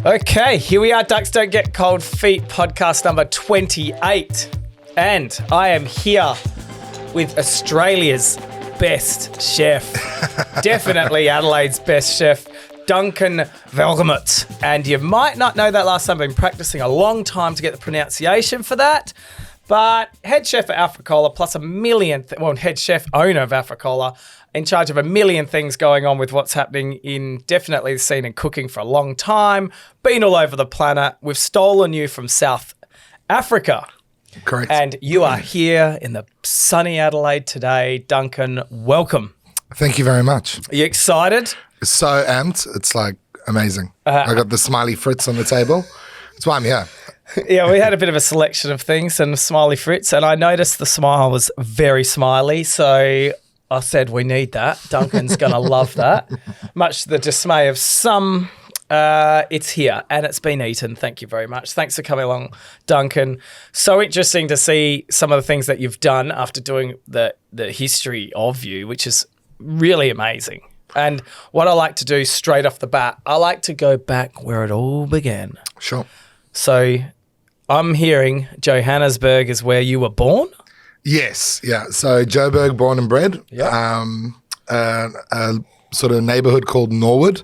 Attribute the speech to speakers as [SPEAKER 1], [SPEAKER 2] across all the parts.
[SPEAKER 1] Okay, here we are, Ducks Don't Get Cold Feet, podcast number 28. And I am here with Australia's best chef, definitely Adelaide's best chef, Duncan Welgemoed. And you might not know that last time. I've been practicing a long time to get the pronunciation for that. But head chef at Africola, plus a million, head chef owner of Africola, in charge of a million things going on with what's happening in definitely the scene in cooking for a long time, been all over the planet. We've stolen you from South Africa.
[SPEAKER 2] Correct.
[SPEAKER 1] And you are here in the sunny Adelaide today. Duncan, welcome.
[SPEAKER 2] Thank you very much.
[SPEAKER 1] Are you excited?
[SPEAKER 2] So amped. It's like amazing. I got the smiley Fritz on the table. That's why I'm here.
[SPEAKER 1] Yeah, we had a bit of a selection of things and smiley Fritz, and I noticed the smile was very smiley, so I said we need that. Duncan's going to love that. Much to the dismay of some, it's here and it's been eaten. Thank you very much. Thanks for coming along, Duncan. So interesting to see some of the things that you've done after doing the history of you, which is really amazing. And what I like to do straight off the bat, I like to go back where it all began.
[SPEAKER 2] Sure.
[SPEAKER 1] So I'm hearing Johannesburg is where you were born?
[SPEAKER 2] Yes. Yeah. So Joburg, born and bred.
[SPEAKER 1] Yeah.
[SPEAKER 2] A sort of neighborhood called Norwood.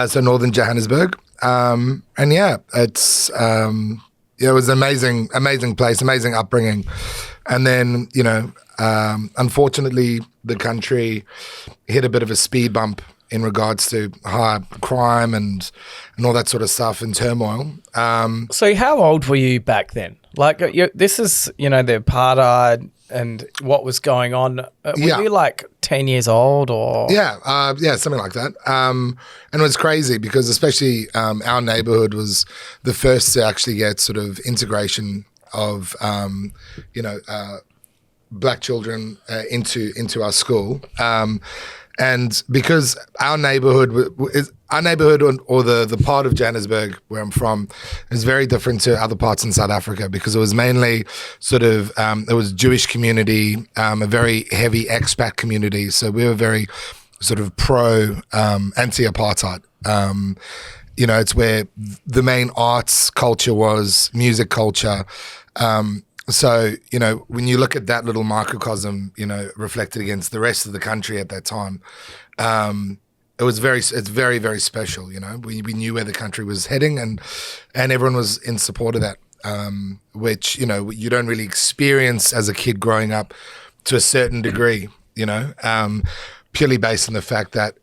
[SPEAKER 2] So northern Johannesburg. And yeah, it's, it was an amazing place, amazing upbringing. And then, unfortunately, the country hit a bit of a speed bump in regards to high crime and all that sort of stuff and turmoil.
[SPEAKER 1] So how old were you back then? Like this is, the apartheid and what was going on. Were you like 10 years old or?
[SPEAKER 2] Yeah, something like that. And it was crazy because especially our neighborhood was the first to actually get sort of integration of, black children into our school. And because our neighborhood or the part of Johannesburg where I'm from is very different to other parts in South Africa because it was mainly sort of, it was Jewish community, a very heavy expat community. So we were very sort of anti-apartheid. It's where the main arts culture was, music culture. So, when you look at that little microcosm, reflected against the rest of the country at that time, it's very, very special, We knew where the country was heading and everyone was in support of that, which, you don't really experience as a kid growing up to a certain degree, purely based on the fact that,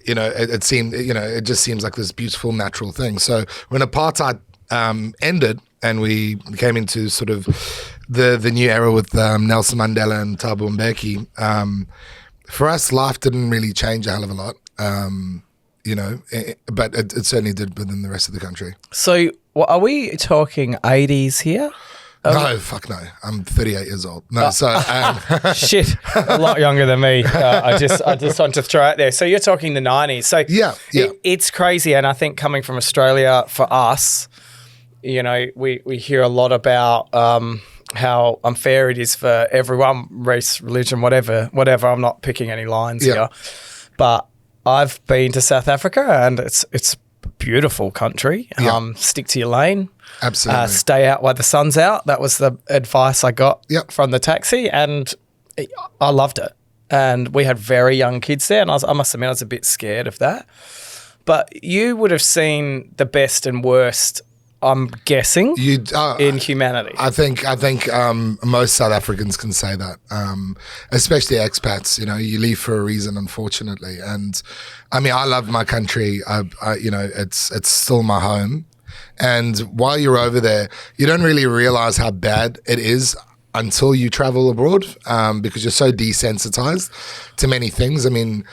[SPEAKER 2] it just seems like this beautiful natural thing. So when apartheid ended, and we came into sort of the new era with Nelson Mandela and Thabo Mbeki. For us, life didn't really change a hell of a lot, but it certainly did within the rest of the country. So
[SPEAKER 1] are we talking 80s here?
[SPEAKER 2] No, fuck no. I'm 38 years old. No,
[SPEAKER 1] shit, a lot younger than me. I just want to throw out there. So you're talking the 90s. So
[SPEAKER 2] yeah.
[SPEAKER 1] It's crazy, and I think coming from Australia for us, we hear a lot about how unfair it is for everyone, race, religion, whatever. I'm not picking any lines here, but I've been to South Africa and it's a beautiful country. Stick to your lane.
[SPEAKER 2] Absolutely.
[SPEAKER 1] Stay out while the sun's out. That was the advice I got from the taxi, and I loved it. And we had very young kids there, and I must admit I was a bit scared of that. But you would have seen the best and worst, I'm guessing, in humanity.
[SPEAKER 2] I think most South Africans can say that, especially expats. You leave for a reason, unfortunately. And I mean, I love my country. It's still my home. And while you're over there, you don't really realize how bad it is until you travel abroad, because you're so desensitized to many things. I mean,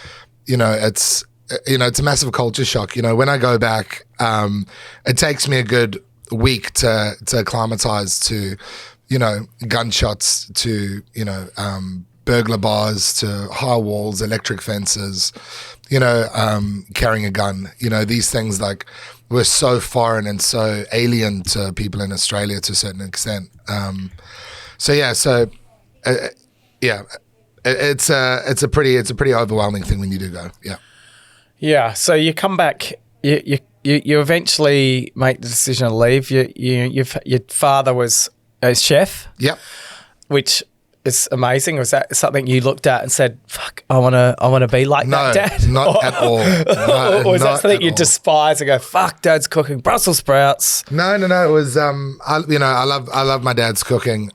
[SPEAKER 2] it's a massive culture shock. When I go back, it takes me a good week to acclimatize to, gunshots, to, burglar bars, to high walls, electric fences, carrying a gun. These things were so foreign and so alien to people in Australia to a certain extent. It's a pretty overwhelming thing when you do go. Yeah.
[SPEAKER 1] Yeah. So you come back you eventually make the decision to leave. Your father was a chef.
[SPEAKER 2] Yep.
[SPEAKER 1] Which is amazing. Was that something you looked at and said, "Fuck, I want to be like that, Dad"?
[SPEAKER 2] Not at all. No,
[SPEAKER 1] or was that something you
[SPEAKER 2] all.
[SPEAKER 1] despise and go, "Fuck, Dad's cooking Brussels sprouts"?
[SPEAKER 2] No. It was I love my dad's cooking.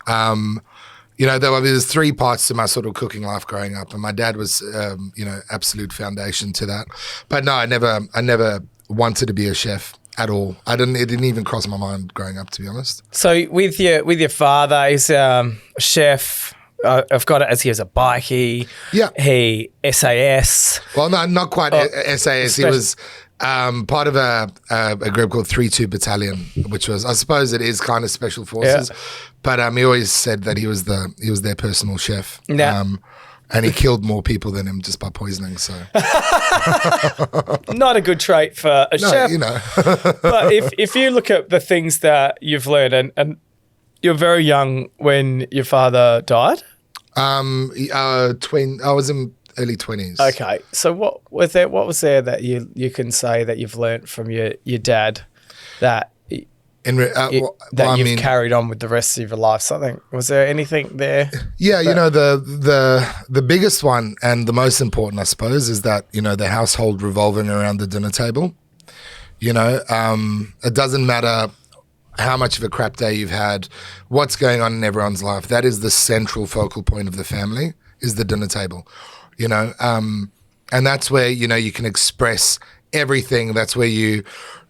[SPEAKER 2] There's three parts to my sort of cooking life growing up, and my dad was absolute foundation to that. But no, I never wanted to be a chef at all. It didn't even cross my mind growing up, to be honest.
[SPEAKER 1] So with your father, he's a chef. I've got it as he was a bikie.
[SPEAKER 2] Yeah.
[SPEAKER 1] He SAS.
[SPEAKER 2] Well, no, not quite SAS. He was part of a group called 3-2 Battalion, which was, I suppose it is kind of special forces. Yeah. But he always said that he was their personal chef.
[SPEAKER 1] Yeah.
[SPEAKER 2] And he killed more people than him just by poisoning. So
[SPEAKER 1] not a good trait for a chef. But if you look at the things that you've learned, and you're very young when your father died.
[SPEAKER 2] I was in early 20s.
[SPEAKER 1] Okay, so what was there that you can say that you've learnt from your dad that you've carried on with the rest of your life? Something, was there anything there?
[SPEAKER 2] Yeah, the biggest one and the most important, I suppose, is that the household revolving around the dinner table. It doesn't matter how much of a crap day you've had, what's going on in everyone's life. That is the central focal point of the family, is the dinner table. And that's where you can express everything. That's where you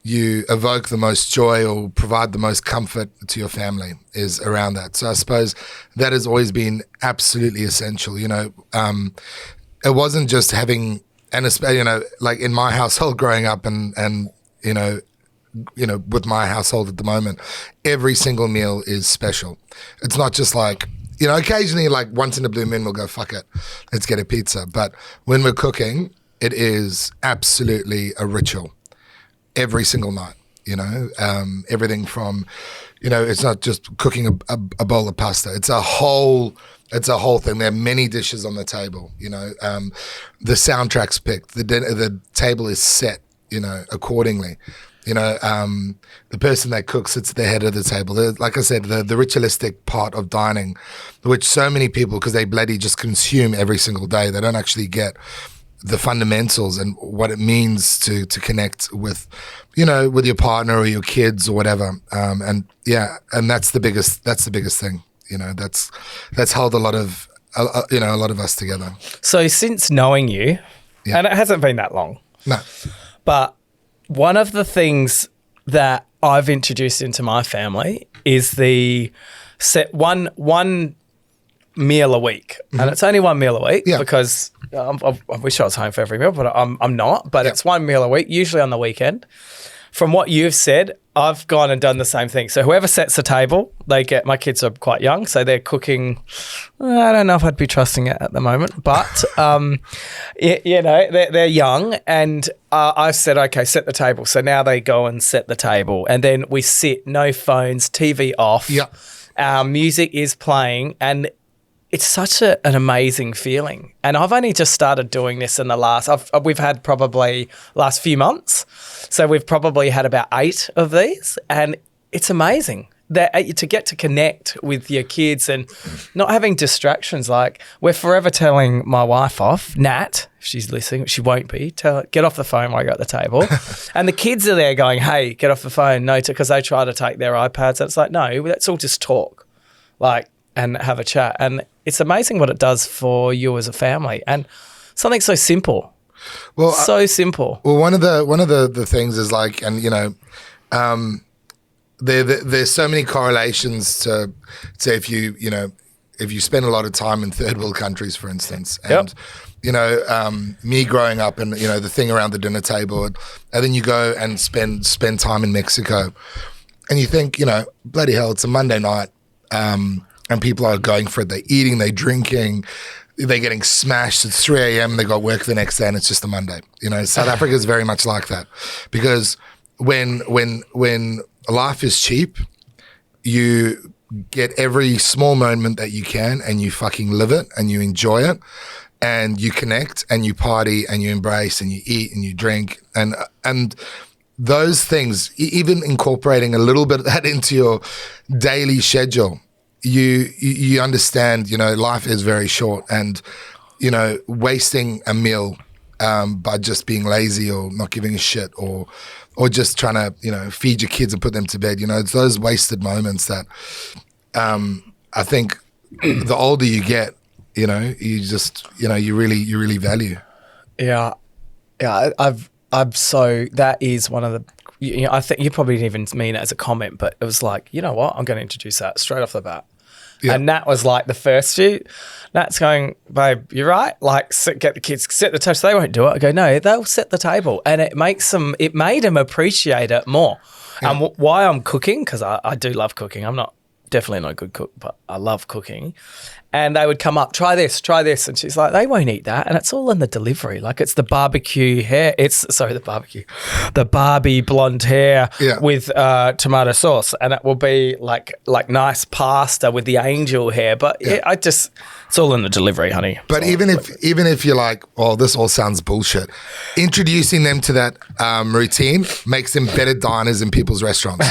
[SPEAKER 2] evoke the most joy or provide the most comfort to your family, is around that. So I suppose that has always been absolutely essential. It wasn't just having, and like in my household growing up, and with my household at the moment, every single meal is special. It's not just like, occasionally, like once in a blue moon, we'll go, fuck it, let's get a pizza. But when we're cooking, it is absolutely a ritual every single night. Everything from, it's not just cooking a bowl of pasta. It's a whole thing. There are many dishes on the table. The soundtrack's picked. The table is set, accordingly. The person that cooks sits at the head of the table. Like I said, the ritualistic part of dining, which so many people, because they bloody just consume every single day, they don't actually get the fundamentals and what it means to connect with, with your partner or your kids or whatever. And that's the biggest thing. That's held a lot of us together.
[SPEAKER 1] So since knowing you, and it hasn't been that long.
[SPEAKER 2] No.
[SPEAKER 1] But one of the things that I've introduced into my family is the set one meal a week. Mm-hmm. And it's only one meal a week because I wish I was home for every meal, but I'm not. But it's one meal a week, usually on the weekend. From what you've said, I've gone and done the same thing. So whoever sets the table, my kids are quite young, so they're cooking. I don't know if I'd be trusting it at the moment, but they're young, and I've said, okay, set the table. So now they go and set the table, and then we sit, no phones, TV off.
[SPEAKER 2] Yep.
[SPEAKER 1] Our music is playing, and it's such an amazing feeling. And I've only just started doing this in we've had probably last few months. So we've probably had about 8 of these, and it's amazing to get to connect with your kids and not having distractions. Like, we're forever telling my wife off, Nat, if she's listening, she won't be, get off the phone while I got the table. And the kids are there going, hey, get off the phone. No, because they try to take their iPads. And it's like, no, let's all just talk, and have a chat. And it's amazing what it does for you as a family, and something so simple. Well, so simple.
[SPEAKER 2] Well, one of the things is like, and there's so many correlations to if you spend a lot of time in third world countries, for instance, and me growing up, and the thing around the dinner table, and then you go and spend time in Mexico, and you think, bloody hell, it's a Monday night. And people are going for it. They're eating, they're drinking, they're getting smashed. It's 3 a.m. They got work the next day, and it's just a Monday. South Africa is very much like that, because when life is cheap, you get every small moment that you can, and you fucking live it, and you enjoy it. and you connect and you party and you embrace and you eat and you drink and those things, even incorporating a little bit of that into your daily schedule, you understand, life is very short, and, wasting a meal by just being lazy or not giving a shit or just trying to, feed your kids and put them to bed, it's those wasted moments that I think the older you get, you just, you really value.
[SPEAKER 1] Yeah. That is one of the, I think you probably didn't even mean it as a comment, but it was like, you know what? I'm going to introduce that straight off the bat. Yeah. And that was like the first few. That's going, babe, you're right. Like, get the kids, set the table. So they won't do it. I go, no, they'll set the table. And it made them appreciate it more. Yeah. And why I'm cooking, because I do love cooking. I'm definitely not a good cook, but I love cooking. And they would come up, try this. And she's like, they won't eat that. And it's all in the delivery. Like, it's the barbecue hair. The Barbie blonde hair with tomato sauce. And it will be like nice pasta with the angel hair. But it's all in the delivery, honey.
[SPEAKER 2] But even if you're like, oh, this all sounds bullshit, introducing them to that routine makes them better diners in people's restaurants.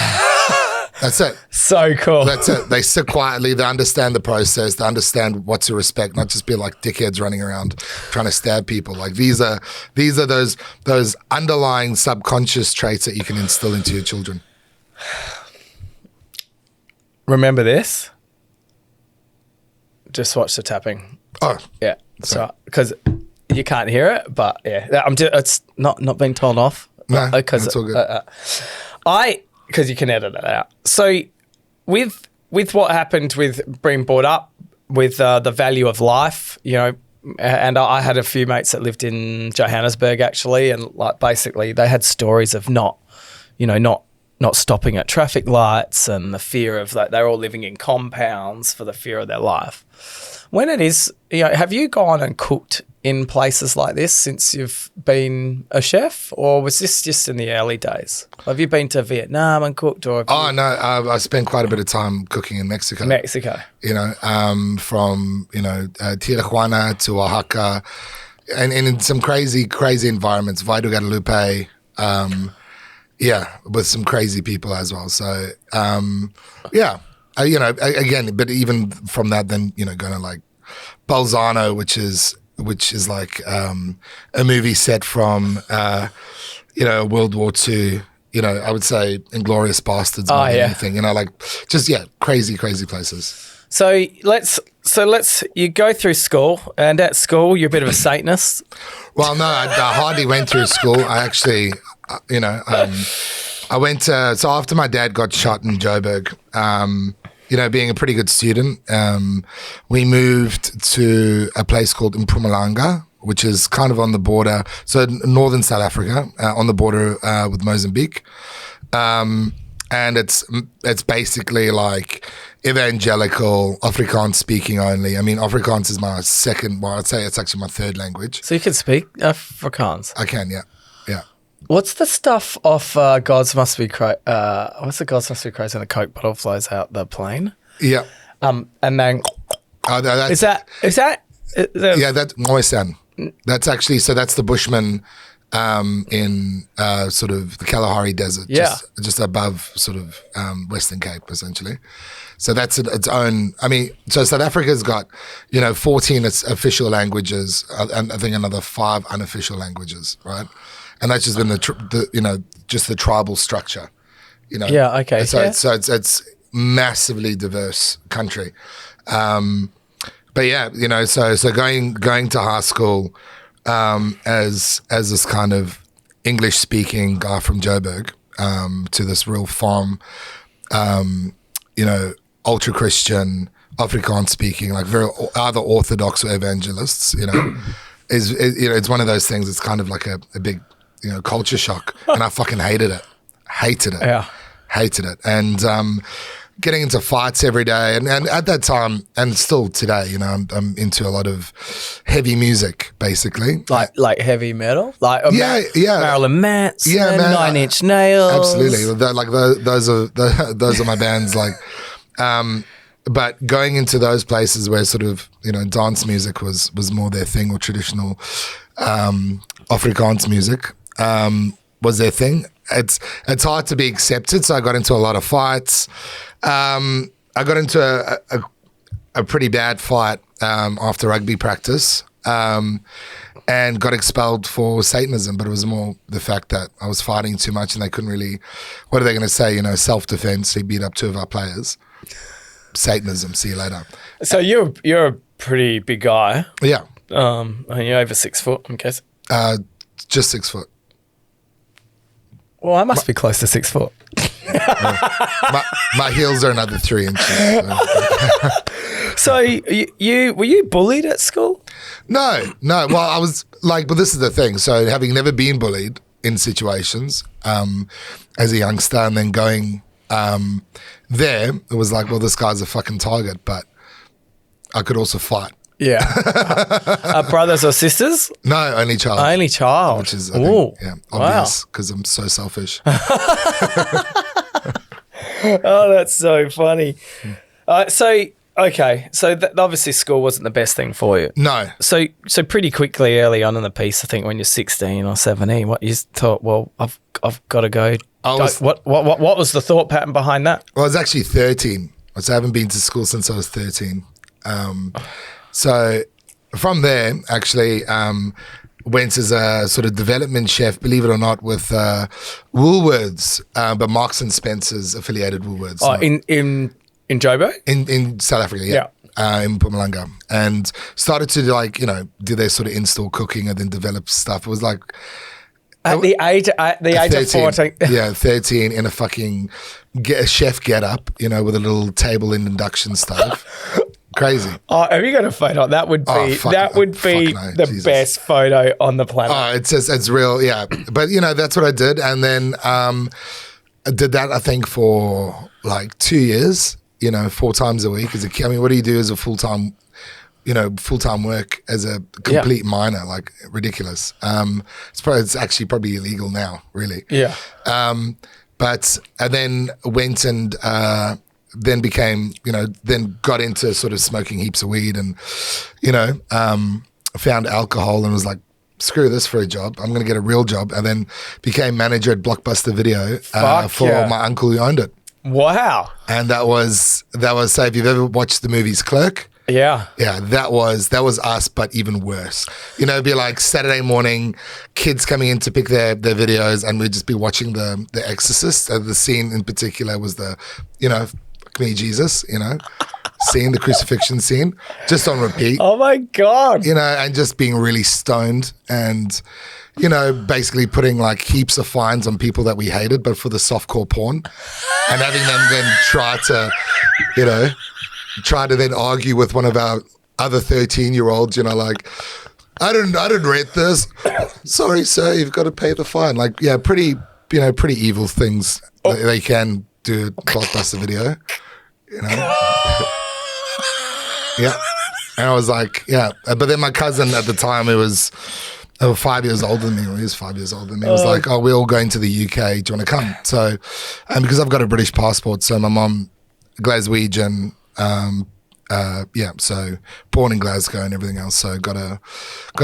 [SPEAKER 2] That's it. So
[SPEAKER 1] cool.
[SPEAKER 2] That's it. They sit quietly. They understand the process. They understand what to respect, not just be like dickheads running around trying to stab people. Like these are those underlying subconscious traits that you can instill into your children.
[SPEAKER 1] Remember this? Just watch the tapping.
[SPEAKER 2] Oh,
[SPEAKER 1] yeah. So because you can't hear it, but yeah, it's not being told off.
[SPEAKER 2] No, that's all good.
[SPEAKER 1] Because you can edit it out. So with what happened with being brought up with the value of life, and I had a few mates that lived in Johannesburg actually, and like basically they had stories of not stopping at traffic lights and the fear of that they're all living in compounds for the fear of their life. When it is, have you gone and cooked in places like this since you've been a chef, or was this just in the early days? Have you been to Vietnam and cooked? Or
[SPEAKER 2] no, I spent quite a bit of time cooking in Mexico. From Tijuana to Oaxaca, and in some crazy environments, Valle de Guadalupe, with some crazy people as well. So again, but even from that, then going to like Bolzano, which is like a movie set from World War II. I would say Inglourious Bastards more than anything. Crazy places.
[SPEAKER 1] So let's you go through school, and at school you're a bit of a Satanist.
[SPEAKER 2] Well, no, I hardly went through school. I actually, I went so after my dad got shot in Joburg. Being a pretty good student, we moved to a place called Mpumalanga, which is kind of on the border, so northern South Africa, on the border with Mozambique. And it's basically like evangelical, Afrikaans speaking only. I mean, Afrikaans is my second, I'd say it's actually my third language.
[SPEAKER 1] So you can speak Afrikaans?
[SPEAKER 2] I can, yeah.
[SPEAKER 1] What's the stuff off Gods Must Be Crazy? What's the Gods Must Be Crazy and the Coke bottle flows out the plane?
[SPEAKER 2] Yeah.
[SPEAKER 1] And then is that
[SPEAKER 2] that's Moisan. That's actually, so that's the Bushman in sort of the Kalahari Desert, just above sort of Western Cape, essentially. So that's its own. I mean, so South Africa's got 14 official languages, and I think another 5 unofficial languages, right? And that's just been just the tribal structure,
[SPEAKER 1] Yeah. Okay.
[SPEAKER 2] So it's massively diverse country, but so going to high school as this kind of English speaking guy from Joburg to this real farm, ultra Christian Afrikaans speaking, like very either Orthodox or evangelists, is it's one of those things. It's kind of like a big culture shock, and I fucking hated it. Yeah. Hated it. And getting into fights every day. And at that time, and still today, I'm into a lot of heavy music, basically.
[SPEAKER 1] Like heavy metal? Like Marilyn Manson,
[SPEAKER 2] man,
[SPEAKER 1] 9 Inch Nails.
[SPEAKER 2] Absolutely. Those are my bands. Like, but going into those places where sort of, dance music was more their thing, or traditional Afrikaans music was their thing. It's hard to be accepted, so I got into a lot of fights. I got into a pretty bad fight after rugby practice, and got expelled for Satanism, but it was more the fact that I was fighting too much and they couldn't really, what are they going to say, self-defense. He beat up 2 of our players. Satanism, see you later.
[SPEAKER 1] So you're a pretty big guy.
[SPEAKER 2] Yeah.
[SPEAKER 1] And you're over 6 foot, I'm guessing.
[SPEAKER 2] Just 6 foot.
[SPEAKER 1] Well, I must be close to 6 foot.
[SPEAKER 2] My heels are another 3 inches.
[SPEAKER 1] So were you bullied at school?
[SPEAKER 2] No. Well, I was like, but this is the thing. So having never been bullied in situations as a youngster, and then going there, it was like, well, this guy's a fucking target, but I could also fight.
[SPEAKER 1] Yeah. Brothers or sisters?
[SPEAKER 2] No, only child.
[SPEAKER 1] Only child.
[SPEAKER 2] Which is, I think, obvious, because I'm so selfish.
[SPEAKER 1] Oh, that's so funny. So obviously school wasn't the best thing for you.
[SPEAKER 2] No.
[SPEAKER 1] So pretty quickly early on in the piece, I think when you're 16 or 17, what you thought, well, I've got to go. What was the thought pattern behind that?
[SPEAKER 2] Well, I was actually 13. So I haven't been to school since I was 13. So from there, actually, went as a sort of development chef, believe it or not, with Woolworths, but Marks and Spencer's affiliated Woolworths.
[SPEAKER 1] Oh, in Joburg?
[SPEAKER 2] In South Africa, yeah. In Mpumalanga. And started to do their sort of in-store cooking and then develop stuff. It was like...
[SPEAKER 1] At the age of 14.
[SPEAKER 2] Yeah, 13 in a fucking chef get-up, with a little table and induction stuff. Crazy.
[SPEAKER 1] Oh, have you got a photo? That would be the best photo on the planet.
[SPEAKER 2] Oh, it's real, yeah. But that's what I did, and then I did that I think for like 2 years. 4 times a week as a kid. I mean, what do you do as a full-time work as a complete minor? Like ridiculous. It's actually probably illegal now, really.
[SPEAKER 1] Yeah.
[SPEAKER 2] But I then went and. Then became, then got into sort of smoking heaps of weed and, found alcohol and was like, screw this for a job. I'm going to get a real job. And then became manager at Blockbuster Video for my uncle who owned it.
[SPEAKER 1] Wow.
[SPEAKER 2] And that was, so if you've ever watched the movies Clerk.
[SPEAKER 1] Yeah.
[SPEAKER 2] Yeah, that was us, but even worse. It'd be like Saturday morning, kids coming in to pick their videos, and we'd just be watching The Exorcist. The scene in particular was me Jesus, scene, the crucifixion scene, just on repeat.
[SPEAKER 1] Oh my God.
[SPEAKER 2] And just being really stoned and, basically putting like heaps of fines on people that we hated, but for the softcore porn, and having them then try to then argue with one of our other 13-year-olds, like, I didn't rent this. Sorry, sir, you've got to pay the fine. Like, yeah, pretty evil things they can do at Blockbuster Video. Yeah. And I was like, yeah. But then my cousin at the time, who was 5 years older than me, or he was 5 years older than me, was like, oh, we're all going to the UK. Do you want to come? So, and because I've got a British passport, so my mom, Glaswegian, so born in Glasgow and everything else. So got a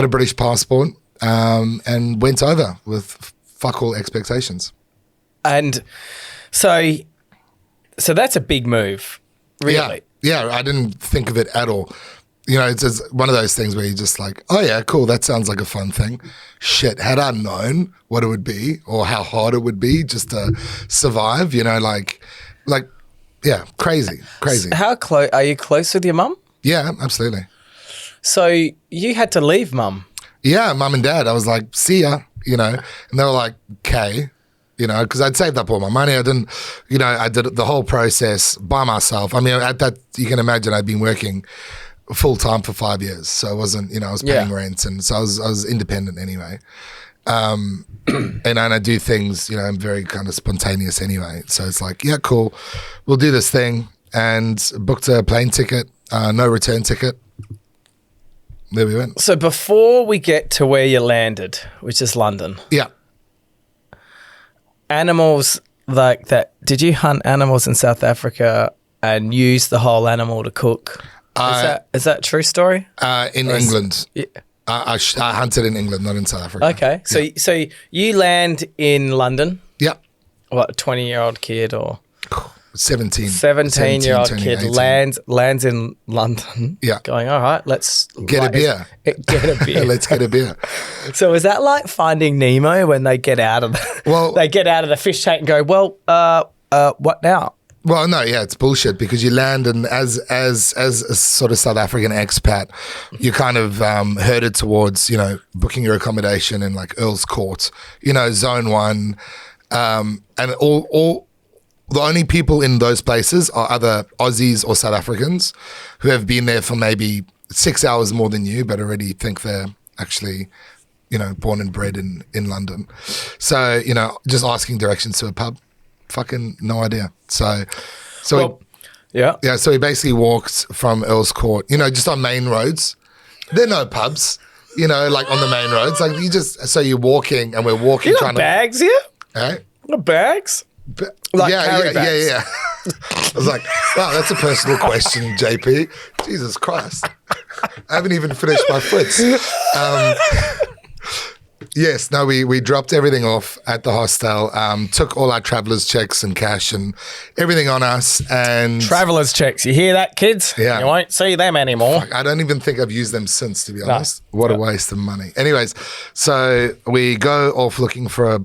[SPEAKER 2] British passport and went over with fuck all expectations.
[SPEAKER 1] And so that's a big move, really.
[SPEAKER 2] Yeah, I didn't think of it at all. It's just one of those things where you're just like, oh yeah, cool, that sounds like a fun thing. Shit, had I known what it would be or how hard it would be just to survive, yeah, crazy.
[SPEAKER 1] How close are you close with your mum?
[SPEAKER 2] Yeah, absolutely.
[SPEAKER 1] So you had to leave mum?
[SPEAKER 2] Yeah, mum and dad. I was like, see ya, and they were like, okay. Because I'd saved up all my money. I didn't, I did the whole process by myself. I mean, at that, you can imagine I'd been working full time for 5 years. So I wasn't, I was paying rent. And so I was independent anyway. And I do things, I'm very kind of spontaneous anyway. So it's like, yeah, cool. We'll do this thing. And booked a plane ticket, no return ticket. There we went.
[SPEAKER 1] So before we get to where you landed, which is London.
[SPEAKER 2] Yeah.
[SPEAKER 1] Animals like that. Did you hunt animals in South Africa and use the whole animal to cook. Is that a true story?
[SPEAKER 2] In England.
[SPEAKER 1] Yeah.
[SPEAKER 2] I hunted in England, not in South Africa.
[SPEAKER 1] Okay, so you land in London.
[SPEAKER 2] Yeah.
[SPEAKER 1] What, a 20-year-old kid or
[SPEAKER 2] 17.
[SPEAKER 1] 17-year-old kid
[SPEAKER 2] 18.
[SPEAKER 1] lands in London.
[SPEAKER 2] Yeah.
[SPEAKER 1] Going, all right, let's
[SPEAKER 2] Get a beer.
[SPEAKER 1] Get a beer.
[SPEAKER 2] Let's get a beer.
[SPEAKER 1] So is that like Finding Nemo when they get out of the fish tank and go, well, what now?
[SPEAKER 2] Well, no, yeah, it's bullshit because you land and as a sort of South African expat, you kind of herded towards, booking your accommodation in like Earl's Court, Zone 1, and all the only people in those places are other Aussies or South Africans who have been there for maybe 6 hours more than you, but already think they're actually, born and bred in London. So, just asking directions to a pub. Fucking no idea. So we basically walked from Earl's Court, just on main roads. There are no pubs, like on the main roads. Like you're walking and we're walking.
[SPEAKER 1] You got bags here?
[SPEAKER 2] Eh?
[SPEAKER 1] Got bags?
[SPEAKER 2] Yeah. I was like, wow, that's a personal question, JP. Jesus Christ. I haven't even finished my foots. Yes, no, we dropped everything off at the hostel, took all our traveller's checks and cash and everything on us. And
[SPEAKER 1] traveller's checks, you hear that, kids?
[SPEAKER 2] Yeah.
[SPEAKER 1] You won't see them anymore.
[SPEAKER 2] I don't even think I've used them since, to be honest. No. What a waste of money. Anyways, so we go off looking for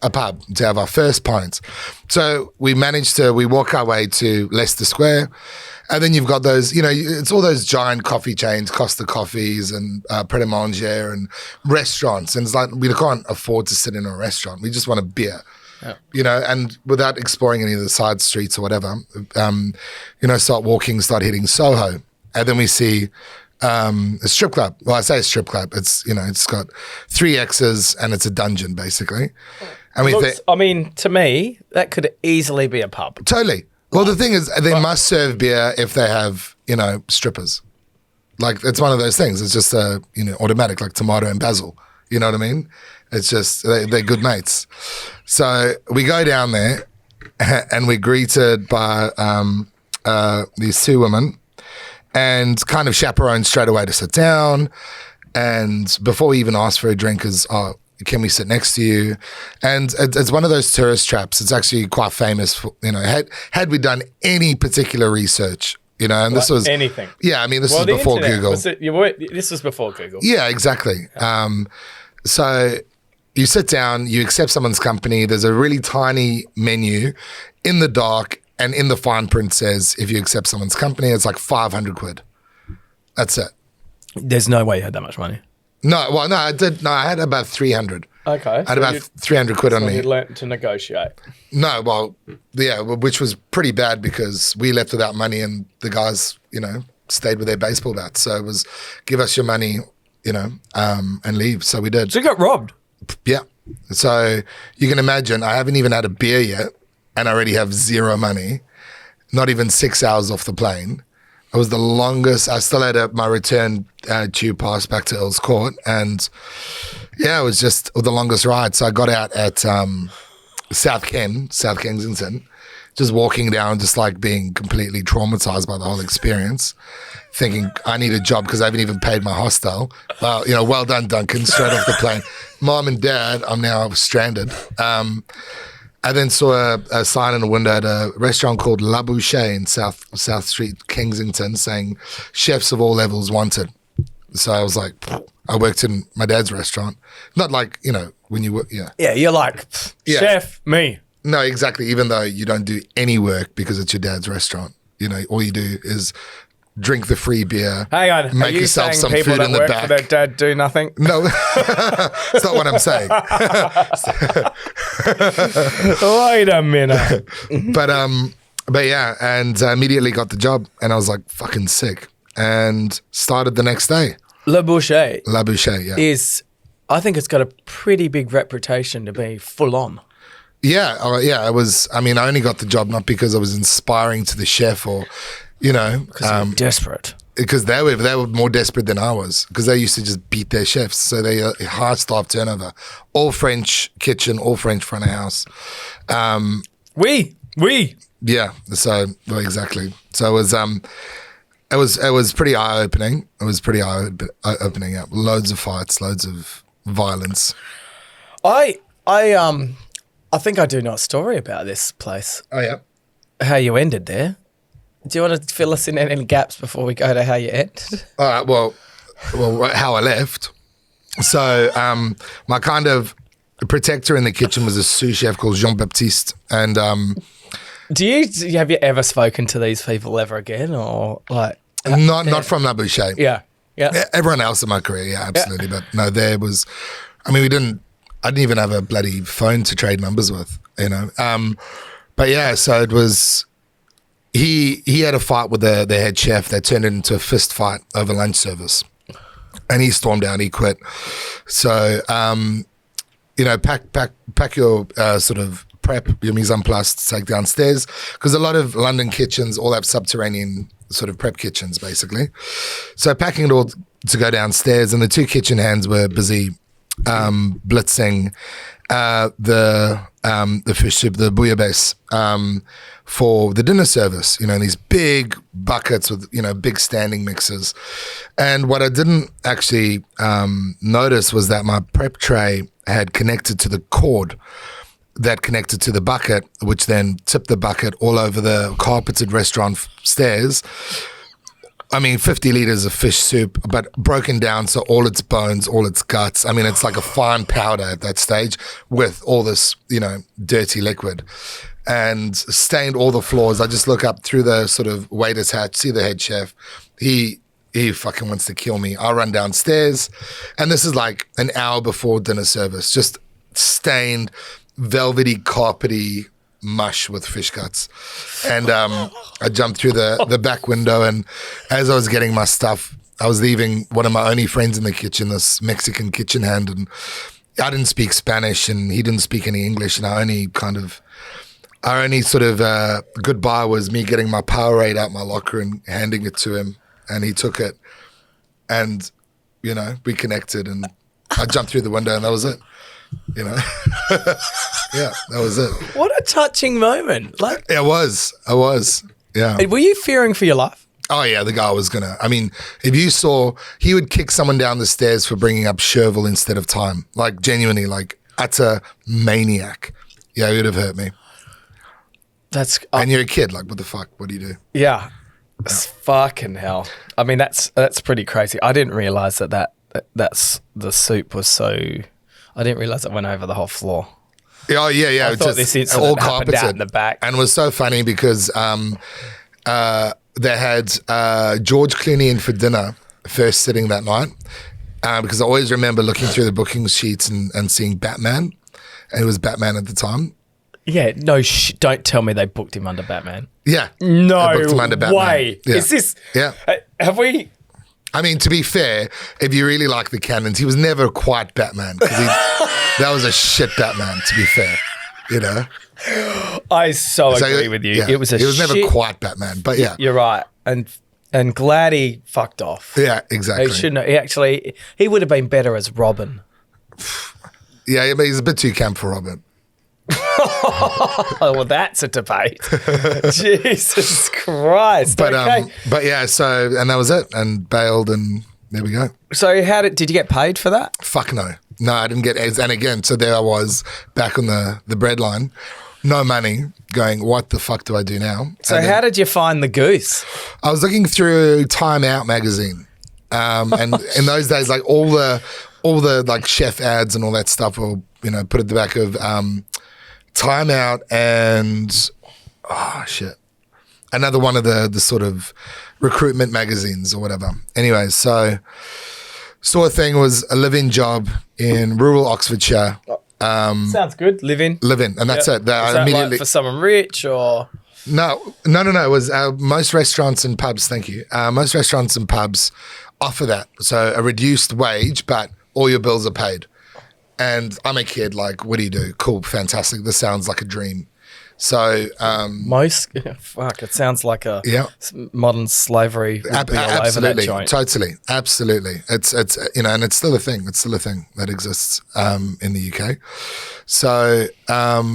[SPEAKER 2] a pub to have our first pints. So we walk our way to Leicester Square. And then you've got those, it's all those giant coffee chains, Costa Coffees and Pret a Manger and restaurants. And it's like we can't afford to sit in a restaurant. We just want a beer, and without exploring any of the side streets or whatever, start hitting Soho. And then we see a strip club. Well, I say a strip club. It's, it's got 3 X's and it's a dungeon basically. And
[SPEAKER 1] to me, that could easily be a pub.
[SPEAKER 2] Totally. Well, the thing is, they must serve beer if they have, strippers. Like, it's one of those things. It's just, automatic, like tomato and basil. You know what I mean? It's just, they're good mates. So we go down there and we're greeted by these 2 women and kind of chaperoned straight away to sit down. And before we even ask for a drink can we sit next to you? And it's one of those tourist traps. It's actually quite famous for, had we done any particular research, and this was
[SPEAKER 1] anything.
[SPEAKER 2] Yeah, this was before Google.
[SPEAKER 1] This was before Google.
[SPEAKER 2] Yeah, exactly. So you sit down, you accept someone's company. There's a really tiny menu in the dark, and in the fine print says if you accept someone's company, it's like 500 quid. That's it.
[SPEAKER 1] There's no way you had that much money.
[SPEAKER 2] No, well, no, I did. No, I had about 300.
[SPEAKER 1] Okay.
[SPEAKER 2] I had about 300 quid on me.
[SPEAKER 1] You learned to negotiate.
[SPEAKER 2] No, well, yeah, which was pretty bad because we left without money and the guys, stayed with their baseball bats. So it was give us your money, and leave. So we did.
[SPEAKER 1] So you got robbed?
[SPEAKER 2] Yeah. So you can imagine I haven't even had a beer yet and I already have 0 money, not even 6 hours off the plane. It was the longest. I still had my return tube pass back to Earl's Court. And yeah, it was just the longest ride. So I got out at South Kensington, just walking down, just like being completely traumatized by the whole experience, thinking I need a job because I haven't even paid my hostel. Well, well done, Duncan, straight off the plane. Mom and Dad, I'm now stranded. I then saw a sign in the window at a restaurant called La Bouchée in South Street, Kensington, saying chefs of all levels wanted. So I was like, I worked in my dad's restaurant. Not like, when you work, yeah.
[SPEAKER 1] Yeah, you're like, chef, me.
[SPEAKER 2] No, exactly. Even though you don't do any work because it's your dad's restaurant. All you do is drink the free beer.
[SPEAKER 1] Hang on,
[SPEAKER 2] make yourself some food in the back.
[SPEAKER 1] For their dad do nothing?
[SPEAKER 2] No, that's not what I'm saying.
[SPEAKER 1] Wait a minute.
[SPEAKER 2] But yeah, and immediately got the job, and I was like fucking sick, and started the next day.
[SPEAKER 1] La Bouchée,
[SPEAKER 2] yeah,
[SPEAKER 1] I think it's got a pretty big reputation to be full on.
[SPEAKER 2] Yeah, yeah. It was. I only got the job not because I was inspiring to the chef or.
[SPEAKER 1] Because they're desperate.
[SPEAKER 2] Because they were more desperate than I was. Because they used to just beat their chefs. So they high staff turnover, all French kitchen, all French front of house. Yeah. So well, exactly. So it was pretty eye opening. It was pretty eye opening. Yeah. Loads of fights, loads of violence.
[SPEAKER 1] I think I do know a story about this place.
[SPEAKER 2] Oh yeah.
[SPEAKER 1] How you ended there. Do you want to fill us in any gaps before we go to how you ended?
[SPEAKER 2] All right. Well, how I left. So my kind of protector in the kitchen was a sous chef called Jean Baptiste, and
[SPEAKER 1] have you ever spoken to these people ever again, or like
[SPEAKER 2] not from La Boucher?
[SPEAKER 1] Yeah.
[SPEAKER 2] Everyone else in my career, yeah, absolutely. But no, there was. I mean, I didn't even have a bloody phone to trade numbers with, you know. But yeah, so it was. He had a fight with the head chef that turned into a fist fight over lunch service, and he stormed out. He quit. So you know, pack your sort of prep, your mise en place to take downstairs, because a lot of London kitchens all have subterranean sort of prep kitchens, basically. So packing it all to go downstairs, and the two kitchen hands were busy blitzing the fish soup, the bouillabaisse, for the dinner service, you know, in these big buckets with, you know, big standing mixers. And what I didn't actually notice was that my prep tray had connected to the cord that connected to the bucket, which then tipped the bucket all over the carpeted restaurant stairs. I mean, 50 liters of fish soup, but broken down, so all its bones, all its guts. I mean, it's like a fine powder at that stage with all this, you know, dirty liquid, and stained all the floors. I just look up through the sort of waiter's hat, see the head chef. He fucking wants to kill me. I run downstairs, and this is like an hour before dinner service, just stained, velvety, carpety mush with fish guts. And I jumped through the back window, and as I was getting my stuff, I was leaving one of my only friends in the kitchen, this Mexican kitchen hand, and I didn't speak Spanish and he didn't speak any English, and our only sort of goodbye was me getting my Powerade out my locker and handing it to him, and he took it, and, you know, we connected, and I jumped through the window, and that was it. You know, yeah, that was it.
[SPEAKER 1] What a touching moment! Like,
[SPEAKER 2] I was, yeah.
[SPEAKER 1] Were you fearing for your life?
[SPEAKER 2] Oh yeah, the guy was gonna. I mean, if you saw, he would kick someone down the stairs for bringing up Chervil instead of thyme. Like genuinely, like utter maniac. Yeah, he would have hurt me.
[SPEAKER 1] That's
[SPEAKER 2] and you're a kid. Like, what the fuck? What do you do?
[SPEAKER 1] Yeah, it's fucking hell. I mean, that's pretty crazy. I didn't realize that's the soup was so. I didn't realise it went over the whole floor.
[SPEAKER 2] Oh, yeah.
[SPEAKER 1] I thought this incident all happened out in the back.
[SPEAKER 2] And it was so funny because they had George Clooney in for dinner first sitting that night, because I always remember looking through the booking sheets and seeing Batman, and it was Batman at the time.
[SPEAKER 1] Yeah, no, don't tell me they booked him under Batman.
[SPEAKER 2] Yeah.
[SPEAKER 1] No
[SPEAKER 2] booked him under Batman.
[SPEAKER 1] way.
[SPEAKER 2] Yeah.
[SPEAKER 1] Is this...
[SPEAKER 2] Yeah.
[SPEAKER 1] Have we...
[SPEAKER 2] I mean, to be fair, if you really like the canons, he was never quite Batman, because that was a shit Batman, to be fair, you know?
[SPEAKER 1] I agree with you.
[SPEAKER 2] Yeah,
[SPEAKER 1] It was
[SPEAKER 2] he was never quite Batman, but yeah.
[SPEAKER 1] You're right. And glad he fucked off.
[SPEAKER 2] Yeah, exactly.
[SPEAKER 1] He shouldn't have. He would have been better as Robin.
[SPEAKER 2] Yeah, but he's a bit too camp for Robin.
[SPEAKER 1] Oh, well, that's a debate. Jesus Christ.
[SPEAKER 2] But
[SPEAKER 1] okay.
[SPEAKER 2] But yeah, so, and that was it, and bailed, and there we go.
[SPEAKER 1] So did you get paid for that?
[SPEAKER 2] Fuck no. No, I didn't get, and again, so there I was back on the bread line, no money, going, what the fuck do I do now?
[SPEAKER 1] So how did you find the Goose?
[SPEAKER 2] I was looking through Time Out magazine, and in those days, like all the like chef ads and all that stuff were, you know, put at the back of Time Out and another one of the sort of recruitment magazines or whatever. Anyway, so saw a thing, was a live-in job in rural Oxfordshire.
[SPEAKER 1] Sounds good. Live in,
[SPEAKER 2] and that's it.
[SPEAKER 1] Is that immediately like for someone rich or?
[SPEAKER 2] No. It was most restaurants and pubs. Thank you. Most restaurants and pubs offer that, so a reduced wage, but all your bills are paid. And I'm a kid, like, what do you do? Cool, fantastic. This sounds like a dream. So
[SPEAKER 1] it sounds like a modern slavery would be all over that joint.
[SPEAKER 2] Totally, absolutely. It's you know, and it's still a thing. It's still a thing that exists in the UK. So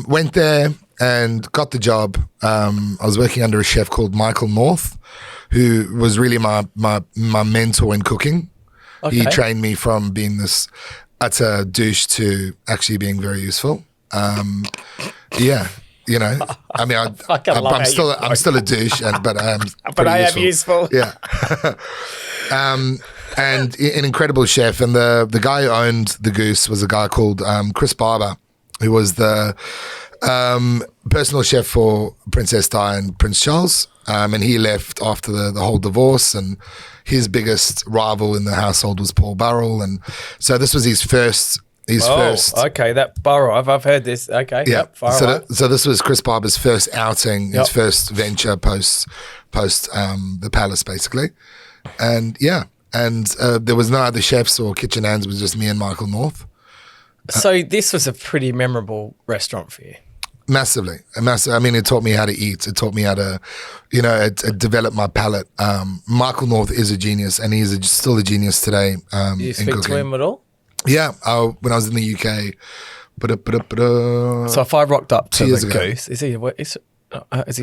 [SPEAKER 2] went there, and got the job. I was working under a chef called Michael North, who was really my mentor in cooking.
[SPEAKER 1] Okay.
[SPEAKER 2] He trained me from being this utter douche to actually being very useful. Yeah, you know, I mean, I'm still a douche, but I am.
[SPEAKER 1] But I am useful.
[SPEAKER 2] Yeah. And an incredible chef, and the guy who owned the Goose was a guy called Chris Barber, who was the personal chef for Princess Di and Prince Charles. And he left after the whole divorce, and his biggest rival in the household was Paul Burrell, and so this was his first.
[SPEAKER 1] Okay, that Burrell. I've heard this. Okay,
[SPEAKER 2] yeah.
[SPEAKER 1] Yep,
[SPEAKER 2] so this was Chris Barber's first outing, his first venture post the palace, basically, and there was no other chefs or kitchen hands. It was just me and Michael North.
[SPEAKER 1] So this was a pretty memorable restaurant for you.
[SPEAKER 2] Massively. I mean, it taught me how to eat. It taught me how to, it developed my palate. Michael North is a genius, and he's still a genius today.
[SPEAKER 1] Do you speak to him at all?
[SPEAKER 2] Yeah. When I was in the UK.
[SPEAKER 1] So if I rocked up to the
[SPEAKER 2] ago.
[SPEAKER 1] Goose, is he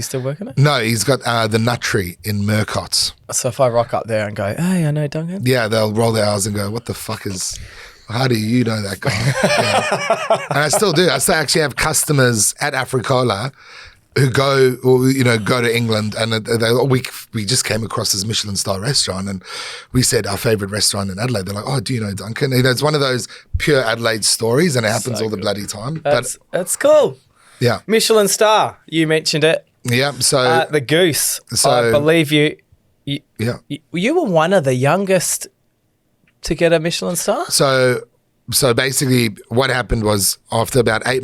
[SPEAKER 1] still working it?
[SPEAKER 2] No, he's got the Nuttree in Murcott.
[SPEAKER 1] So if I rock up there and go, hey, I know Duncan.
[SPEAKER 2] Yeah, they'll roll their eyes and go, what the fuck is... How do you know that guy? Yeah. And I still do. I still actually have customers at Africola who go to England, and we just came across this Michelin Star restaurant, and we said our favorite restaurant in Adelaide. They're like, oh, do you know Duncan? It's one of those pure Adelaide stories, and it happens all the bloody time.
[SPEAKER 1] That's cool.
[SPEAKER 2] Yeah.
[SPEAKER 1] Michelin Star, you mentioned it.
[SPEAKER 2] Yeah. So
[SPEAKER 1] the Goose.
[SPEAKER 2] So
[SPEAKER 1] I believe you were one of the youngest to get a Michelin Star?
[SPEAKER 2] So basically what happened was, after about 6 to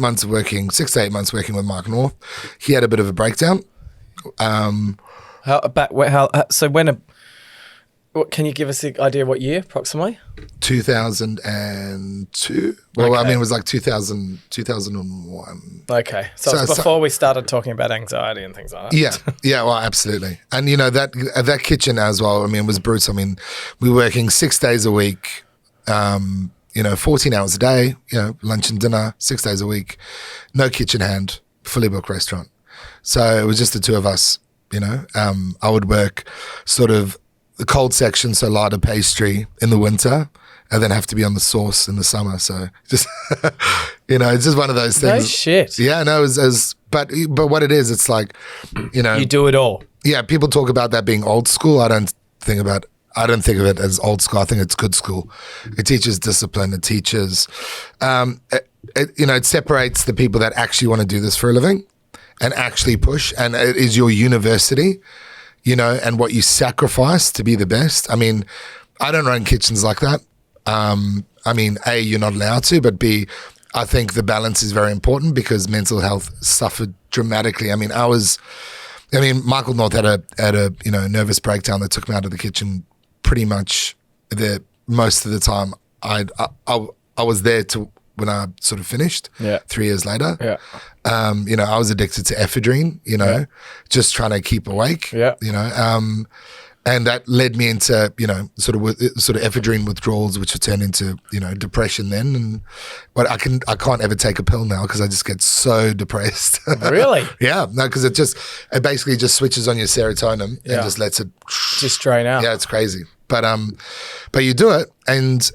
[SPEAKER 2] 8 months working with Mark North, he had a bit of a breakdown.
[SPEAKER 1] Can you give us the idea what year approximately?
[SPEAKER 2] 2002. Well, I mean, it was like 2001.
[SPEAKER 1] Okay. So it's before we started talking about anxiety and things like that.
[SPEAKER 2] Yeah, well, absolutely. And, that kitchen as well, I mean, was brutal. I mean, we were working 6 days a week, 14 hours a day, lunch and dinner, 6 days a week, no kitchen hand, fully booked restaurant. So it was just the two of us, I would work sort of the cold section, so larder pastry in the winter, and then have to be on the sauce in the summer. So just, it's just one of those things.
[SPEAKER 1] No shit.
[SPEAKER 2] Yeah, no, but what it is, it's like,
[SPEAKER 1] You do it all.
[SPEAKER 2] Yeah, people talk about that being old school. I don't think of it as old school. I think it's good school. It teaches discipline. It teaches, it separates the people that actually want to do this for a living and actually push. And it is your university, and what you sacrifice to be the best. I mean, I don't run kitchens like that. I mean, A, you're not allowed to, but B, I think the balance is very important, because mental health suffered dramatically. I mean, Michael North had a nervous breakdown that took me out of the kitchen pretty much most of the time. I was there when I sort of finished 3 years later.
[SPEAKER 1] Yeah.
[SPEAKER 2] I was addicted to ephedrine, just trying to keep awake, and that led me into, sort of ephedrine withdrawals, which have turned into, depression then. But I can't ever take a pill now, because I just get so depressed.
[SPEAKER 1] Really?
[SPEAKER 2] Yeah. No, because it basically just switches on your serotonin and just lets it
[SPEAKER 1] just drain out.
[SPEAKER 2] Yeah, it's crazy. But you do it, and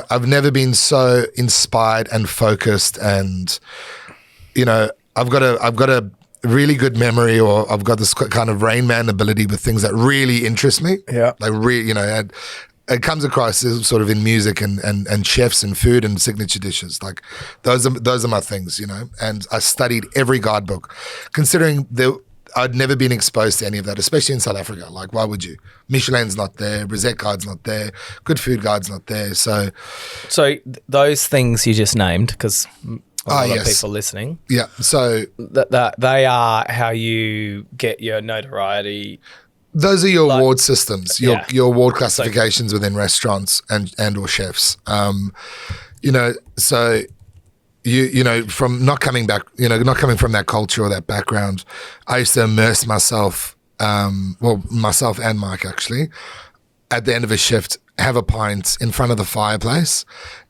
[SPEAKER 2] I've never been so inspired and focused, and I've got a really good memory, or I've got this kind of Rain Man ability with things that really interest me.
[SPEAKER 1] Yeah,
[SPEAKER 2] like it comes across as sort of in music and chefs and food and signature dishes. Like those are my things, And I studied every guidebook, considering I'd never been exposed to any of that, especially in South Africa. Like, why would you? Michelin's not there, Rosette Guide's not there, Good Food Guide's not there. So
[SPEAKER 1] those things you just named, because a lot of
[SPEAKER 2] yes.
[SPEAKER 1] people listening.
[SPEAKER 2] Yeah. So
[SPEAKER 1] that they are how you get your notoriety.
[SPEAKER 2] Those are your award systems, your award classifications within restaurants and or chefs. So from not coming from that culture or that background, I used to immerse myself, myself and Mike actually, at the end of a shift, have a pint in front of the fireplace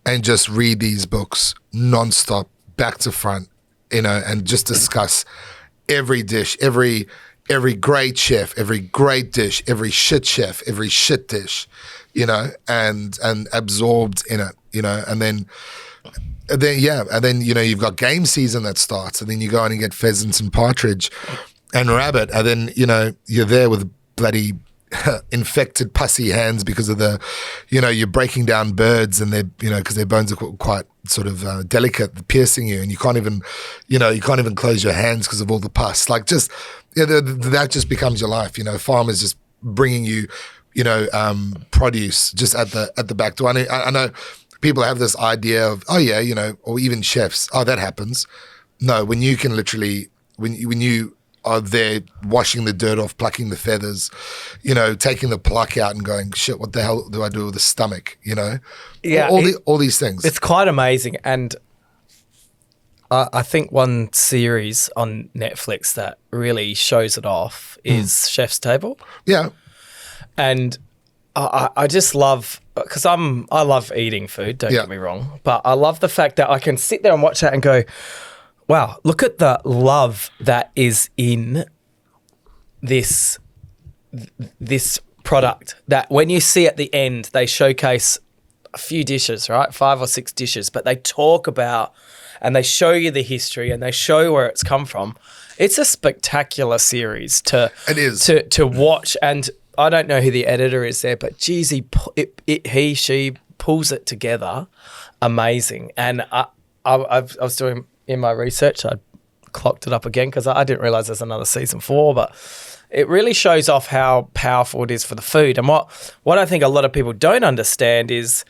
[SPEAKER 2] and just read these books nonstop, back to front, and just discuss every dish, every great chef, every great dish, every shit chef, every shit dish, and absorbed in it, and then you've got game season that starts, and then you go in and get pheasants and partridge and rabbit, and then you're there with bloody infected pussy hands because of you're breaking down birds and they're because their bones are quite sort of delicate, piercing you, and you can't even close your hands because of all the pus. Like that just becomes your life. Farmers just bringing you produce just at the back door. I know people have this idea of or even chefs, that happens. No, when you can literally when you are there washing the dirt off, plucking the feathers, taking the pluck out and going, shit, what the hell do I do with the stomach?
[SPEAKER 1] Yeah,
[SPEAKER 2] all these things.
[SPEAKER 1] It's quite amazing. And I think one series on Netflix that really shows it off is Chef's Table.
[SPEAKER 2] Yeah.
[SPEAKER 1] And I just love, because I love eating food, don't get me wrong, but I love the fact that I can sit there and watch that and go, wow, look at the love that is in this product, that when you see at the end, they showcase a few dishes, right? 5 or 6 dishes, but they talk about and they show you the history and they show where it's come from. It's a spectacular series to watch. And I don't know who the editor is there, but geez, she pulls it together amazing. And I was doing in my research, I clocked it up again because I didn't realize there's another season 4, but it really shows off how powerful it is for the food. And what I think a lot of people don't understand is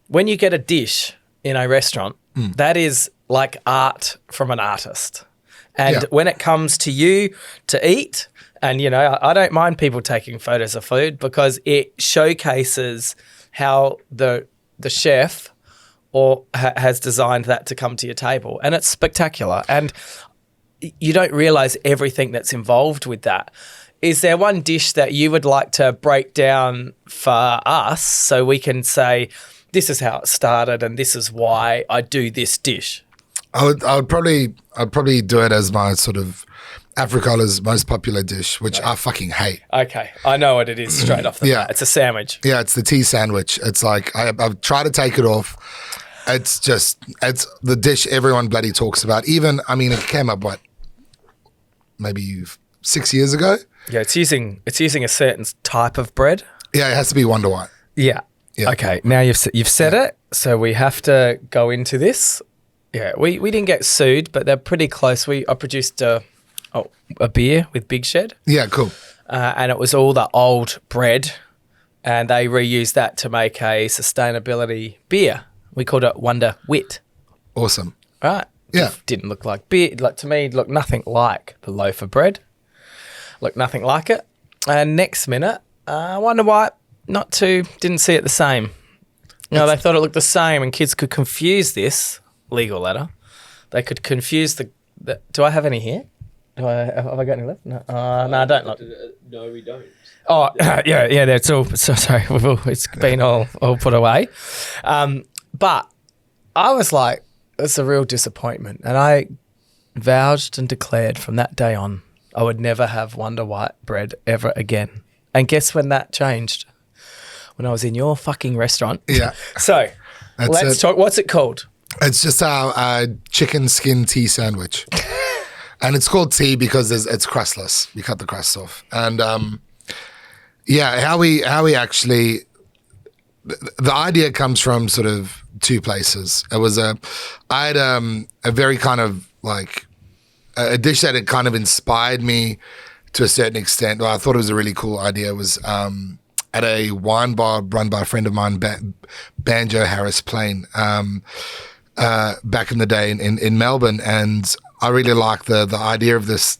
[SPEAKER 1] when you get a dish in a restaurant, that is like art from an artist. And when it comes to you to eat, and I don't mind people taking photos of food because it showcases how the chef has designed that to come to your table, and it's spectacular. And you don't realize everything that's involved with that. Is there one dish that you would like to break down for us so we can say, this is how it started and this is why I do this dish?
[SPEAKER 2] I'd probably do it as my sort of Africola's most popular dish, which I fucking hate.
[SPEAKER 1] Okay, I know what it is straight off the bat. It's a sandwich. Yeah,
[SPEAKER 2] it's the tea sandwich. It's like I've tried to take it off. It's the dish everyone bloody talks about. Even, it came up, maybe 6 years ago?
[SPEAKER 1] Yeah, it's using a certain type of bread.
[SPEAKER 2] Yeah, it has to be Wonder White.
[SPEAKER 1] Yeah. Okay, now you've said it, so we have to go into this. Yeah, we didn't get sued, but they're pretty close. I produced a beer with Big Shed.
[SPEAKER 2] Yeah, cool.
[SPEAKER 1] And it was all the old bread, and they reused that to make a sustainability beer. We called it Wonder Wit.
[SPEAKER 2] Awesome.
[SPEAKER 1] Right.
[SPEAKER 2] Yeah.
[SPEAKER 1] Didn't look like beer. Like, to me, looked nothing like the loaf of bread. Looked nothing like it. And next minute, Wonder White, didn't see it the same. They thought it looked the same, and kids could confuse this, legal letter. They could confuse the do I have any here? Have I got any left? No, I don't.
[SPEAKER 3] No, we don't.
[SPEAKER 1] Oh, yeah, that's all. So sorry, it's been all put away. But I was like, it's a real disappointment. And I vouched and declared from that day on, I would never have Wonder White bread ever again. And guess when that changed? When I was in your fucking restaurant.
[SPEAKER 2] Yeah.
[SPEAKER 1] So let's talk. What's it called?
[SPEAKER 2] It's just our chicken skin tea sandwich. And it's called tea because it's crustless. We cut the crust off. And how we actually, the idea comes from sort of 2 places. I had a very kind of like a dish that had kind of inspired me to a certain extent. Well, I thought it was a really cool idea. It was at a wine bar run by a friend of mine, Banjo Harris Plain, back in the day in Melbourne. And I really like the idea of this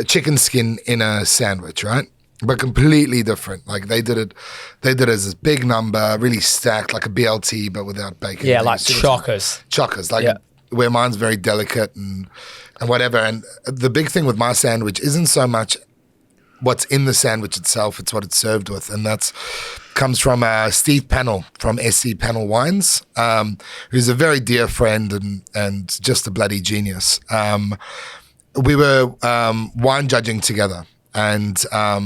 [SPEAKER 2] chicken skin in a sandwich, right? But completely different. Like they did it as this big number, really stacked, like a BLT, but without bacon.
[SPEAKER 1] Yeah, like chockers.
[SPEAKER 2] Chockers, where mine's very delicate and whatever. And the big thing with my sandwich isn't so much what's in the sandwich itself. It's what it's served with, and that's comes from Steve Pannell from SC Pannell Wines, who's a very dear friend and just a bloody genius. We were wine judging together, and I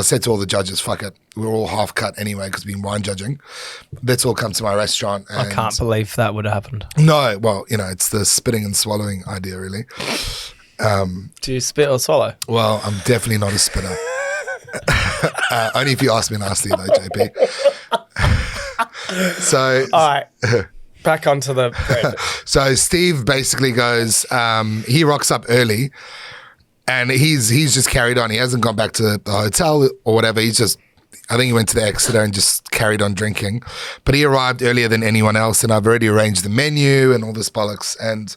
[SPEAKER 2] said to all the judges, "Fuck it, we're all half cut anyway because we've been wine judging. Let's all come to my restaurant." And
[SPEAKER 1] I can't believe that would have happened.
[SPEAKER 2] No, well, it's the spitting and swallowing idea, really.
[SPEAKER 1] Do you spit or swallow?
[SPEAKER 2] Well, I'm definitely not a spitter. Only if you ask me nicely, though, JP. So,
[SPEAKER 1] all right, back onto the bread.
[SPEAKER 2] So Steve basically goes. He rocks up early, and he's just carried on. He hasn't gone back to the hotel or whatever. I think he went to the Exeter and just carried on drinking. But he arrived earlier than anyone else, and I've already arranged the menu and all this bollocks. And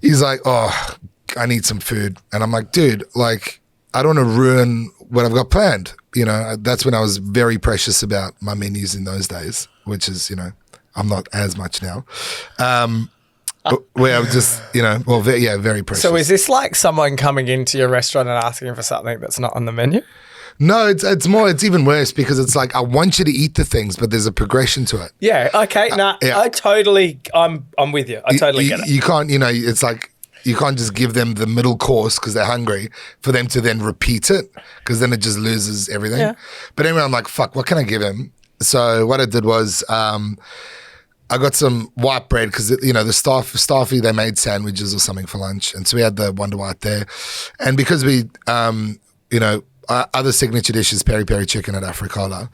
[SPEAKER 2] he's like, "Oh, I need some food," and I'm like, "Dude, like, I don't want to ruin what I've got planned." That's when I was very precious about my menus in those days, which is, I'm not as much now. Where I was just, very precious.
[SPEAKER 1] So is this like someone coming into your restaurant and asking for something that's not on the menu?
[SPEAKER 2] No, it's even worse because it's like, I want you to eat the things, but there's a progression to it.
[SPEAKER 1] Yeah. Okay. I'm with you. I totally get it.
[SPEAKER 2] You can't, it's like, you can't just give them the middle course because they're hungry for them to then repeat it, because then it just loses everything.
[SPEAKER 1] Yeah.
[SPEAKER 2] But anyway, I'm like, fuck, what can I give him? So what I did was I got some white bread because, the staffy, they made sandwiches or something for lunch. And so we had the Wonder White there. And because we, other signature dishes, peri peri chicken at Africala,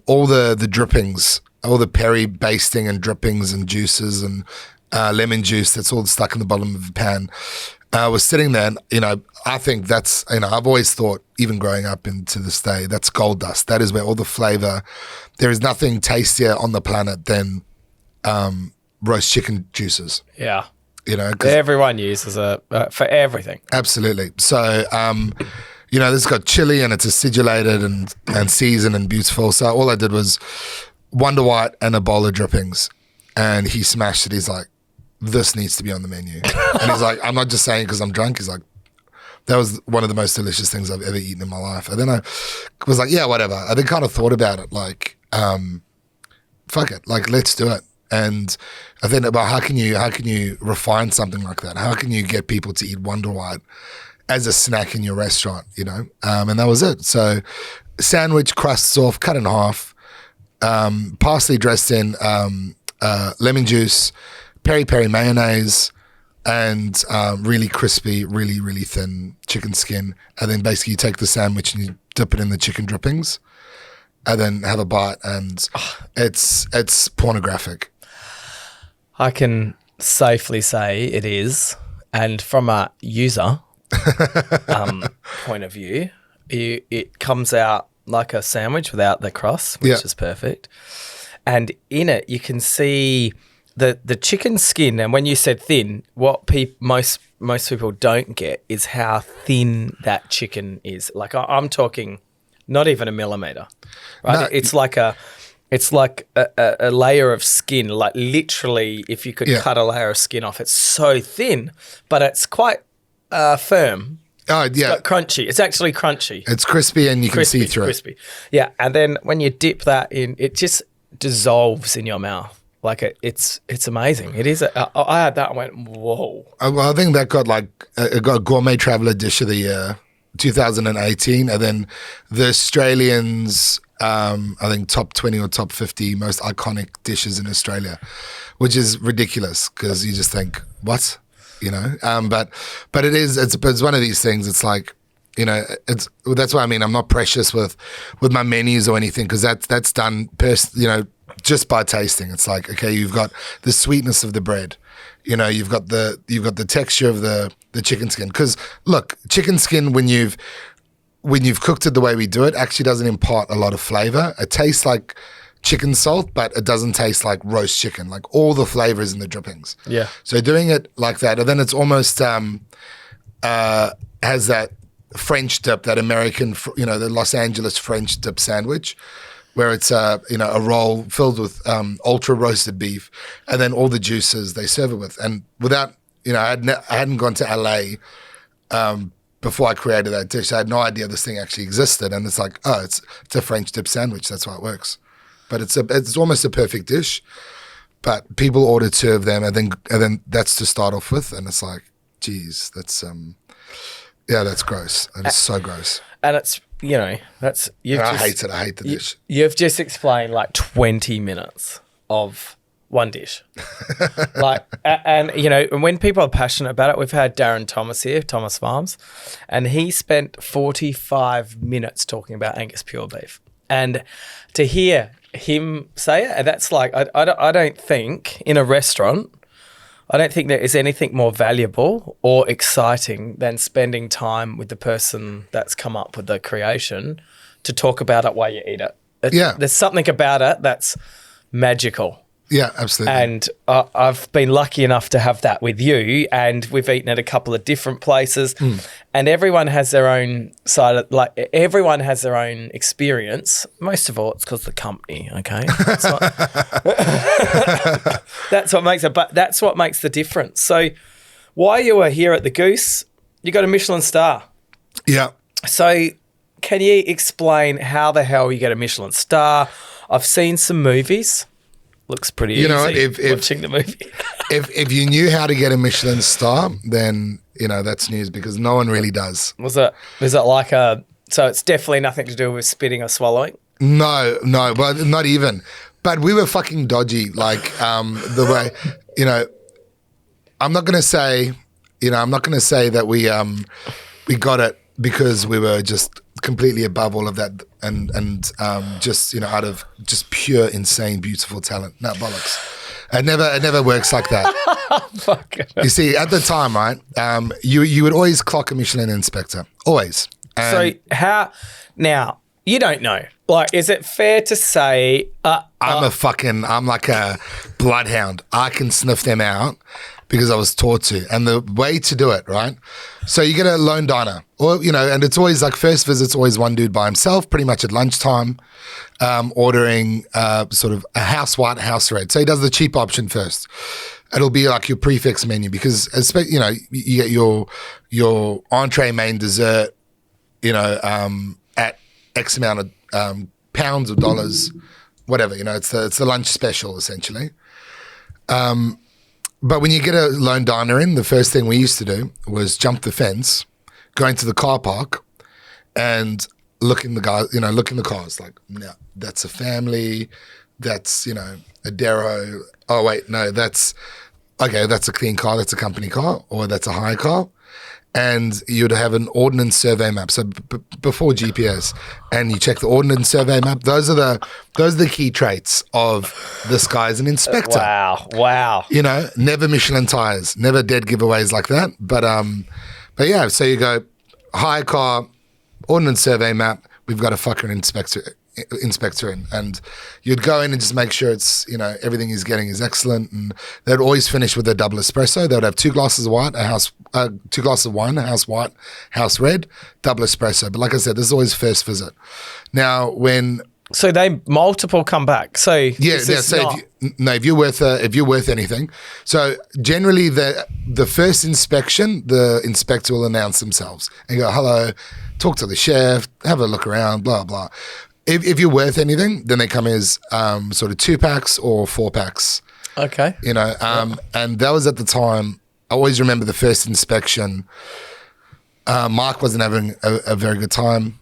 [SPEAKER 2] all the drippings, all the peri basting and drippings and juices and lemon juice that's all stuck in the bottom of the pan was sitting there. And, I think that's, I've always thought, even growing up into this day, that's gold dust. That is where all the flavor, there is nothing tastier on the planet than roast chicken juices.
[SPEAKER 1] Yeah.
[SPEAKER 2] 'Cause
[SPEAKER 1] everyone uses it for everything.
[SPEAKER 2] Absolutely. So, this has got chili and it's acidulated and seasoned and beautiful. So all I did was Wonder White and a bowl of drippings. And he smashed it. He's like, "This needs to be on the menu." And he's like, "I'm not just saying because I'm drunk." He's like, "That was one of the most delicious things I've ever eaten in my life." And then I was like, "Yeah, whatever." I then kind of thought about it like, fuck it, like, let's do it. And I think about how can you refine something like that? How can you get people to eat Wonder White as a snack in your restaurant, And that was it. So sandwich, crusts off, cut in half, parsley dressed in lemon juice, peri peri mayonnaise, and really crispy, really, really thin chicken skin. And then basically you take the sandwich and you dip it in the chicken drippings and then have a bite, and it's pornographic.
[SPEAKER 1] I can safely say it is. And from a user point of view, it comes out like a sandwich without the crust, which is perfect. And in it, you can see the chicken skin. And when you said thin, what most people don't get is how thin that chicken is. Like, I'm talking not even a millimeter, right? No, it's like a layer of skin. Like, literally, if you could cut a layer of skin off, it's so thin, but it's quite firm.
[SPEAKER 2] Oh, yeah.
[SPEAKER 1] It's crunchy. It's actually crunchy.
[SPEAKER 2] It's crispy and you can see through it.
[SPEAKER 1] Yeah. And then when you dip that in, it just dissolves in your mouth. Like, it's amazing. It is. I had that and went, whoa.
[SPEAKER 2] Well, I think that got it got Gourmet Traveller Dish of the Year 2018. And then the Australians, I think top 20 or top 50 most iconic dishes in Australia, which is ridiculous because you just think, what? But it's one of these things. It's like, that's why I'm not precious with my menus or anything, because that's done just by tasting. It's like, okay, you've got the sweetness of the bread, you've got the texture of the chicken skin. Because look, chicken skin when you've cooked it the way we do it actually doesn't impart a lot of flavor. It tastes like chicken salt, but it doesn't taste like roast chicken. Like, all the flavor is in the drippings. Yeah. So doing it like that, and then it's almost has that French dip, that American, the Los Angeles French dip sandwich, where it's a roll filled with ultra roasted beef, and then all the juices they serve it with. And without, I hadn't gone to LA before I created that dish. I had no idea this thing actually existed, and it's like, oh, it's a French dip sandwich. That's why it works. But it's almost a perfect dish. But people order 2 of them, and then that's to start off with, and it's like, geez, that's that's gross. And it's so gross.
[SPEAKER 1] And it's
[SPEAKER 2] I hate it. I hate the dish.
[SPEAKER 1] You've just explained like 20 minutes of one dish. And when people are passionate about it, we've had Darren Thomas here, Thomas Farms, and he spent 45 minutes talking about Angus pure beef. And to hear him say it, and that's like, I don't think in a restaurant, I don't think there is anything more valuable or exciting than spending time with the person that's come up with the creation to talk about it while you eat it. There's something about it that's magical.
[SPEAKER 2] Yeah, absolutely.
[SPEAKER 1] And I've been lucky enough to have that with you, and we've eaten at a couple of different places, and everyone has their own side of, like, everyone has their own experience. Most of all, it's because of the company, okay? That's what makes it, but that's what makes the difference. So while you were here at the Goose, you got a Michelin Star.
[SPEAKER 2] Yeah.
[SPEAKER 1] So can you explain how the hell you get a Michelin Star? I've seen some movies. Looks pretty easy watching the movie.
[SPEAKER 2] if you knew how to get a Michelin Star, then, that's news, because no one really does.
[SPEAKER 1] Is it like so it's definitely nothing to do with spitting or swallowing?
[SPEAKER 2] No, but not even. But we were fucking dodgy, like the way, I'm not going to say that we got it because we were just completely above all of that and just out of just pure insane beautiful talent. No, bollocks. It never works like that. You see, at the time, right, you would always clock a Michelin inspector, always.
[SPEAKER 1] So how now? You don't know. Like, is it fair to say
[SPEAKER 2] I'm like a bloodhound. I can sniff them out because I was taught to. And the way to do it, right? So you get a lone diner, or, and it's always like first visit's always one dude by himself, pretty much at lunchtime, ordering sort of a house white, house red. So he does the cheap option first. It'll be like your prefix menu, because, you get your entree, main, dessert, at X amount of pounds or dollars, whatever, it's the lunch special essentially. But when you get a lone diner in, the first thing we used to do was jump the fence, go into the car park, and look in the cars. Like, no, that's a family. That's a Darrow. Oh wait, no, that's a clean car. That's a company car, or that's a hire car. And you'd have an ordnance survey map. So before GPS, and you check the ordnance survey map. Those are the key traits of this guy's an inspector.
[SPEAKER 1] Wow.
[SPEAKER 2] Never Michelin tires, never dead giveaways like that. But yeah. So you go hire car, ordnance survey map. We've got a fucking inspector in, and you'd go in and just make sure it's everything he's getting is excellent. And they'd always finish with a double espresso. They would have 2 glasses of white, 2 glasses of wine, a house white, house red, double espresso. But like I said, this is always first visit. Now so they multiple come back. So if you're worth anything. So generally the first inspection, the inspector will announce themselves and go, hello, talk to the chef, have a look around, blah blah. If you're worth anything, then they come as sort of 2-packs or 4-packs.
[SPEAKER 1] Okay.
[SPEAKER 2] And that was at the time. I always remember the first inspection. Mark wasn't having a very good time,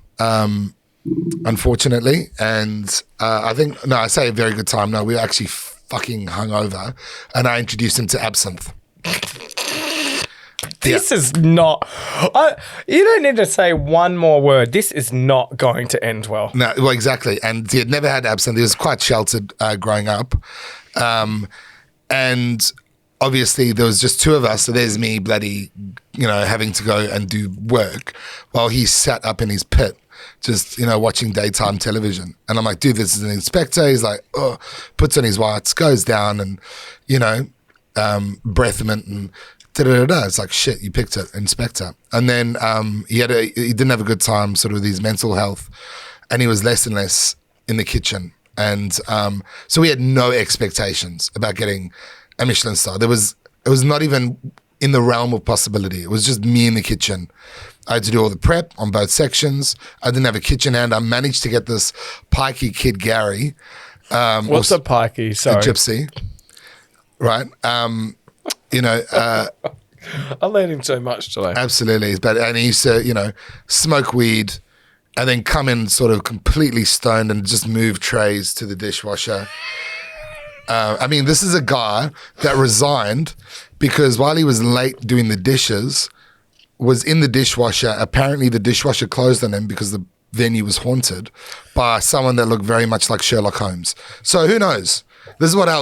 [SPEAKER 2] unfortunately. And I say a very good time. No, we were actually fucking hungover, and I introduced him to absinthe.
[SPEAKER 1] This is not. You don't need to say one more word. This is not going to end well.
[SPEAKER 2] No, well, exactly. And he had never had absinthe. He was quite sheltered growing up, and obviously there was just 2 of us. So there's me, bloody, having to go and do work while he sat up in his pit, just watching daytime television. And I'm like, dude, this is an inspector. He's like, oh, puts on his whites, goes down, and breath mint and. It's like, shit, you picked it, inspector. And then he didn't have a good time sort of with his mental health, and he was less and less in the kitchen. And so we had no expectations about getting a Michelin star. It was not even in the realm of possibility. It was just me in the kitchen, I had to do all the prep on both sections. I didn't have a kitchen hand. I managed to get this pikey kid, Gary.
[SPEAKER 1] What's a pikey? Sorry.
[SPEAKER 2] A gypsy. Right.
[SPEAKER 1] I let him so much today.
[SPEAKER 2] Absolutely. And he used to, smoke weed and then come in sort of completely stoned and just move trays to the dishwasher. This is a guy that resigned because while he was late doing the dishes, was in the dishwasher. Apparently the dishwasher closed on him because the venue was haunted by someone that looked very much like Sherlock Holmes. So who knows? This is what I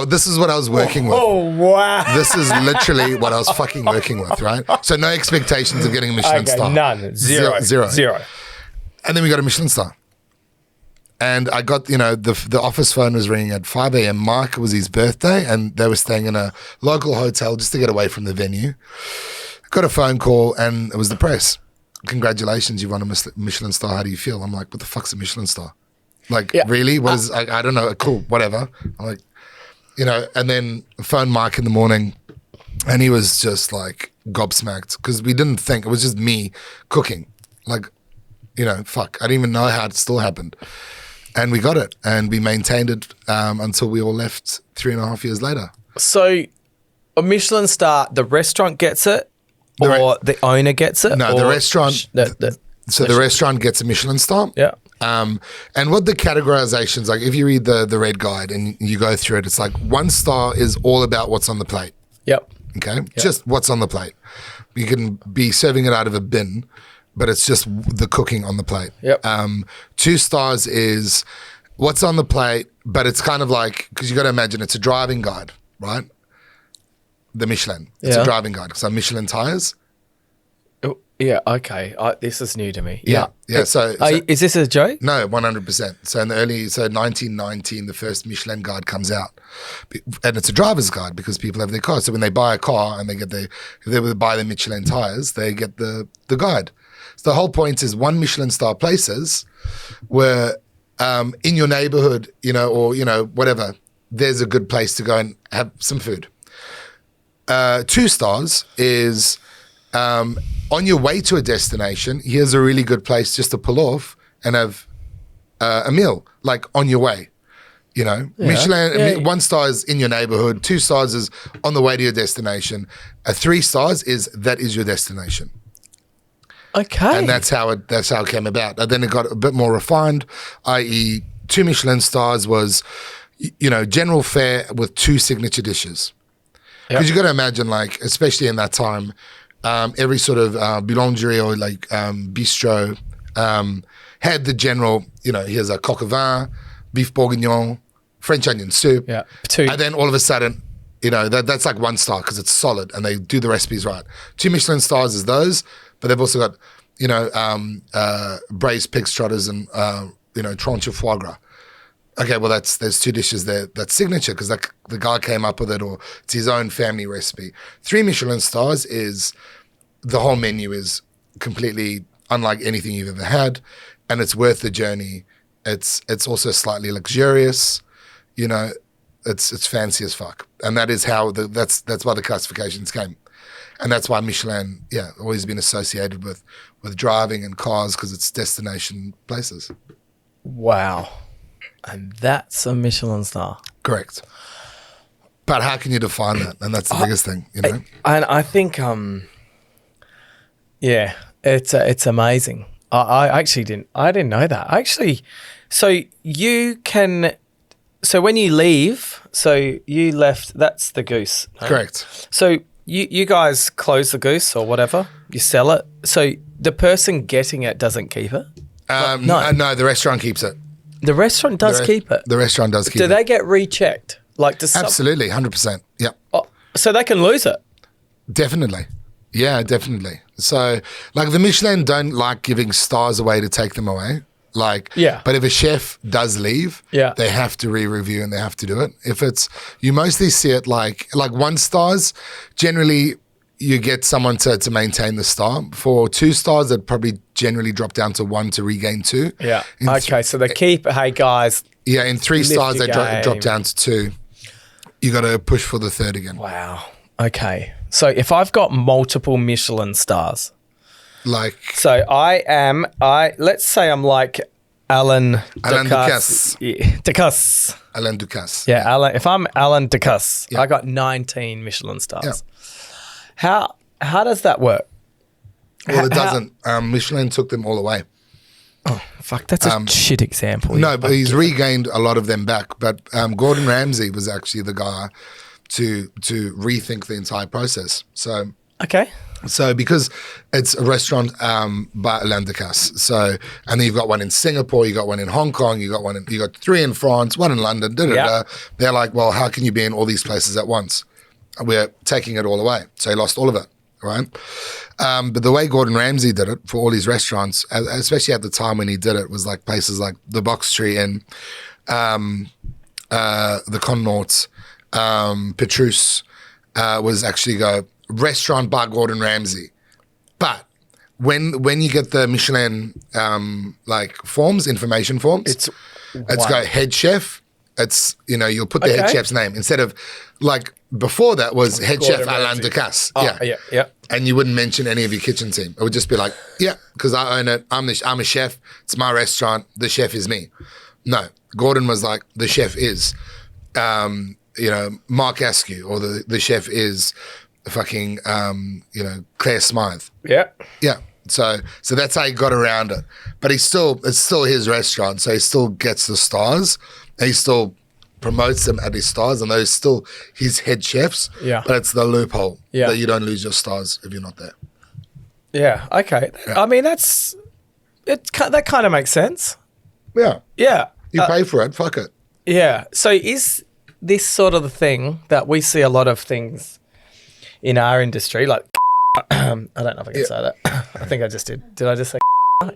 [SPEAKER 2] was working with.
[SPEAKER 1] Oh, wow.
[SPEAKER 2] This is literally what I was fucking working with, right? So no expectations of getting a Michelin star.
[SPEAKER 1] None. Zero.
[SPEAKER 2] And then we got a Michelin star. And I got, the office phone was ringing at 5 a.m. Mike, it was his birthday, and they were staying in a local hotel just to get away from the venue. Got a phone call, and it was the press. Congratulations, you won a Michelin star. How do you feel? I'm like, what the fuck's a Michelin star? Like, really? What is, I don't know. Cool, whatever. I'm like, and then phoned Mike in the morning, and he was just like gobsmacked because we didn't think, it was just me cooking. Like, fuck, I didn't even know how it still happened. And we got it, and we maintained it until we all left 3.5 years later.
[SPEAKER 1] So a Michelin star, the restaurant gets it? Or the owner gets it?
[SPEAKER 2] No, the restaurant. The restaurant gets a Michelin star.
[SPEAKER 1] Yeah.
[SPEAKER 2] And what the categorizations, like if you read the red guide and you go through it, it's like 1 star is all about what's on the plate.
[SPEAKER 1] Yep.
[SPEAKER 2] Okay.
[SPEAKER 1] Yep.
[SPEAKER 2] Just what's on the plate. You can be serving it out of a bin, but it's just the cooking on the plate.
[SPEAKER 1] Yep.
[SPEAKER 2] 2 stars is what's on the plate, but it's kind of like, because you got to imagine it's a driving guide, right? The Michelin. It's a driving guide because I'm Michelin tires.
[SPEAKER 1] Oh, yeah, okay. This is new to me.
[SPEAKER 2] Yeah. So
[SPEAKER 1] is this a joke?
[SPEAKER 2] No, 100%. So in the 1919, the first Michelin guide comes out. And it's a driver's guide because people have their cars. So when they buy a car and if they were to buy the Michelin tires, they get the guide. So the whole point is 1 Michelin star places where in your neighborhood, or whatever, there's a good place to go and have some food. 2 stars is on your way to a destination, here's a really good place just to pull off and have a meal, like on your way. Michelin, 1 star is in your neighborhood, 2 stars is on the way to your destination, 3 stars is that is your destination.
[SPEAKER 1] Okay.
[SPEAKER 2] And that's how it came about. And then it got a bit more refined, i.e. 2 Michelin stars was, general fare with 2 signature dishes. Because you got to imagine, like, especially in that time, every sort of boulangerie or like bistro had the general, here's a coq au vin, beef bourguignon, French onion soup.
[SPEAKER 1] Yeah.
[SPEAKER 2] And then all of a sudden, that's like 1 star because it's solid and they do the recipes right. 2 Michelin stars is those, but they've also got, braised pig's trotters and, tranche of foie gras. Okay, well, there's 2 dishes there. That's signature because the guy came up with it, or it's his own family recipe. 3 Michelin stars is the whole menu is completely unlike anything you've ever had, and it's worth the journey. It's also slightly luxurious, it's fancy as fuck, and that is how that's why the classifications came, and that's why Michelin, always been associated with driving and cars because it's destination places.
[SPEAKER 1] Wow. And that's a Michelin star.
[SPEAKER 2] Correct. But how can you define that? And that's the biggest thing,
[SPEAKER 1] And I think, it's amazing. I actually didn't know that. Actually, so when you leave, so you left, that's the Goose. No?
[SPEAKER 2] Correct.
[SPEAKER 1] So you guys close the Goose or whatever, you sell it. So the person getting it doesn't keep it?
[SPEAKER 2] No, the restaurant keeps it.
[SPEAKER 1] The restaurant does keep it.
[SPEAKER 2] The restaurant does keep it.
[SPEAKER 1] Do they get rechecked?
[SPEAKER 2] Absolutely, 100%. Yeah.
[SPEAKER 1] Oh, so they can lose it?
[SPEAKER 2] Definitely. Yeah, definitely. So, like the Michelin don't like giving stars away to take them away. But if a chef does leave, they have to re-review and they have to do it. If you mostly see it like 1 stars, generally you get someone to maintain the star. For 2 stars, they'd probably generally drop down to 1 to regain 2.
[SPEAKER 1] Yeah. Okay, so they keep, hey guys.
[SPEAKER 2] Yeah, in 3 stars, they drop down to 2. You got to push for the 3rd again.
[SPEAKER 1] Wow. Okay. So if I've got multiple Michelin stars,
[SPEAKER 2] Like
[SPEAKER 1] So let's say I'm like Alan Ducasse. Ducasse.
[SPEAKER 2] Alain Ducasse.
[SPEAKER 1] Yeah, Alan. If I'm Alan Ducasse, I got 19 Michelin stars.
[SPEAKER 2] Yeah.
[SPEAKER 1] How does that work?
[SPEAKER 2] Well, it doesn't. Michelin took them all away.
[SPEAKER 1] Oh, fuck, that's a shit example.
[SPEAKER 2] No, but he's regained a lot of them back. But Gordon Ramsay was actually the guy to rethink the entire process. So
[SPEAKER 1] Okay.
[SPEAKER 2] So because it's a restaurant by Alain Ducasse. So and then you've got one in Singapore, you got one in Hong Kong, you got 3 in France, 1 in London. They're like, well, how can you be in all these places at once? We're taking it all away. So he lost all of it, right? But the way Gordon Ramsay did it for all his restaurants, especially at the time when he did it, was like places like the Box Tree and the Connaught, Petrus, was actually go restaurant by Gordon Ramsay. But when you get the Michelin like forms, information forms, it's got head chef. It's, you'll put the head chef's name instead of like before that was head
[SPEAKER 1] Gordon
[SPEAKER 2] chef Alain
[SPEAKER 1] Ramsay.
[SPEAKER 2] Ducasse.
[SPEAKER 1] Yeah.
[SPEAKER 2] And you wouldn't mention any of your kitchen team. It would just be like, because I own it. I'm a chef. It's my restaurant. The chef is me. No, Gordon was like, the chef is, Mark Askew, or the chef is fucking, Claire Smythe.
[SPEAKER 1] Yeah.
[SPEAKER 2] Yeah. So that's how he got around it. But it's still his restaurant. So he still gets the stars. And he still promotes them at his stars, and those still his head chefs.
[SPEAKER 1] Yeah.
[SPEAKER 2] But it's the loophole
[SPEAKER 1] Yeah.
[SPEAKER 2] that you don't lose your stars if you're not there.
[SPEAKER 1] Yeah. Okay.
[SPEAKER 2] Yeah.
[SPEAKER 1] I mean, that kind of makes sense.
[SPEAKER 2] Yeah.
[SPEAKER 1] Yeah.
[SPEAKER 2] You pay for it. Fuck it.
[SPEAKER 1] Yeah. So is this sort of the thing that we see a lot of things in our industry, like I don't know if I can say that. I think I just did. Did I just say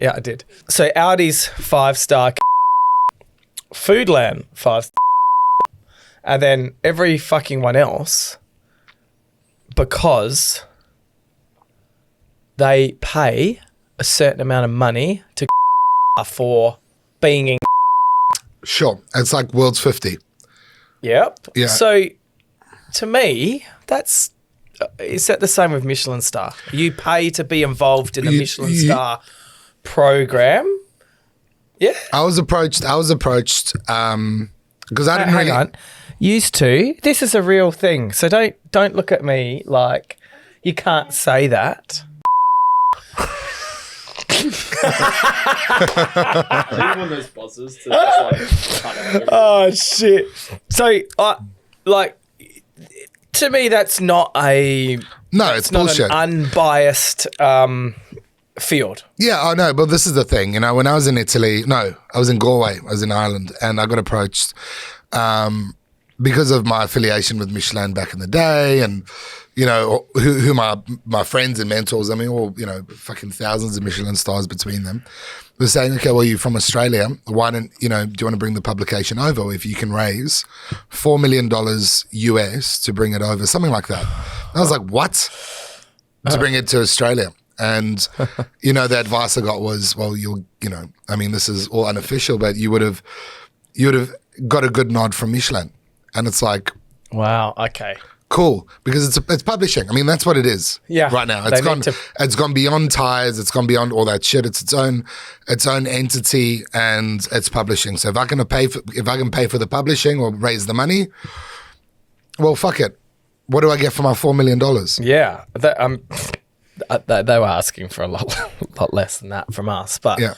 [SPEAKER 1] Yeah, I did. So Audi's 5-star, Foodland 5-star, and then every fucking one else, because they pay a certain amount of money to for being in.
[SPEAKER 2] Sure. It's like World's 50.
[SPEAKER 1] Yep.
[SPEAKER 2] Yeah.
[SPEAKER 1] So to me, is that the same with Michelin Star? You pay to be involved in the Michelin Star program. Yeah.
[SPEAKER 2] I was approached because I didn't
[SPEAKER 1] Hang on. Used to. This is a real thing. So don't look at me like you can't say that.
[SPEAKER 3] One of those buzzers to just cut out.
[SPEAKER 1] Oh shit. So to me that's not it's
[SPEAKER 2] it's
[SPEAKER 1] not
[SPEAKER 2] bullshit.
[SPEAKER 1] an unbiased field.
[SPEAKER 2] Yeah, I know, but this is the thing. When I was in Italy, I was in Galway, I was in Ireland, and I got approached because of my affiliation with Michelin back in the day, and who my friends and mentors. I mean, all fucking thousands of Michelin stars between them. Were saying, okay, well, you're from Australia. Why don't do you want to bring the publication over? If you can raise $4 million US to bring it over, something like that. And I was like, what? To bring it to Australia. And, the advice I got was, well, this is all unofficial, but you would have got a good nod from Michelin. And it's like,
[SPEAKER 1] Wow. Okay.
[SPEAKER 2] cool, because it's publishing. I mean, that's what it is.
[SPEAKER 1] Yeah,
[SPEAKER 2] Right now,
[SPEAKER 1] they
[SPEAKER 2] it's gone beyond tires. It's gone beyond all that shit. It's its own entity, and it's publishing. So if I can pay for the publishing or raise the money, well, fuck it. What do I get for my $4 million?
[SPEAKER 1] Yeah. They were asking for a lot less than that from us, but
[SPEAKER 2] Yeah.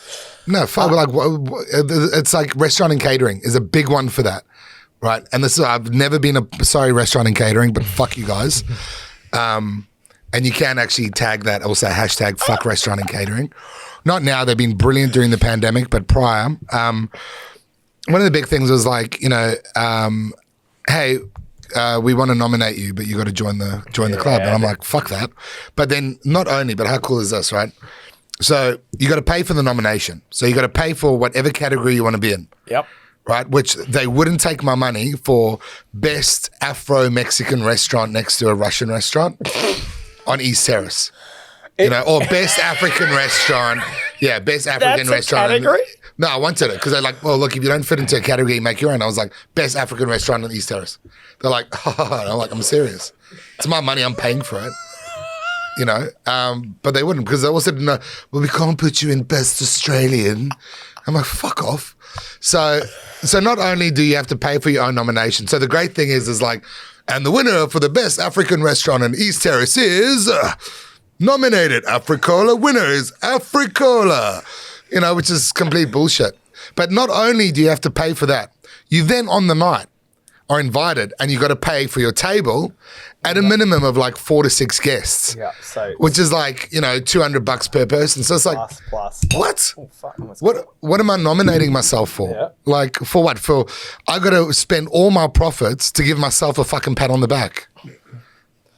[SPEAKER 2] No, fuck. It's like restaurant and catering is a big one for that. Right. And I've never been restaurant and catering, but fuck you guys. And you can actually tag that, also hashtag fuck restaurant and catering. Not now, they've been brilliant during the pandemic, but prior. One of the big things was like, hey, we want to nominate you, but you got to join the club. And I'm like, fuck that. But then not only, but how cool is this, right? So you got to pay for the nomination. So you got to pay for whatever category you want to be in.
[SPEAKER 1] Yep.
[SPEAKER 2] Right, which they wouldn't take my money for best Afro-Mexican restaurant next to a Russian restaurant on East Terrace. Or best African restaurant. Yeah, best African restaurant.
[SPEAKER 1] A category?
[SPEAKER 2] No, I wanted it because they're like, well, look, if you don't fit into a category, you make your own. I was like, best African restaurant on East Terrace. They're like, and I'm like, I'm serious. It's my money, I'm paying for it. you know, but they wouldn't because they all said, no, well, we can't put you in Best Australian. I'm like, fuck off. So not only do you have to pay for your own nomination, so the great thing is like, and the winner for the best African restaurant in East Terrace is nominated Africola. Winner is Africola, you know, which is complete bullshit. But not only do you have to pay for that, you then on the night are invited and you got to pay for your table at a minimum of like 4 to 6 guests.
[SPEAKER 1] Yeah, so
[SPEAKER 2] which is like, you know, $200 per person. So it's like,
[SPEAKER 1] plus.
[SPEAKER 2] what?
[SPEAKER 1] Oh, fuck,
[SPEAKER 2] What am I nominating myself for?
[SPEAKER 1] Yeah.
[SPEAKER 2] Like, for what? For I got to spend all my profits to give myself a fucking pat on the back.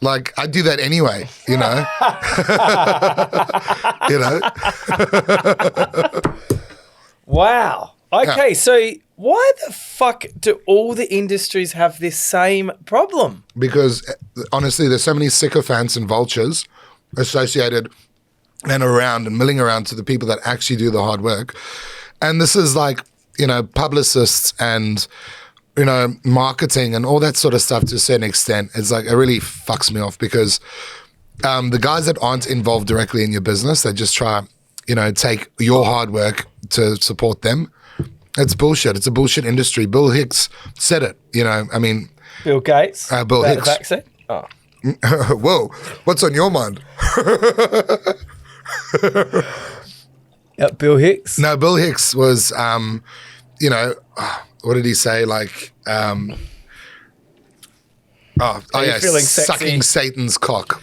[SPEAKER 2] Like, I do that anyway, you know? You know?
[SPEAKER 1] Wow. Okay, so why the fuck do all the industries have this same problem?
[SPEAKER 2] Because honestly, there's so many sycophants and vultures associated and around and milling around to the people that actually do the hard work. And this is like, you know, publicists and, you know, marketing and all that sort of stuff to a certain extent. It's like, it really fucks me off because the guys that aren't involved directly in your business, they just try, you know, take your hard work to support them. It's bullshit. It's a bullshit industry. Bill Hicks said it, you know, I mean.
[SPEAKER 1] Bill Gates?
[SPEAKER 2] Bill Hicks.
[SPEAKER 1] Vaccine? Oh.
[SPEAKER 2] Whoa, what's on your mind?
[SPEAKER 1] Yep, Bill Hicks?
[SPEAKER 2] No, Bill Hicks was, you know, what did he say? Like,
[SPEAKER 1] you
[SPEAKER 2] yeah,
[SPEAKER 1] feeling
[SPEAKER 2] sucking
[SPEAKER 1] sexy?
[SPEAKER 2] Satan's cock.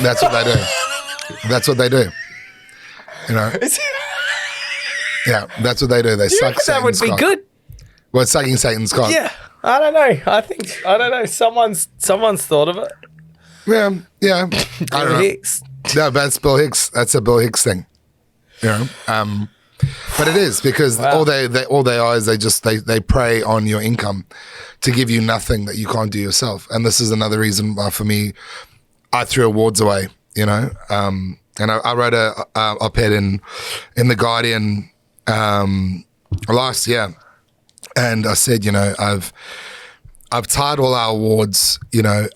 [SPEAKER 2] That's what they do. That's what they do. You know? Yeah, that's what they do. They suck Satan's cock.
[SPEAKER 1] That would be good.
[SPEAKER 2] What, sucking Satan's cock?
[SPEAKER 1] Yeah. I don't know. I don't know. Someone's thought of it.
[SPEAKER 2] Yeah. I don't
[SPEAKER 1] Bill
[SPEAKER 2] know.
[SPEAKER 1] Hicks.
[SPEAKER 2] No, that's Bill Hicks. That's a Bill Hicks thing. You know? But it is because all they are is they prey on your income to give you nothing that you can't do yourself. And this is another reason why for me, I threw awards away, you know? And I wrote a op-ed in The Guardian last year, and I said, you know, I've tied all our awards, you know,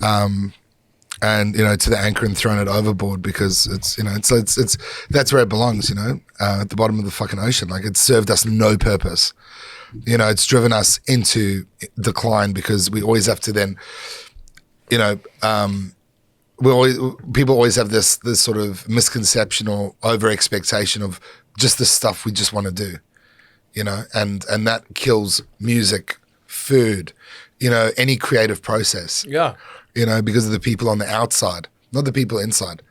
[SPEAKER 2] and you know, to the anchor and thrown it overboard because it's, you know, it's that's where it belongs, you know, at the bottom of the fucking ocean. Like, it served us no purpose, you know. It's driven us into decline because we always have to then, you know, people always have this sort of misconception or over expectation of just the stuff we just want to do, you know, and that kills music, food, you know, any creative process.
[SPEAKER 1] Yeah.
[SPEAKER 2] You know, because of the people on the outside, not the people inside.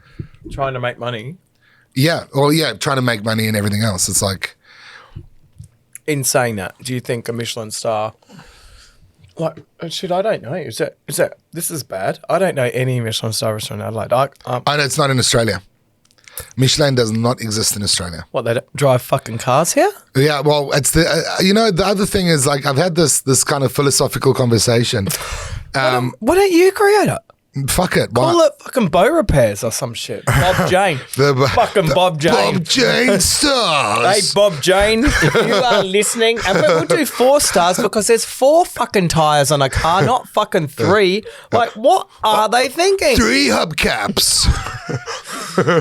[SPEAKER 1] Trying to make money.
[SPEAKER 2] Yeah. Well, yeah, trying to make money and everything else. It's like.
[SPEAKER 1] In saying that, do you think a Michelin star, like, shit, I don't know. Is that, this is bad. I don't know any Michelin star restaurant in Adelaide.
[SPEAKER 2] I know it's not in Australia. Michelin does not exist in Australia.
[SPEAKER 1] What, they don't drive fucking cars here?
[SPEAKER 2] Yeah, well, it's the you know, the other thing is, like, I've had this kind of philosophical conversation.
[SPEAKER 1] Why don't you create it?
[SPEAKER 2] Fuck it.
[SPEAKER 1] Call it fucking Bow Repairs or some shit. Bob Jane. Fucking Bob Jane.
[SPEAKER 2] Bob Jane Stars.
[SPEAKER 1] Hey, Bob Jane, if you are listening, and we'll do 4 stars because there's 4 fucking tyres on a car, not fucking 3. Like, what are they thinking?
[SPEAKER 2] 3 hubcaps.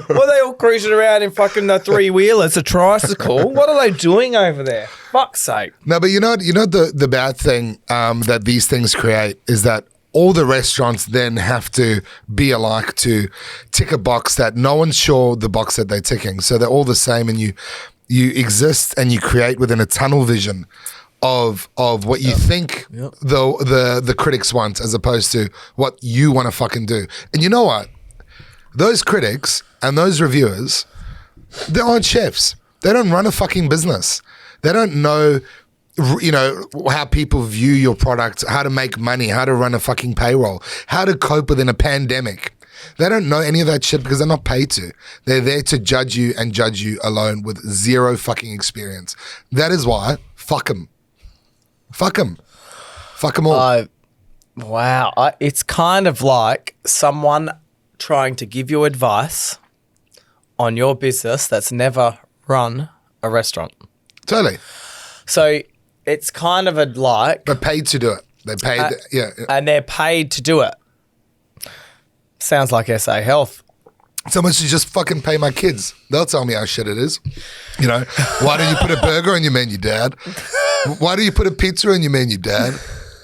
[SPEAKER 1] Well, they all cruising around in fucking the 3-wheelers, a tricycle. What are they doing over there? Fuck's sake.
[SPEAKER 2] No, but you know the bad thing that these things create is that all the restaurants then have to be alike to tick a box that no one's sure the box that they're ticking. So they're all the same, and you exist and you create within a tunnel vision of what you think the critics want as opposed to what you want to fucking do. And you know what? Those critics and those reviewers, they aren't chefs. They don't run a fucking business. They don't know, you know, how people view your product, how to make money, how to run a fucking payroll, how to cope within a pandemic. They don't know any of that shit because they're not paid to. They're there to judge you and judge you alone with zero fucking experience. That is why, fuck them. Fuck them. Fuck them all.
[SPEAKER 1] Wow. It's kind of like someone trying to give you advice on your business that's never run a restaurant.
[SPEAKER 2] Totally.
[SPEAKER 1] So it's kind of
[SPEAKER 2] They're paid to do it. They're paid, yeah.
[SPEAKER 1] And they're paid to do it. Sounds like SA Health.
[SPEAKER 2] So much to just fucking pay my kids. They'll tell me how shit it is. You know, why don't you put a burger on your menu, Dad? Why do you put a pizza on your menu, Dad?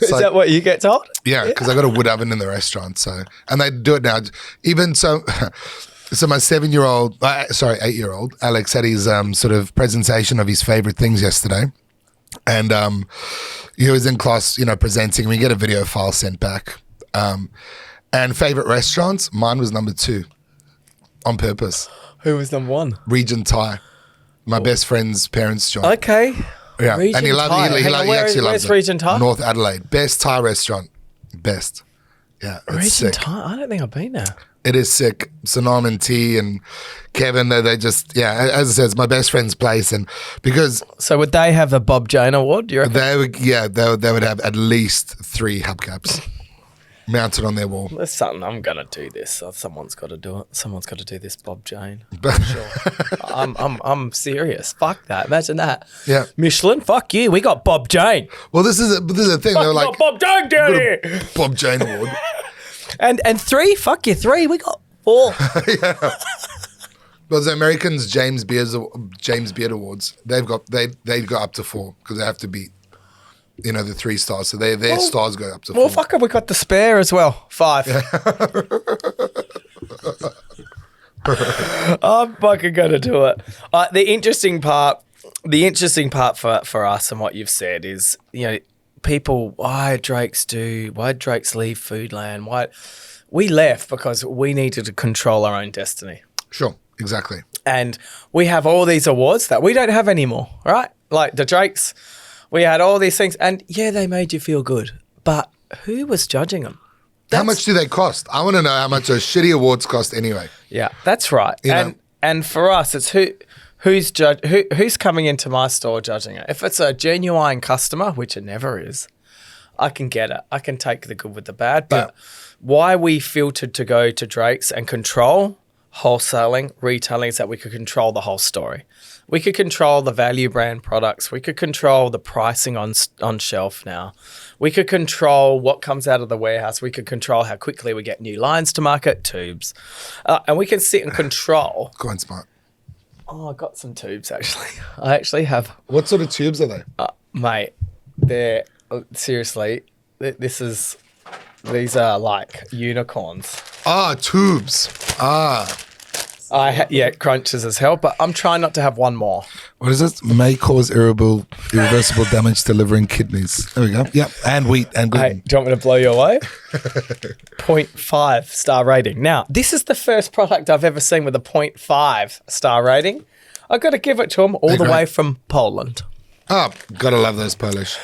[SPEAKER 1] Is that what you get told?
[SPEAKER 2] Yeah, because I got a wood oven in the restaurant. So, and they do it now. Even so, so my 8-year-old Alex had his sort of presentation of his favorite things yesterday. And he was in class, you know, presenting. We get a video file sent back. And favorite restaurants, mine was number 2 on purpose.
[SPEAKER 1] Who was number 1?
[SPEAKER 2] Regent Thai. My best friend's parents' joint.
[SPEAKER 1] Okay.
[SPEAKER 2] Yeah,
[SPEAKER 1] Regent
[SPEAKER 2] and he
[SPEAKER 1] Thai.
[SPEAKER 2] actually loves
[SPEAKER 1] where's
[SPEAKER 2] it.
[SPEAKER 1] Regent Thai?
[SPEAKER 2] North Adelaide. Best Thai restaurant. Best. Yeah, it's
[SPEAKER 1] Regent
[SPEAKER 2] sick.
[SPEAKER 1] Thai? I don't think I've been there.
[SPEAKER 2] It is sick. Sonam and T and Kevin, they just, yeah, as I said, it's my best friend's place. And because
[SPEAKER 1] So would they have a Bob Jane award, do you reckon?
[SPEAKER 2] they would have at least 3 hubcaps mounted on their wall.
[SPEAKER 1] There's something, I'm going to do this. Someone's got to do it. Someone's got to do this Bob Jane. I'm serious. Fuck that. Imagine that.
[SPEAKER 2] Yeah.
[SPEAKER 1] Michelin, fuck you. We got Bob Jane.
[SPEAKER 2] Well, this is a thing. They were
[SPEAKER 1] We
[SPEAKER 2] like,
[SPEAKER 1] got Bob Jane down
[SPEAKER 2] "Got
[SPEAKER 1] here.
[SPEAKER 2] a Bob Jane Award.
[SPEAKER 1] And 3, fuck you, 3. We got 4.
[SPEAKER 2] Well, the Americans James Beard Awards, they go up to 4 because they have to beat, you know, the 3 stars. So their stars go up to 4.
[SPEAKER 1] Well, fuck it, we got the spare as well. 5. I'm fucking gonna do it. The interesting part for us and what you've said is, you know, people, why Drakes leave Foodland? Why we left because we needed to control our own destiny.
[SPEAKER 2] Sure, exactly.
[SPEAKER 1] And we have all these awards that we don't have anymore, right? Like the Drakes, we had all these things, and yeah, they made you feel good, but who was judging them?
[SPEAKER 2] How much do they cost? I want to know how much those shitty awards cost anyway.
[SPEAKER 1] Yeah, that's right.
[SPEAKER 2] You know?
[SPEAKER 1] And for us, it's who's coming into my store judging it. If it's a genuine customer, which it never is, I can get it. I can take the good with the bad. But why we filtered to go to Drake's and control wholesaling, retailing, is that we could control the whole story. We could control the value brand products. We could control the pricing on shelf now. We could control what comes out of the warehouse. We could control how quickly we get new lines to market, tubes. And we can sit and control.
[SPEAKER 2] Go on, smart.
[SPEAKER 1] Oh, I got some tubes, actually. I actually have.
[SPEAKER 2] What sort of tubes are they?
[SPEAKER 1] Mate, they're, seriously, these are like unicorns.
[SPEAKER 2] Ah, tubes. Ah.
[SPEAKER 1] Crunches as hell, but I'm trying not to have one more.
[SPEAKER 2] What is it? May cause irreversible damage to liver and kidneys. There we go. Yep. And wheat and gluten.
[SPEAKER 1] Hey, do you want me to blow you away? 0.5 star rating. Now, this is the first product I've ever seen with a 0.5 star rating. I've got to give it to them all the way from Poland.
[SPEAKER 2] Oh, gotta love those Polish.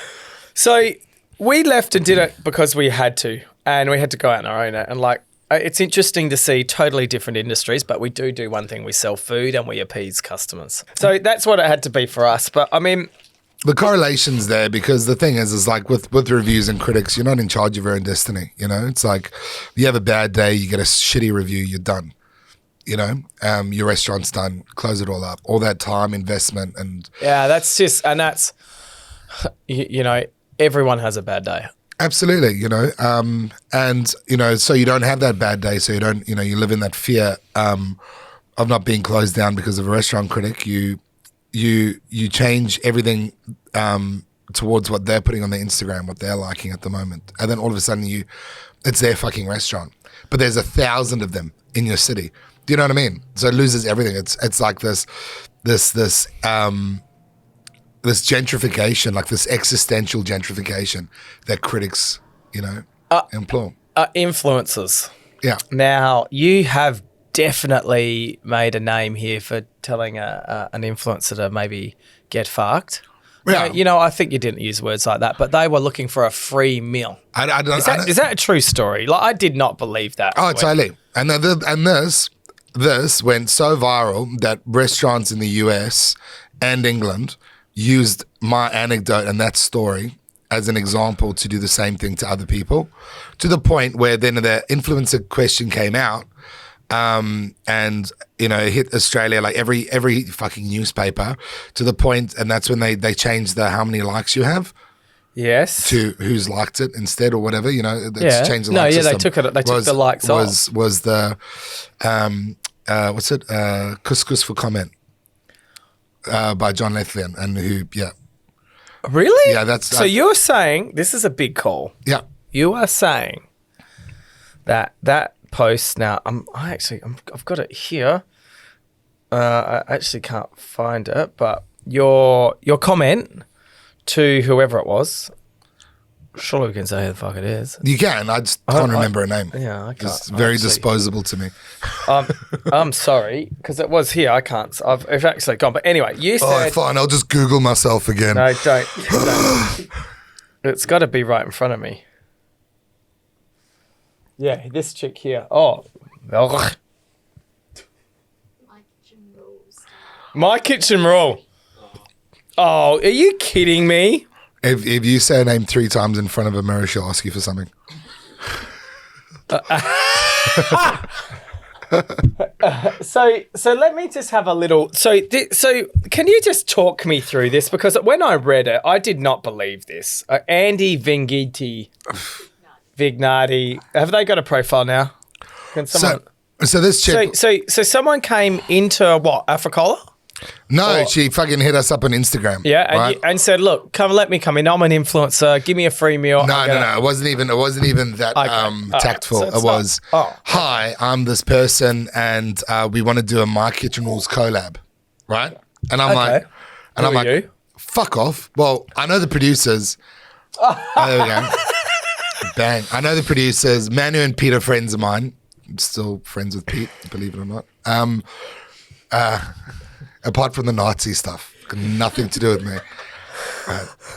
[SPEAKER 1] So we left and did it because we had to, and we had to go out on our own. And like, it's interesting to see totally different industries, but we do one thing. We sell food and we appease customers. So that's what it had to be for us. But I mean,
[SPEAKER 2] the correlation's there because the thing is like with reviews and critics, you're not in charge of your own destiny. You know, it's like you have a bad day, you get a shitty review, you're done. You know, your restaurant's done, close it all up. All that time, investment, and
[SPEAKER 1] that's you know, everyone has a bad day.
[SPEAKER 2] Absolutely, you know, and you know, so you don't have that bad day, so you don't, you know, you live in that fear of not being closed down because of a restaurant critic. You change everything towards what they're putting on their Instagram, what they're liking at the moment, and then all of a sudden it's their fucking restaurant, but there's 1,000 of them in your city. Do you know what I mean? So it loses everything. It's like this gentrification, like this existential gentrification that critics, you know, employ.
[SPEAKER 1] Influencers.
[SPEAKER 2] Yeah.
[SPEAKER 1] Now, you have definitely made a name here for telling an influencer to maybe get fucked.
[SPEAKER 2] Yeah.
[SPEAKER 1] You know, I think you didn't use words like that, but they were looking for a free meal. Is that a true story? Like, I did not believe that.
[SPEAKER 2] Oh, totally. And this went so viral that restaurants in the US and England used my anecdote and that story as an example to do the same thing to other people, to the point where then the influencer question came out, and you know, it hit Australia like every fucking newspaper, to the point, and that's when they changed the how many likes you have.
[SPEAKER 1] Yes.
[SPEAKER 2] To who's liked it instead or whatever, you know, changed the like
[SPEAKER 1] they
[SPEAKER 2] system.
[SPEAKER 1] took the likes off.
[SPEAKER 2] Was the what's it? Couscous for Comment by John Lethlean, and who, yeah.
[SPEAKER 1] Really?
[SPEAKER 2] Yeah, that's...
[SPEAKER 1] So you're saying, this is a big call.
[SPEAKER 2] Yeah.
[SPEAKER 1] You are saying that post, now, I've got it here. I actually can't find it, but your comment to whoever it was, surely we can say who the fuck it is.
[SPEAKER 2] You can. I just can't remember her name.
[SPEAKER 1] Yeah, I can't.
[SPEAKER 2] It's very disposable to me.
[SPEAKER 1] I'm sorry, because it was here. I can't. It's actually gone. But anyway, you said...
[SPEAKER 2] Fine. I'll just Google myself again.
[SPEAKER 1] No, don't. It's got to be right in front of me. Yeah, this chick here. Oh. My kitchen rule. Oh, are you kidding me?
[SPEAKER 2] If you say her name 3 times in front of a mirror, she'll ask you for something.
[SPEAKER 1] So let me just have a little. So can you just talk me through this? Because when I read it, I did not believe this. Andy Vignati. Have they got a profile now? Can someone?
[SPEAKER 2] So this chick.
[SPEAKER 1] So someone came into what, Africola?
[SPEAKER 2] No, she fucking hit us up on Instagram.
[SPEAKER 1] Yeah,
[SPEAKER 2] right?
[SPEAKER 1] and said, "Look, let me come in. I'm an influencer. Give me a free meal."
[SPEAKER 2] No. It wasn't even that tactful.
[SPEAKER 1] So
[SPEAKER 2] it was, hi, I'm this person, and we want to do a My Kitchen Rules collab, right? And I'm like, you? Fuck off. Well, I know the producers. There we go. Bang. I know the producers. Manu and Pete are friends of mine. I'm still friends with Pete, believe it or not. Apart from the Nazi stuff, nothing to do with me.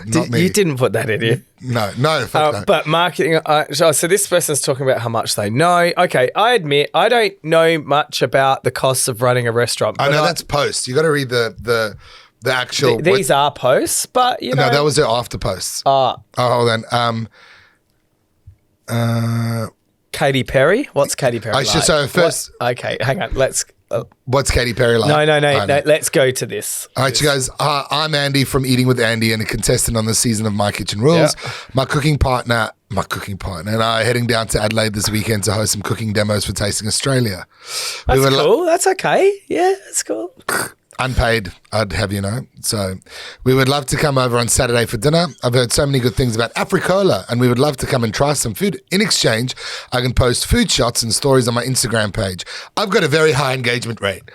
[SPEAKER 2] Not me.
[SPEAKER 1] You didn't put that in here.
[SPEAKER 2] No. Fuck no.
[SPEAKER 1] But marketing. So this person's talking about how much they know. Okay, I admit I don't know much about the costs of running a restaurant.
[SPEAKER 2] I know that's posts. You got to read the actual.
[SPEAKER 1] These are posts, but you know.
[SPEAKER 2] No, that was their after posts. Oh, hold on.
[SPEAKER 1] Katy Perry. What's Katy Perry like?
[SPEAKER 2] So first.
[SPEAKER 1] Okay, hang on. Let's.
[SPEAKER 2] What's Katy Perry like?
[SPEAKER 1] No. Let's go to this.
[SPEAKER 2] All right, you guys. I'm Andy from Eating with Andy and a contestant on this season of My Kitchen Rules. Yeah. My cooking partner and I are heading down to Adelaide this weekend to host some cooking demos for Tasting Australia.
[SPEAKER 1] That's cool. That's okay. Yeah, that's cool.
[SPEAKER 2] Unpaid, I'd have you know. So we would love to come over on Saturday for dinner. I've heard so many good things about Africola, and we would love to come and try some food. In exchange, I can post food shots and stories on my Instagram page. I've got a very high engagement rate,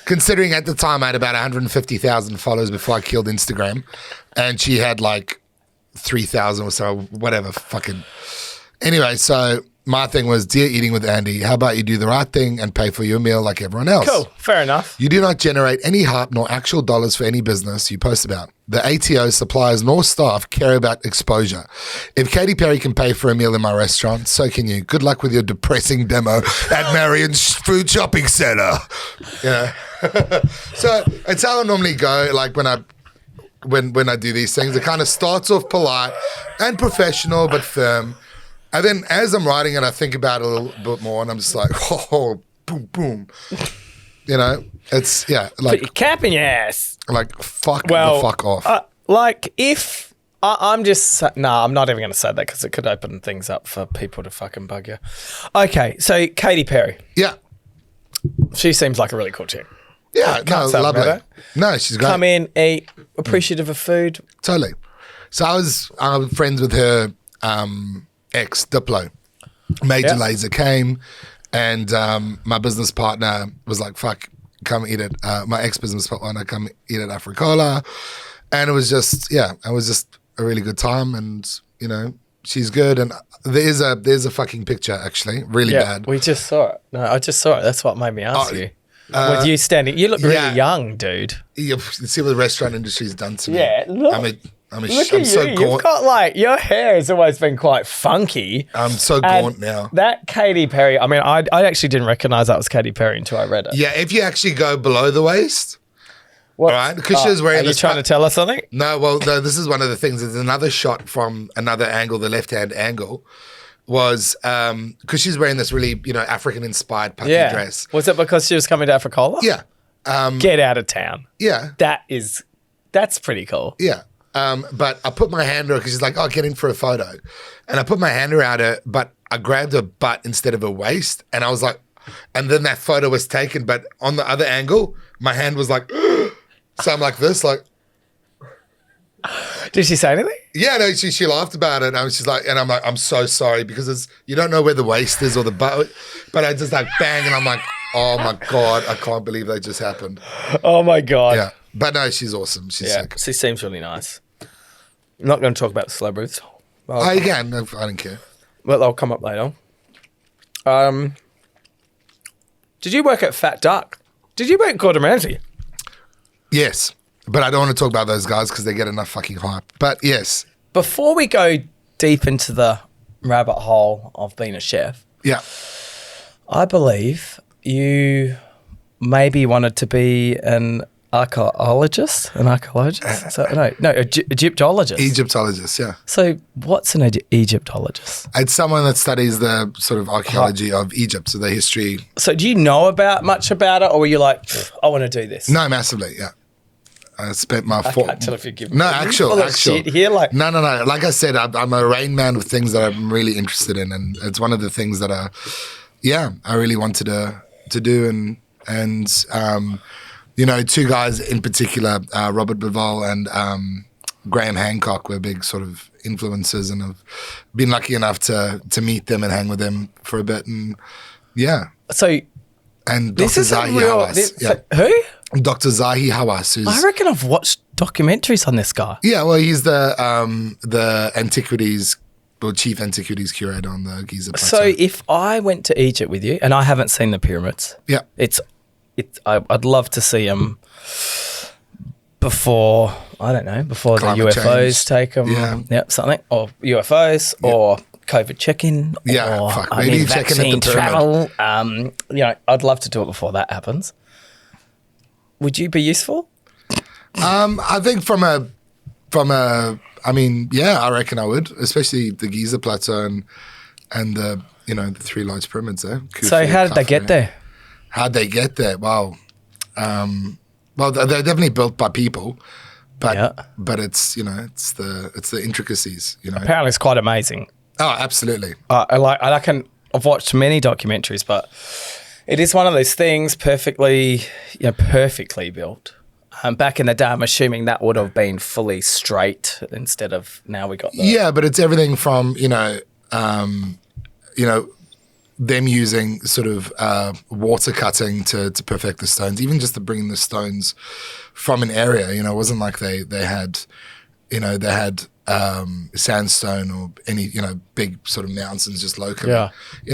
[SPEAKER 2] considering at the time I had about 150,000 followers before I killed Instagram, and she had like 3,000 or so, whatever, fucking. Anyway, so my thing was, dear Eating with Andy, how about you do the right thing and pay for your meal like everyone else?
[SPEAKER 1] Cool, fair enough.
[SPEAKER 2] You do not generate any hype nor actual dollars for any business you post about. The ATO, suppliers, nor staff care about exposure. If Katy Perry can pay for a meal in my restaurant, so can you. Good luck with your depressing demo at Marion's Food Shopping Centre. Yeah. So it's how I normally go, like when I do these things. It kind of starts off polite and professional but firm. And then as I'm writing it, I think about it a little bit more, and I'm just like, oh, boom, boom. You know, it's, yeah. Like,
[SPEAKER 1] put your cap in your ass.
[SPEAKER 2] Like, the fuck off.
[SPEAKER 1] Like, if, I'm not even going to say that because it could open things up for people to fucking bug you. Okay, so Katy Perry.
[SPEAKER 2] Yeah.
[SPEAKER 1] She seems like a really cool chick.
[SPEAKER 2] Yeah, no, lovely. No, she's great.
[SPEAKER 1] Come in, eat, appreciative of food.
[SPEAKER 2] Totally. So I was friends with her ex, Diplo. Major Laser came, and my business partner was like, fuck, come eat it. My ex-business partner, come eat at Africola. And it was just a really good time, and, you know, she's good. And there's a fucking picture, actually, really bad.
[SPEAKER 1] We just saw it. No, I just saw it. That's what made me ask you. With you standing, you look really young, dude.
[SPEAKER 2] You see what the restaurant industry's done to me.
[SPEAKER 1] Yeah, look.
[SPEAKER 2] I'm
[SPEAKER 1] so gaunt. You've got like, your hair has always been quite funky.
[SPEAKER 2] I'm so gaunt now.
[SPEAKER 1] That Katy Perry, I mean, I actually didn't recognize that was Katy Perry until I read it.
[SPEAKER 2] Yeah, if you actually go below the waist, all right, because she was wearing.
[SPEAKER 1] Are you trying to tell us something?
[SPEAKER 2] No, well, no, this is one of the things. There's another shot from another angle, the left-hand angle, was because she's wearing this really, you know, African-inspired puffy dress.
[SPEAKER 1] Was it because she was coming to Africola?
[SPEAKER 2] Yeah.
[SPEAKER 1] Get out of town.
[SPEAKER 2] Yeah.
[SPEAKER 1] That's pretty cool.
[SPEAKER 2] Yeah. But I put my hand around, because she's like, oh, get in for a photo. And I put my hand around her, but I grabbed her butt instead of her waist. And I was like, And then that photo was taken, but on the other angle, my hand was like, so I'm like this, like.
[SPEAKER 1] Did she say anything?
[SPEAKER 2] Yeah, no, she laughed about it. And she's like, and I'm like, I'm so sorry because you don't know where the waist is or the butt. But I just like bang, and I'm like, oh my God, I can't believe that just happened.
[SPEAKER 1] Oh my God.
[SPEAKER 2] Yeah. But no, she's awesome. She's sick.
[SPEAKER 1] She seems really nice. I'm not going to talk about celebrities.
[SPEAKER 2] I can. I don't care.
[SPEAKER 1] Well, they'll come up later. Did you work at Fat Duck? Did you work at Gordon Ramsay?
[SPEAKER 2] Yes. But I don't want to talk about those guys because they get enough fucking hype. But yes.
[SPEAKER 1] Before we go deep into the rabbit hole of being a chef,
[SPEAKER 2] Yeah.
[SPEAKER 1] I believe you maybe wanted to be an archaeologist? So, no, Egyptologist.
[SPEAKER 2] Egyptologist, yeah.
[SPEAKER 1] So what's an Egyptologist?
[SPEAKER 2] It's someone that studies the sort of archaeology of Egypt, so the history.
[SPEAKER 1] So do you know much about it, or were you like, I want to do this?
[SPEAKER 2] No, massively, yeah. I spent my
[SPEAKER 1] I can't tell if you give me
[SPEAKER 2] actual
[SPEAKER 1] shit here. Like,
[SPEAKER 2] no. Like I said, I'm a rain man with things that I'm really interested in, and it's one of the things that I really wanted to do, and two guys in particular, Robert Bivol and Graham Hancock, were big sort of influences, and I've been lucky enough to meet them and hang with them for a bit, and yeah.
[SPEAKER 1] So
[SPEAKER 2] and
[SPEAKER 1] this
[SPEAKER 2] Dr.
[SPEAKER 1] is
[SPEAKER 2] Zahi
[SPEAKER 1] a real.
[SPEAKER 2] Hawass,
[SPEAKER 1] Who?
[SPEAKER 2] Dr. Zahi Hawass.
[SPEAKER 1] I reckon I've watched documentaries on this guy.
[SPEAKER 2] Yeah, well, he's the antiquities, or chief antiquities curator on the Giza Plateau.
[SPEAKER 1] So if I went to Egypt with you, and I haven't seen the pyramids,
[SPEAKER 2] yeah,
[SPEAKER 1] I'd love to see them before
[SPEAKER 2] Climate
[SPEAKER 1] the UFOs
[SPEAKER 2] change.
[SPEAKER 1] take them, something, or UFOs, or COVID check-in, or
[SPEAKER 2] maybe check-in at the
[SPEAKER 1] vaccine travel. I'd love to do it before that happens. Would you be useful?
[SPEAKER 2] I think I reckon I would, especially the Giza Plateau and the the three large pyramids there. Khufu,
[SPEAKER 1] So how did they get there?
[SPEAKER 2] How'd they get there? Wow. Well, they're definitely built by people, but it's it's the intricacies.
[SPEAKER 1] Apparently, it's quite amazing.
[SPEAKER 2] Oh, absolutely.
[SPEAKER 1] I've watched many documentaries, but it is one of those things perfectly built. Back in the day, I'm assuming that would have been fully straight instead of now we got the...
[SPEAKER 2] Yeah, but it's everything from, them using sort of water cutting to perfect the stones, even just to bring the stones from an area. It wasn't like they had sandstone or any big sort of mountains just locally.
[SPEAKER 1] Yeah.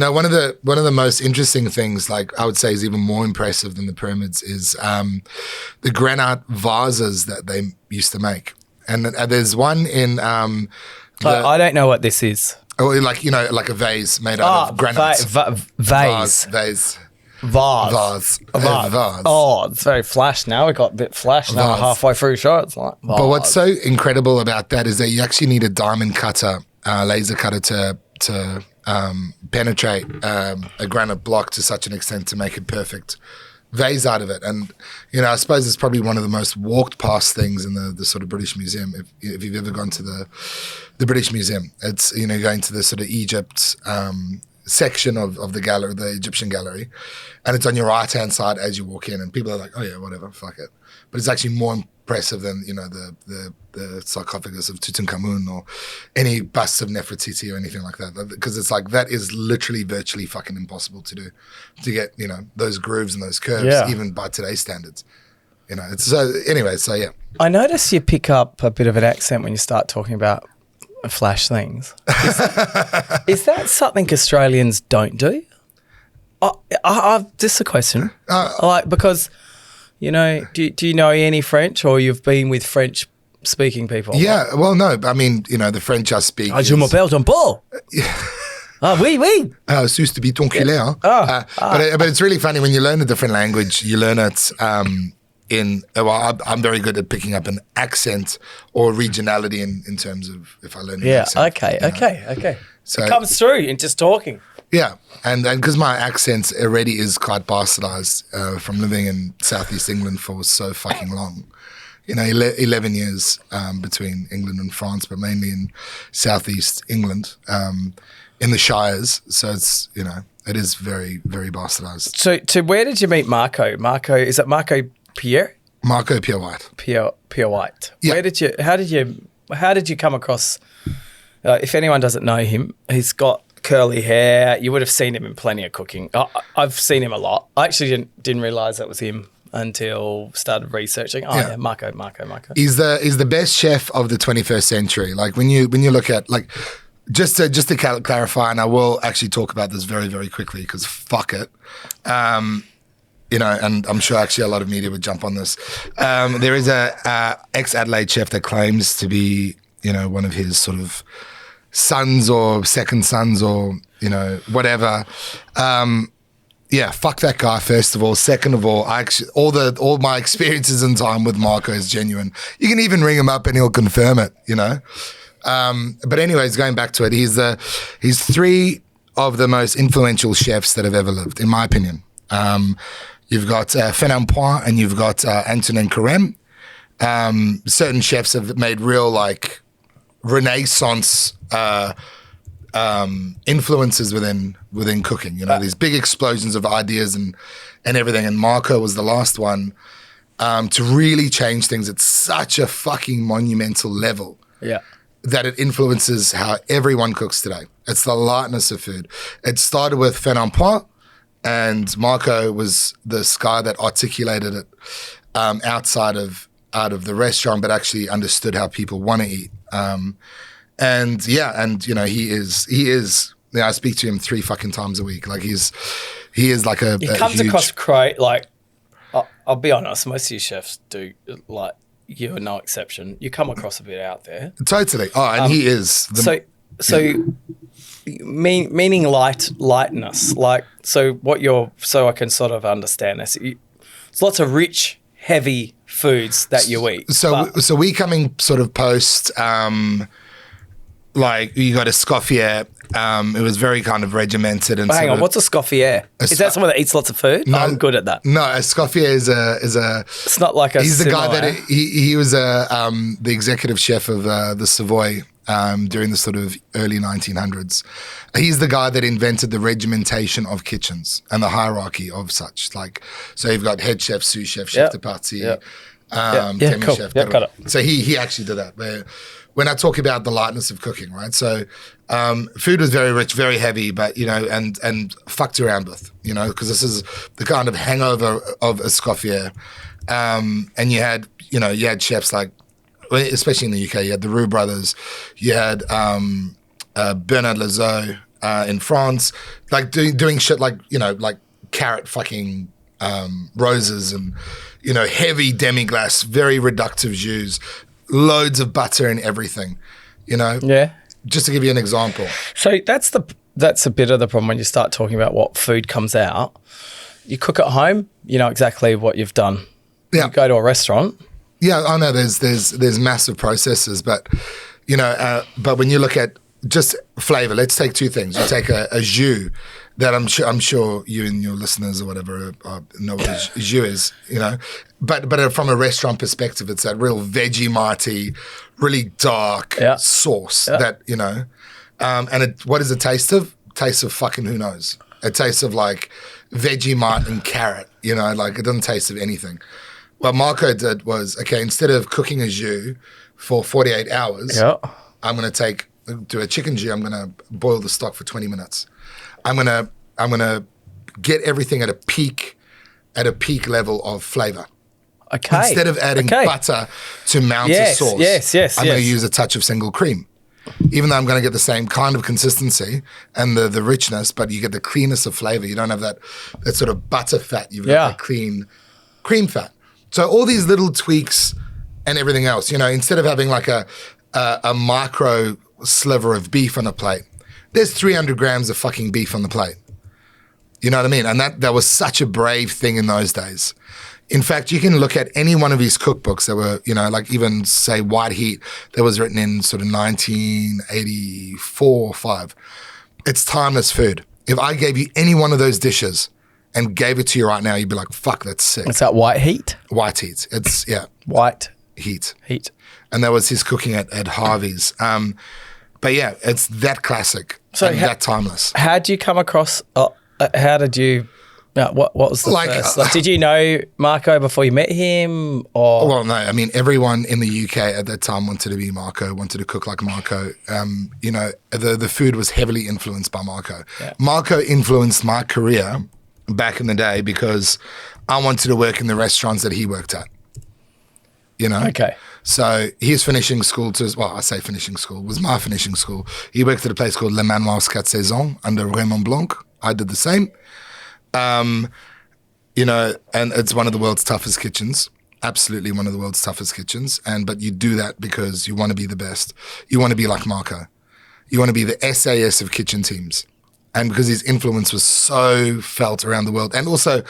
[SPEAKER 2] One of the most interesting things, like I would say, is even more impressive than the pyramids is the granite vases that they used to make, and there's one in.
[SPEAKER 1] I don't know what this is.
[SPEAKER 2] Or like a vase made out of granite.
[SPEAKER 1] Vase.
[SPEAKER 2] Vase.
[SPEAKER 1] Oh, it's very flash now. We got a bit flash now. Halfway through show, it's like vase.
[SPEAKER 2] But what's so incredible about that is that you actually need a diamond cutter, laser cutter to penetrate a granite block to such an extent to make a perfect vase out of it. And I suppose it's probably one of the most walked past things in the sort of British Museum. If you've ever gone to the British Museum, it's going to the sort of Egypt section of the gallery, the Egyptian gallery, and it's on your right hand side as you walk in, and people are like, oh yeah, whatever, fuck it. But it's actually more impressive than the sarcophagus of Tutankhamun or any busts of Nefertiti or anything like that, because it's like that is literally virtually fucking impossible to do, to get those grooves and those curves even by today's standards. It's so yeah.
[SPEAKER 1] I notice you pick up a bit of an accent when you start talking about flash things. Is that something Australians don't do? This is a question. Because, do you know any French, or you've been with French speaking people?
[SPEAKER 2] Yeah, well, no, I mean, the French I speak.
[SPEAKER 1] Je m'appelle Jean Paul. Oui.
[SPEAKER 2] Sus to be ton culé, hein? But it's really funny when you learn a different language, you learn it I'm very good at picking up an accent or regionality in terms of if I learn an accent.
[SPEAKER 1] Okay.
[SPEAKER 2] So
[SPEAKER 1] it comes through in just talking.
[SPEAKER 2] Yeah, and because my accent already is quite bastardized from living in Southeast England for so fucking long. 11 years between England and France, but mainly in Southeast England, in the Shires. So it's, It is very, very bastardized.
[SPEAKER 1] So where did you meet Marco? Is it Marco Pierre?
[SPEAKER 2] Marco Pierre White.
[SPEAKER 1] Pierre White.
[SPEAKER 2] Yeah.
[SPEAKER 1] How did you come across? If anyone doesn't know him, he's got curly hair. You would have seen him in plenty of cooking. I've seen him a lot. I actually didn't realize that was him until started researching. Marco.
[SPEAKER 2] He's the best chef of the 21st century. Like when you look at like just to clarify, and I will actually talk about this very, very quickly because fuck it. You know, and I'm sure actually a lot of media would jump on this. There is a ex-Adelaide chef that claims to be, you know, one of his sort of sons or second sons or, you know, whatever. Yeah, fuck that guy, first of all. Second of all, all my experiences in time with Marco is genuine. You can even ring him up and he'll confirm it, you know. But anyways, going back to it, he's three of the most influential chefs that have ever lived, in my opinion. You've got Fernand Point and you've got Antonin Carême. Certain chefs have made real like Renaissance influences within cooking. You know, these big explosions of ideas and everything. And Marco was the last one to really change things at such a fucking monumental level.
[SPEAKER 1] Yeah.
[SPEAKER 2] That it influences how everyone cooks today. It's the lightness of food. It started with Fernand Point, and Marco was this guy that articulated it out of the restaurant, but actually understood how people want to eat. And you know, he is. You know, I speak to him 3 fucking times a week. Like he is like a.
[SPEAKER 1] He comes across great. Like I'll be honest, most of you chefs do. Like you are no exception. You come across a bit out there.
[SPEAKER 2] Totally. Oh, and he is.
[SPEAKER 1] Meaning lightness. Like so I can sort of understand this. It's lots of rich, heavy foods that you eat.
[SPEAKER 2] So we coming sort of post. Like you got a Scoffier. It was very kind of regimented and.
[SPEAKER 1] Hang on, what's a Scoffier? Is that someone that eats lots of food? No, I'm good at that.
[SPEAKER 2] No, a Scoffier is a.
[SPEAKER 1] It's not like a.
[SPEAKER 2] He's the guy that he was the executive chef of the Savoy during the sort of early 1900s. He's the guy that invented the regimentation of kitchens and the hierarchy of such. Like, so you've got head chef, sous chef, chef de partie, demi chef.
[SPEAKER 1] Got it.
[SPEAKER 2] So he actually did that. But when I talk about the lightness of cooking, right? So food was very rich, very heavy, but, you know, and fucked around with, you know, because this is the kind of hangover of a Scoffier. And you had chefs like, especially in the UK, you had the Roux brothers, you had Bernard Lazeau in France, like doing shit like, you know, like carrot fucking roses and, you know, heavy demi-glace, very reductive jus, loads of butter and everything, you know?
[SPEAKER 1] Yeah.
[SPEAKER 2] Just to give you an example.
[SPEAKER 1] So that's a bit of the problem when you start talking about what food comes out. You cook at home, you know exactly what you've done.
[SPEAKER 2] Yeah.
[SPEAKER 1] You go to a restaurant.
[SPEAKER 2] Yeah, I know there's massive processes, but, you know, but when you look at just flavor, let's take 2 things. You take a jus that I'm sure you and your listeners or whatever know what a jus is, you know. But from a restaurant perspective, it's that real Vegemite, really dark sauce that, you know. And what does it taste of? Tastes of fucking who knows. It tastes of like Vegemite and carrot, you know, like it doesn't taste of anything. What Marco did was, okay, instead of cooking a jus for 48 hours, I'm going to do a chicken jus. I'm going to boil the stock for 20 minutes. I'm gonna get everything at a peak level of flavor.
[SPEAKER 1] Okay.
[SPEAKER 2] Instead of adding butter to mount a sauce, I'm going to use a touch of single cream. Even though I'm going to get the same kind of consistency and the richness, but you get the cleanness of flavor. You don't have that sort of butter fat. You've got that clean cream fat. So all these little tweaks and everything else, you know, instead of having like a micro sliver of beef on a plate, there's 300 grams of fucking beef on the plate. You know what I mean? And that was such a brave thing in those days. In fact, you can look at any one of his cookbooks that were, you know, like even say White Heat that was written in sort of 1984 or 5. It's timeless food. If I gave you any one of those dishes and gave it to you right now, you'd be like, fuck, that's sick.
[SPEAKER 1] Is that White Heat?
[SPEAKER 2] White Heat. It's,
[SPEAKER 1] White
[SPEAKER 2] Heat.
[SPEAKER 1] And
[SPEAKER 2] that was his cooking at Harvey's. But yeah, it's that classic and that timeless.
[SPEAKER 1] How do you come across a How did you? What was the first? Like, did you know Marco before you met him, or?
[SPEAKER 2] Well, no. I mean, everyone in the UK at that time wanted to be Marco, wanted to cook like Marco. You know, the food was heavily influenced by Marco.
[SPEAKER 1] Yeah.
[SPEAKER 2] Marco influenced my career back in the day because I wanted to work in the restaurants that he worked at. You know?
[SPEAKER 1] Okay.
[SPEAKER 2] So he's finishing school I say finishing school, was my finishing school. He worked at a place called Le Manoir's 4 Saisons under Raymond Blanc. I did the same. You know, and it's one of the world's toughest kitchens. Absolutely one of the world's toughest kitchens. But you do that because you want to be the best. You want to be like Marco. You want to be the SAS of kitchen teams. And because his influence was so felt around the world. And also,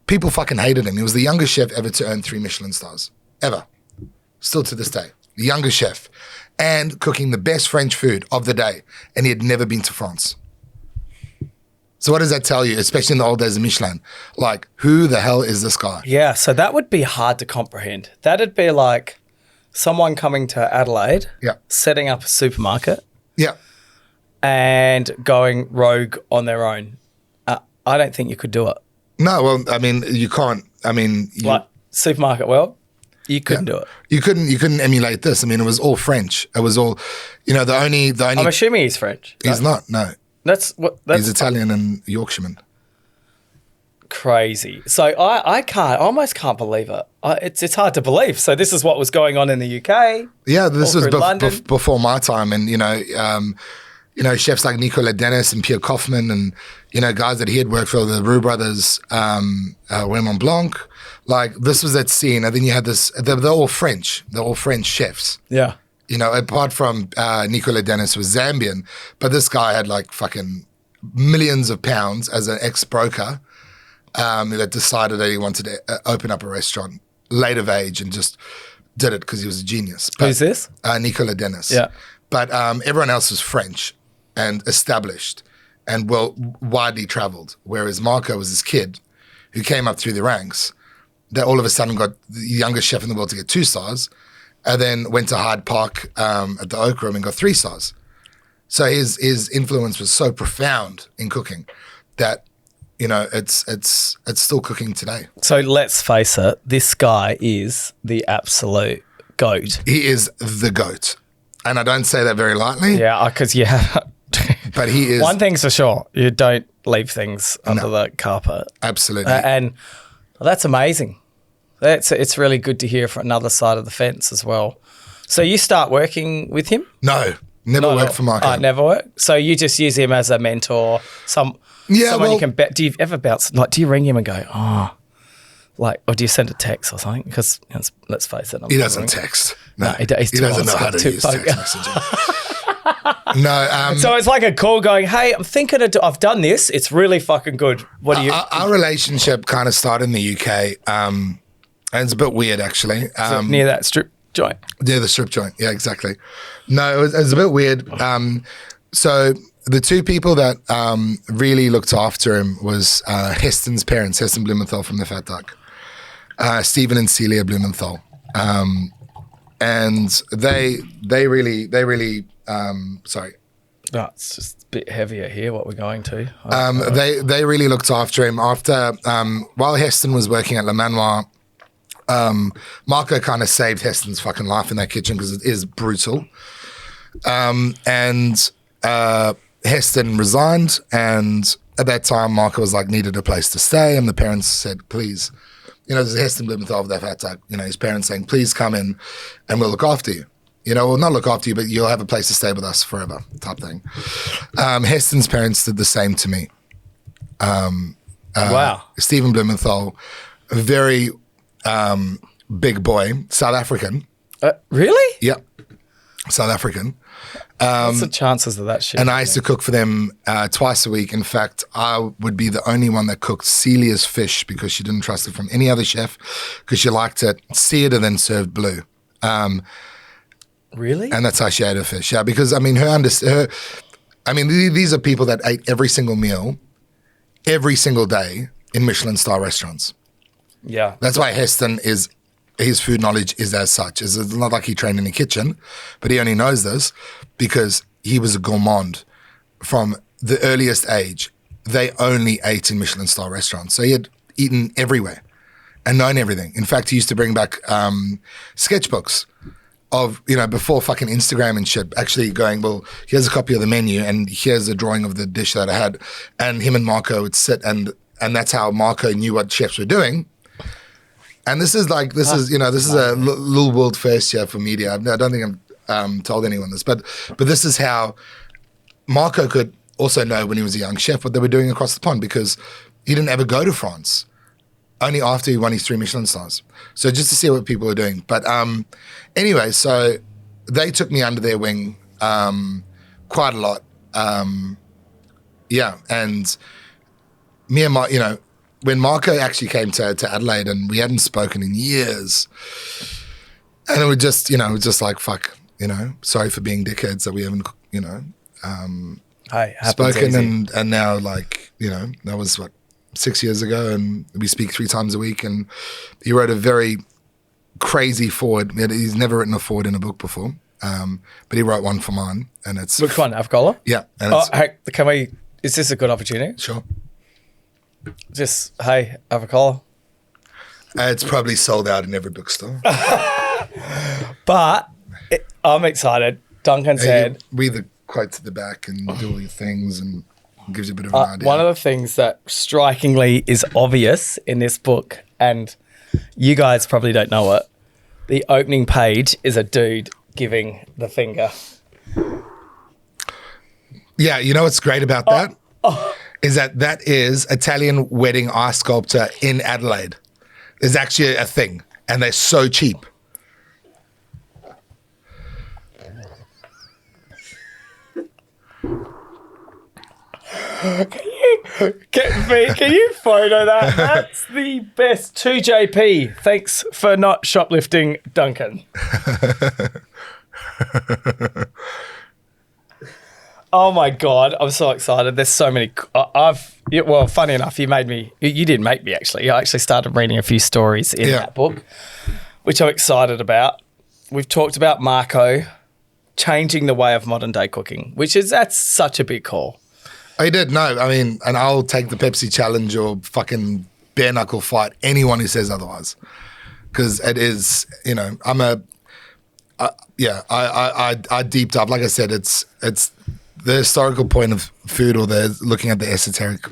[SPEAKER 2] people fucking hated him. He was the youngest chef ever to earn 3 Michelin stars. Ever. Still to this day. The youngest chef. And cooking the best French food of the day. And he had never been to France. So what does that tell you, especially in the old days of Michelin? Like, who the hell is this guy?
[SPEAKER 1] Yeah, so that would be hard to comprehend. That'd be like someone coming to Adelaide, setting up a supermarket, and going rogue on their own. I don't think you could do it.
[SPEAKER 2] No, well, I mean, you can't. I mean,
[SPEAKER 1] like supermarket world, you couldn't do it.
[SPEAKER 2] You couldn't emulate this. I mean, it was all French. It was all, you know, the only.
[SPEAKER 1] I'm assuming he's French.
[SPEAKER 2] He's not. No.
[SPEAKER 1] He's
[SPEAKER 2] Italian and Yorkshireman.
[SPEAKER 1] Crazy. So I almost can't believe it. It's hard to believe. So this is what was going on in the UK.
[SPEAKER 2] Yeah, this was
[SPEAKER 1] before
[SPEAKER 2] my time, and you know, chefs like Nicolas Dennis and Pierre Kaufman, and you know, guys that he had worked for, the Roux brothers, Raymond Blanc. Like this was that scene, and then you had this. They're all French. They're all French chefs.
[SPEAKER 1] Yeah.
[SPEAKER 2] You know, apart from Nicolas Dennis was Zambian, but this guy had like fucking millions of pounds as an ex-broker that decided that he wanted to open up a restaurant late of age and just did it because he was a genius. But,
[SPEAKER 1] who's this?
[SPEAKER 2] Nicolas Dennis.
[SPEAKER 1] Yeah.
[SPEAKER 2] But everyone else was French and established and widely traveled, whereas Marco was this kid who came up through the ranks that all of a sudden got the youngest chef in the world to get 2 stars. And then went to Hyde Park at the Oak Room and got 3 stars. So his influence was so profound in cooking that, you know, it's still cooking today.
[SPEAKER 1] So let's face it, this guy is the absolute GOAT.
[SPEAKER 2] He is the GOAT. And I don't say that very lightly.
[SPEAKER 1] Yeah, because
[SPEAKER 2] but he is.
[SPEAKER 1] One thing's for sure, you don't leave things under the carpet.
[SPEAKER 2] Absolutely.
[SPEAKER 1] And that's amazing. It's really good to hear from another side of the fence as well. So you start working with him?
[SPEAKER 2] No, never worked for Marco.
[SPEAKER 1] Never worked. So you just use him as a mentor, someone you can bet. Do you ever bounce? Like, do you ring him and go, or do you send a text or something? Because let's face it,
[SPEAKER 2] he doesn't text. No, he
[SPEAKER 1] doesn't
[SPEAKER 2] know how to use text messaging. No.
[SPEAKER 1] So it's like a call going, hey, I'm thinking I've done this. It's really fucking good. What do you?
[SPEAKER 2] Our relationship kind of started in the UK. And it's a bit weird, actually.
[SPEAKER 1] Near that strip joint.
[SPEAKER 2] Near the strip joint, yeah, exactly. No, it was a bit weird. So the 2 people that really looked after him was Heston's parents, Heston Blumenthal from the Fat Duck, Stephen and Celia Blumenthal. And they really, sorry.
[SPEAKER 1] No, it's just a bit heavier here, what we're going to.
[SPEAKER 2] They really looked after him. After, while Heston was working at Le Manoir, Marco kind of saved Heston's fucking life in that kitchen because it is brutal. And Heston resigned, and at that time Marco was like needed a place to stay, and the parents said, please, you know, there's Heston Blumenthal of that Fat Duck, you know, his parents saying, please come in and we'll look after you. You know, well, not look after you, but you'll have a place to stay with us forever type thing. Heston's parents did the same to me.
[SPEAKER 1] Wow.
[SPEAKER 2] Stephen Blumenthal, very big boy, South African.
[SPEAKER 1] Really?
[SPEAKER 2] Yep. South African.
[SPEAKER 1] What's the chances of that shit?
[SPEAKER 2] And I used to cook for them twice a week. In fact, I would be the only one that cooked Celia's fish because she didn't trust it from any other chef because she liked it seared and then served blue.
[SPEAKER 1] Really?
[SPEAKER 2] And that's how she ate her fish. Yeah, because I mean, these are people that ate every single meal, every single day in Michelin Star restaurants.
[SPEAKER 1] Yeah.
[SPEAKER 2] That's why Heston his food knowledge is as such. It's not like he trained in the kitchen, but he only knows this because he was a gourmand from the earliest age. they only ate in Michelin Star restaurants. So he had eaten everywhere and known everything. In fact, he used to bring back sketchbooks of, before fucking Instagram and shit, actually going, well, here's a copy of the menu and here's a drawing of the dish that I had. And him and Marco would sit and that's how Marco knew what chefs were doing. And this is a little world first here for media. I don't think I've told anyone this, but this is how Marco could also know when he was a young chef what they were doing across the pond, because he didn't ever go to France, only after he won his 3 Michelin stars. So just to see what people were doing. But anyway, so they took me under their wing quite a lot. And me and when Marco actually came to Adelaide and we hadn't spoken in years, and it was just like, fuck, sorry for being dickheads that we haven't, spoken and now, like, that was what, 6 years ago, and we speak 3 times a week. And he wrote a very crazy forward. He's never written a forward in a book before, but he wrote one for mine, and it's
[SPEAKER 1] which one, Avcola?
[SPEAKER 2] Yeah. And
[SPEAKER 1] is this a good opportunity?
[SPEAKER 2] Sure.
[SPEAKER 1] Just, hey, Avcola.
[SPEAKER 2] It's probably sold out in every bookstore.
[SPEAKER 1] But I'm excited. Duncan said,
[SPEAKER 2] read the quotes at the back and do all your things, and gives you a bit of an idea.
[SPEAKER 1] One of the things that strikingly is obvious in this book, and you guys probably don't know it, the opening page is a dude giving the finger.
[SPEAKER 2] Yeah, you know what's great about that? Is that is Italian wedding ice sculpture in Adelaide. There's actually a thing, and they're so cheap.
[SPEAKER 1] Can you photo that? That's the best. 2JP. Thanks for not shoplifting, Duncan. Oh my God, I'm so excited. There's so many. Funny enough, you didn't make me actually. I actually started reading a few stories in that book, which I'm excited about. We've talked about Marco changing the way of modern day cooking, that's such a big call.
[SPEAKER 2] I did, no. I mean, and I'll take the Pepsi challenge or fucking bare knuckle fight anyone who says otherwise. Because it is, I deep dive. Like I said, it's the historical point of food, or they're looking at the esoteric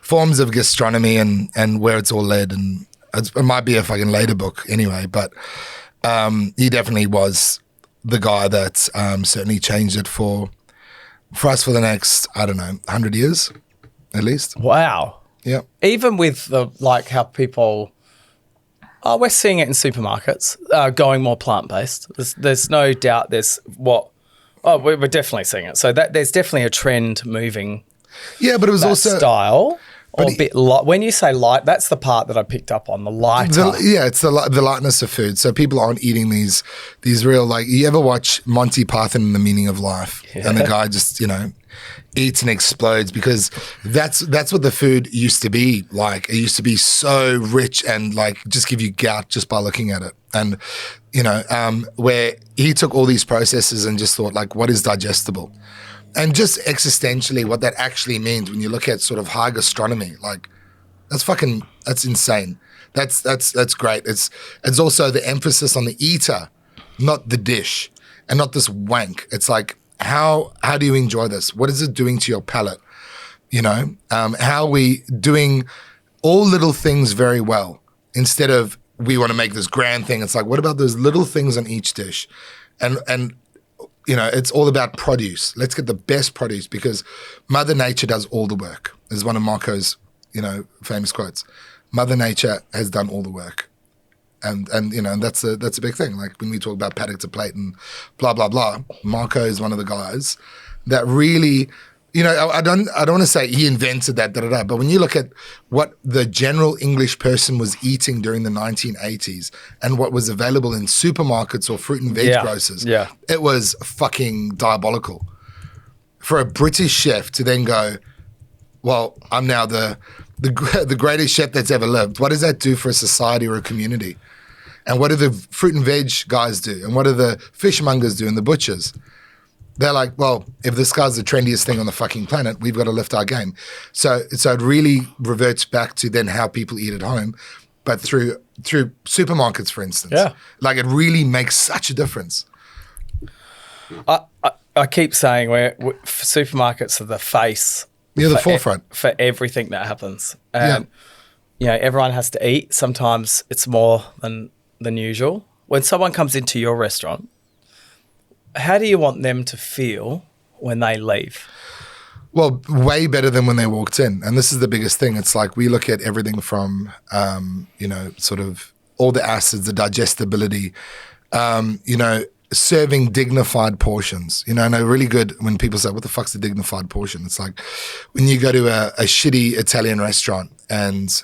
[SPEAKER 2] forms of gastronomy and where it's all led. And it might be a fucking later book anyway, but he definitely was the guy that certainly changed it for us for the next, 100 years at least.
[SPEAKER 1] Wow.
[SPEAKER 2] Yeah.
[SPEAKER 1] Even with how people, we're seeing it in supermarkets, going more plant-based. There's no doubt we're definitely seeing it. So there's definitely a trend moving.
[SPEAKER 2] Yeah, but it was also
[SPEAKER 1] style. Or a bit light. When you say light, that's the part that I picked up on, the lighter.
[SPEAKER 2] It's the lightness of food. So people aren't eating these real, like, you ever watch Monty Python and the Meaning of Life? Yeah. And the guy just, eats and explodes, because that's what the food used to be like. It used to be so rich and, like, just give you gout just by looking at it. And, where he took all these processes and just thought, like, what is digestible? And just existentially, what that actually means when you look at sort of high gastronomy, like, that's insane. That's great. It's also the emphasis on the eater, not the dish, and not this wank. It's like, how do you enjoy this? What is it doing to your palate? How are we doing all little things very well, instead of we want to make this grand thing? It's like, what about those little things on each dish? And it's all about produce. Let's get the best produce, because Mother Nature does all the work. This is one of Marco's, famous quotes. Mother Nature has done all the work. And that's a big thing. Like, when we talk about paddock to plate and blah, blah, blah, Marco is one of the guys that really, I don't want to say he invented that, but when you look at what the general English person was eating during the 1980s and what was available in supermarkets or fruit and veg grocers, it was fucking diabolical. For a British chef to then go, well, I'm now the greatest chef that's ever lived. What does that do for a society or a community? And what do the fruit and veg guys do? And what do the fishmongers do and the butchers? They're like, well, if this guy's the trendiest thing on the fucking planet, we've got to lift our game. So it really reverts back to then how people eat at home, but through supermarkets, for instance.
[SPEAKER 1] Yeah.
[SPEAKER 2] Like it really makes such a difference.
[SPEAKER 1] I keep saying supermarkets are the face.
[SPEAKER 2] You're the forefront.
[SPEAKER 1] For everything that happens. And, everyone has to eat. Sometimes it's more than usual. When someone comes into your restaurant, how do you want them to feel when they leave?
[SPEAKER 2] Well, way better than when they walked in. And this is the biggest thing. It's like we look at everything from, sort of all the acids, the digestibility, serving dignified portions. I know really good when people say, what the fuck's a dignified portion? It's like when you go to a shitty Italian restaurant and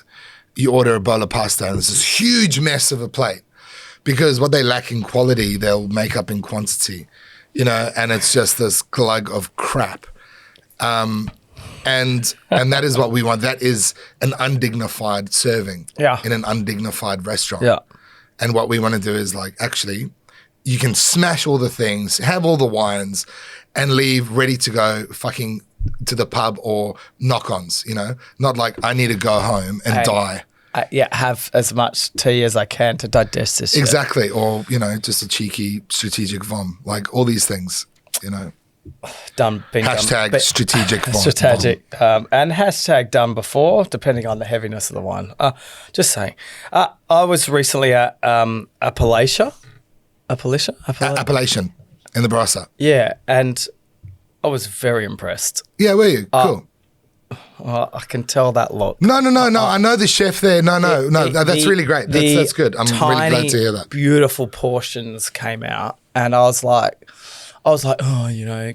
[SPEAKER 2] you order a bowl of pasta and there's this huge mess of a plate. Because what they lack in quality, they'll make up in quantity, and it's just this glug of crap. And that is what we want. That is an undignified serving in an undignified restaurant.
[SPEAKER 1] Yeah.
[SPEAKER 2] And what we want to do is like, actually, you can smash all the things, have all the wines, and leave ready to go fucking to the pub or knock-ons, Not like I need to go home and die.
[SPEAKER 1] Have as much tea as I can to digest this shit.
[SPEAKER 2] Exactly. Or, just a cheeky strategic vom. Like all these things, Hashtag strategic vom.
[SPEAKER 1] Strategic. And hashtag done before, depending on the heaviness of the wine. Just saying. I was recently at Appalachia
[SPEAKER 2] in the Barossa.
[SPEAKER 1] Yeah, and I was very impressed.
[SPEAKER 2] Yeah, were you? Cool.
[SPEAKER 1] I can tell that look.
[SPEAKER 2] No. I know the chef there. No. That's really great. That's good. I'm really glad to hear that.
[SPEAKER 1] Beautiful portions came out, and I was like, oh,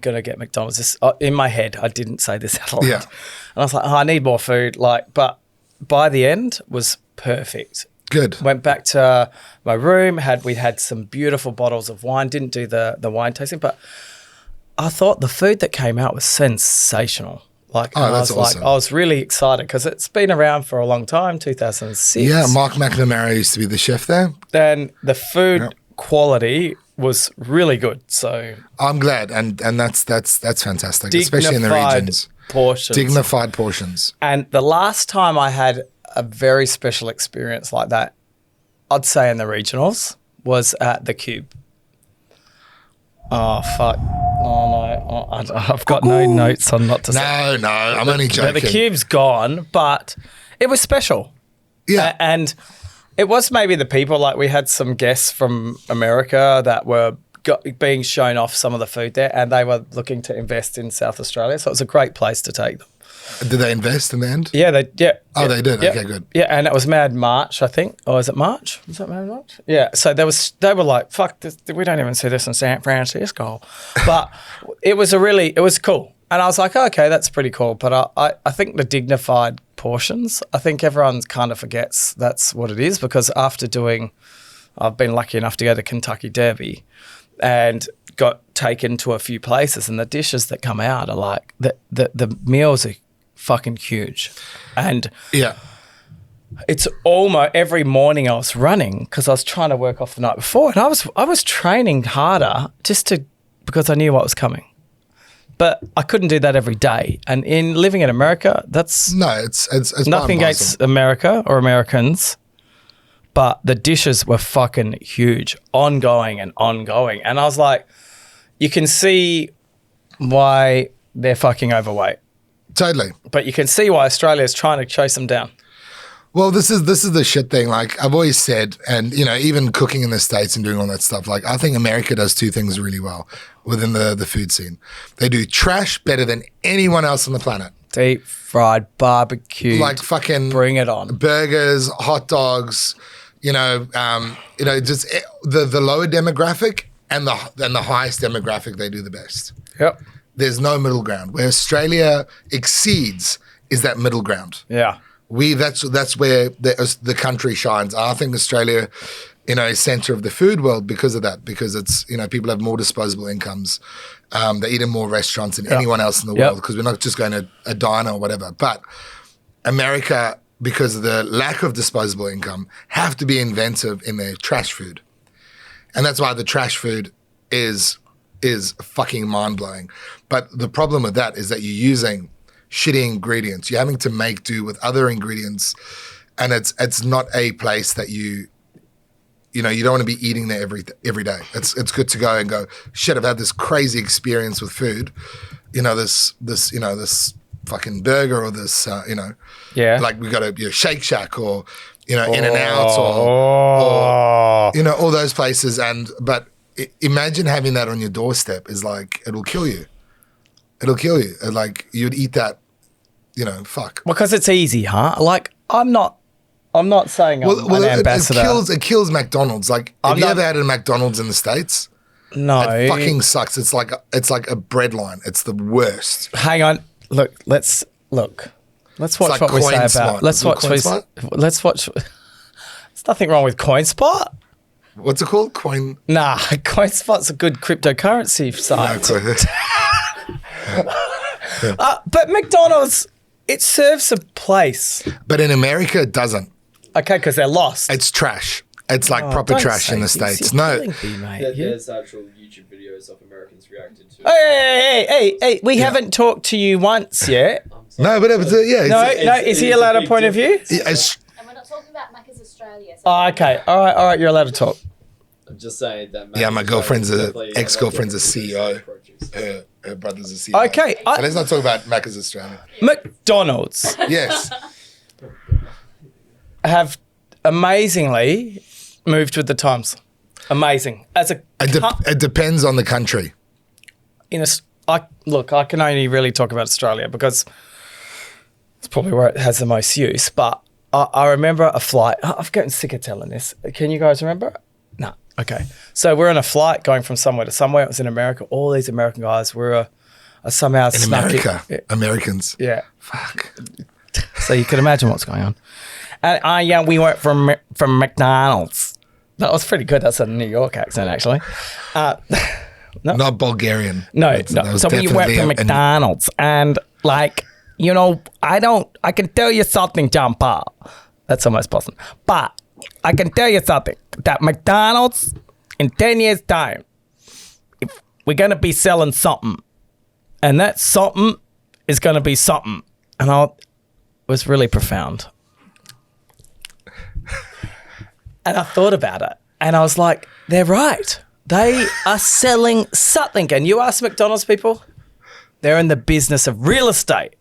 [SPEAKER 1] gonna get McDonald's. In my head, I didn't say this out loud.
[SPEAKER 2] Yeah.
[SPEAKER 1] And I was like, I need more food. But by the end, was perfect.
[SPEAKER 2] Good.
[SPEAKER 1] Went back to my room. We had some beautiful bottles of wine. Didn't do the wine tasting, but I thought the food that came out was sensational.
[SPEAKER 2] That's awesome.
[SPEAKER 1] I was really excited because it's been around for a long time, 2006.
[SPEAKER 2] Yeah, Mark McNamara used to be the chef there.
[SPEAKER 1] And the food quality was really good. So
[SPEAKER 2] I'm glad, and that's fantastic, especially in the regions. Dignified portions.
[SPEAKER 1] And the last time I had a very special experience like that, I'd say in the regionals, was at the Cube. Oh, fuck. Oh, no. I've got no notes on not to say.
[SPEAKER 2] No, I'm only joking.
[SPEAKER 1] The Cube's gone, but it was special.
[SPEAKER 2] Yeah.
[SPEAKER 1] And it was maybe the people, like we had some guests from America that were being shown off some of the food there, and they were looking to invest in South Australia. So it was a great place to take them.
[SPEAKER 2] Did they invest in the end?
[SPEAKER 1] Yeah, they did.
[SPEAKER 2] Oh, they did?
[SPEAKER 1] Yeah.
[SPEAKER 2] Okay, good.
[SPEAKER 1] Yeah, and it was Mad March, I think. Or is it March? Was that Mad March? Yeah, so they were like, fuck, we don't even see this in San Francisco. But it was cool. And I was like, okay, that's pretty cool. But I think the dignified portions, I think everyone kind of forgets that's what it is, because I've been lucky enough to go to Kentucky Derby and got taken to a few places, and the dishes that come out are like, the meals are fucking huge. And
[SPEAKER 2] yeah,
[SPEAKER 1] it's almost every morning I was running because I was trying to work off the night before, and I was training harder because I knew what was coming. But I couldn't do that every day. And in living in America, it's nothing against America or Americans, but the dishes were fucking huge, ongoing. And I was like, you can see why they're fucking overweight.
[SPEAKER 2] Totally.
[SPEAKER 1] But you can see why Australia is trying to chase them down.
[SPEAKER 2] Well, this is the shit thing. Like I've always said, and even cooking in the States and doing all that stuff, like I think America does two things really well within the food scene. They do trash better than anyone else on the planet.
[SPEAKER 1] Deep fried barbecue.
[SPEAKER 2] Like fucking
[SPEAKER 1] bring it on.
[SPEAKER 2] Burgers, hot dogs, just the lower demographic and the highest demographic, they do the best.
[SPEAKER 1] Yep.
[SPEAKER 2] There's no middle ground. Where Australia exceeds is that middle ground.
[SPEAKER 1] Yeah.
[SPEAKER 2] That's where the country shines. I think Australia, is center of the food world because of that. Because it's people have more disposable incomes. They eat in more restaurants than anyone else in the world because we're not just going to a diner or whatever. But America, because of the lack of disposable income, have to be inventive in their trash food, and that's why the trash food is is fucking mind-blowing. But the problem with that is that you're using shitty ingredients. You're having to make do with other ingredients, and it's not a place that you don't want to be eating there every day. It's good to go and go, shit, I've had this crazy experience with food. This fucking burger or this, like we got a Shake Shack or, In-N-Out or all those places. But imagine having that on your doorstep is like, it'll kill you. It'll kill you. Like you'd eat that, fuck.
[SPEAKER 1] Because it's easy, huh? Like I'm not saying I'm an ambassador.
[SPEAKER 2] It kills McDonald's. Like, have you ever had a McDonald's in the States?
[SPEAKER 1] No.
[SPEAKER 2] It fucking sucks. It's like a bread line. It's the worst.
[SPEAKER 1] Hang on. Let's watch
[SPEAKER 2] like
[SPEAKER 1] what we say
[SPEAKER 2] Coin
[SPEAKER 1] about.
[SPEAKER 2] Spot.
[SPEAKER 1] Let's watch. There's nothing wrong with CoinSpot.
[SPEAKER 2] What's it called? Coin?
[SPEAKER 1] Nah, CoinSpot's a good cryptocurrency site. But McDonald's, it serves a place.
[SPEAKER 2] But in America, it doesn't.
[SPEAKER 1] Okay, because they're lost.
[SPEAKER 2] It's trash. It's like proper trash in the States. No.
[SPEAKER 3] There's actual YouTube videos of Americans reacting to.
[SPEAKER 1] Hey! We haven't talked to you once yet.
[SPEAKER 2] No, but
[SPEAKER 1] Is he allowed a point of view?
[SPEAKER 2] Yeah,
[SPEAKER 4] And we're not talking about Macca's Australia. So
[SPEAKER 1] Oh, okay. All right. You're allowed to talk.
[SPEAKER 3] I'm just saying that.
[SPEAKER 2] Yeah, my
[SPEAKER 3] definitely
[SPEAKER 2] ex-girlfriend's a CEO. Her brother's a CEO.
[SPEAKER 1] Okay.
[SPEAKER 2] So let's not talk about Macca's Australia.
[SPEAKER 1] McDonald's
[SPEAKER 2] Yes.
[SPEAKER 1] have amazingly moved with the times. Amazing. As a
[SPEAKER 2] It depends on the country.
[SPEAKER 1] I can only really talk about Australia because it's probably where it has the most use. But I remember a flight. I'm getting sick of telling this. Can you guys remember? No. Okay. So we're on a flight going from somewhere to somewhere. It was in America. All these American guys were somehow
[SPEAKER 2] In America. Americans.
[SPEAKER 1] Yeah.
[SPEAKER 2] Fuck.
[SPEAKER 1] So you can imagine what's going on. And we went from McDonald's. That was pretty good. That's a New York accent, actually. No.
[SPEAKER 2] Not Bulgarian.
[SPEAKER 1] No.
[SPEAKER 2] That was
[SPEAKER 1] So we went
[SPEAKER 2] definitely
[SPEAKER 1] from McDonald's and I can tell you something, John Paul. That's almost possible. But I can tell you something, that McDonald's in 10 years' time, if we're going to be selling something, and that something is going to be something. And it was really profound. And I thought about it, and I was like, they're right. They are selling something. And you ask McDonald's people, they're in the business of real estate.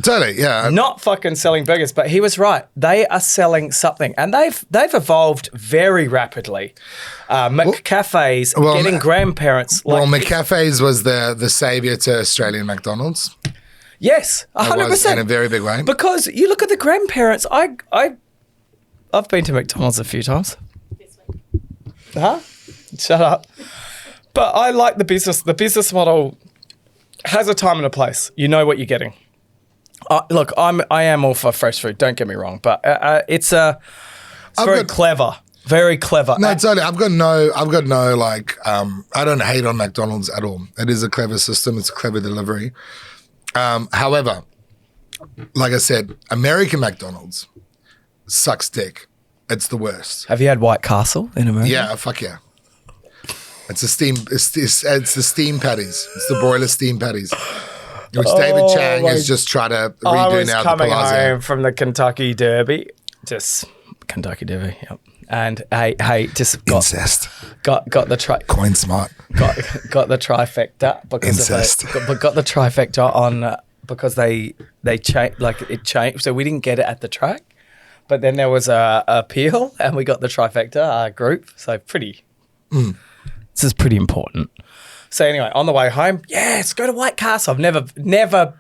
[SPEAKER 2] Totally, yeah.
[SPEAKER 1] Not fucking selling burgers, but he was right. They are selling something, and they've evolved very rapidly. McCafes, getting grandparents.
[SPEAKER 2] McCafes was the savior to Australian McDonald's.
[SPEAKER 1] Yes, 100%.
[SPEAKER 2] In a very big way.
[SPEAKER 1] Because you look at the grandparents. I've been to McDonald's a few times.
[SPEAKER 4] this week.
[SPEAKER 1] Huh? Shut up. But I like the business. The business model has a time and a place. You know what you're getting. Look, I am all for fresh food. Don't get me wrong, but it's very clever. Very clever.
[SPEAKER 2] No, totally. I've got no I don't hate on McDonald's at all. It is a clever system. It's a clever delivery. However, like I said, American McDonald's sucks dick. It's the worst.
[SPEAKER 1] Have you had White Castle in America?
[SPEAKER 2] Yeah, fuck yeah. It's the steam patties. It's the broiler steam patties. Which David Chang has just tried to redo now at the
[SPEAKER 1] coming
[SPEAKER 2] Palazzo.
[SPEAKER 1] home from the Kentucky Derby. Just Kentucky Derby, yep. And hey, just got
[SPEAKER 2] Incest.
[SPEAKER 1] Got the
[SPEAKER 2] Coin smart.
[SPEAKER 1] got the trifecta because
[SPEAKER 2] Incest.
[SPEAKER 1] got the trifecta on because they changed, like it changed, so we didn't get it at the track, but then there was a appeal and we got the trifecta group. So this is pretty important. So anyway, on the way home, yes, go to White Castle. I've never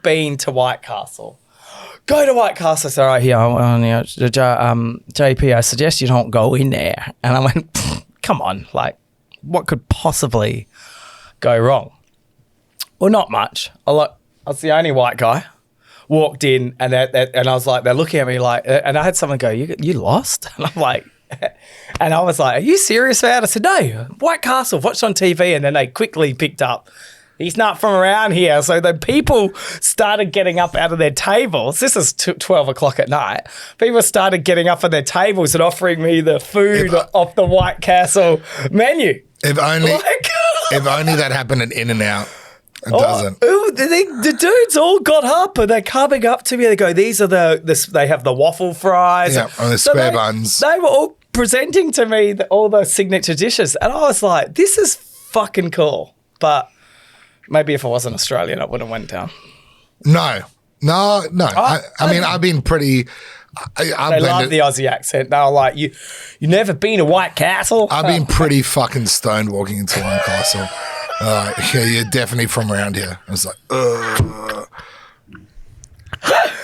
[SPEAKER 1] been to White Castle. Go to White Castle. So right here, JP, I suggest you don't go in there. And I went, come on, like, what could possibly go wrong? Well, not much. I was the only white guy. Walked in, and and I was like, they're looking at me like, and I had someone go, you lost? And I'm like, and I was like, are you serious, man? I said, no, White Castle, watched on TV. And then they quickly picked up, he's not from around here. So the people started getting up out of their tables. This is 12 o'clock at night. People started getting up from their tables and offering me the food off the White Castle menu.
[SPEAKER 2] If only... If only that happened at In-N-Out. It doesn't.
[SPEAKER 1] The dudes all got up and they're coming up to me. They go, these are they have the waffle fries.
[SPEAKER 2] Yeah, and the square buns.
[SPEAKER 1] They were all presenting to me all the signature dishes. And I was like, this is fucking cool. But maybe if I wasn't Australian, I would have went down.
[SPEAKER 2] No. I mean, I've been pretty...
[SPEAKER 1] They love the Aussie accent. They were like, you never been to White Castle?
[SPEAKER 2] I've been pretty fucking stoned walking into White Castle. Yeah, you're definitely from around here. I was like, ugh.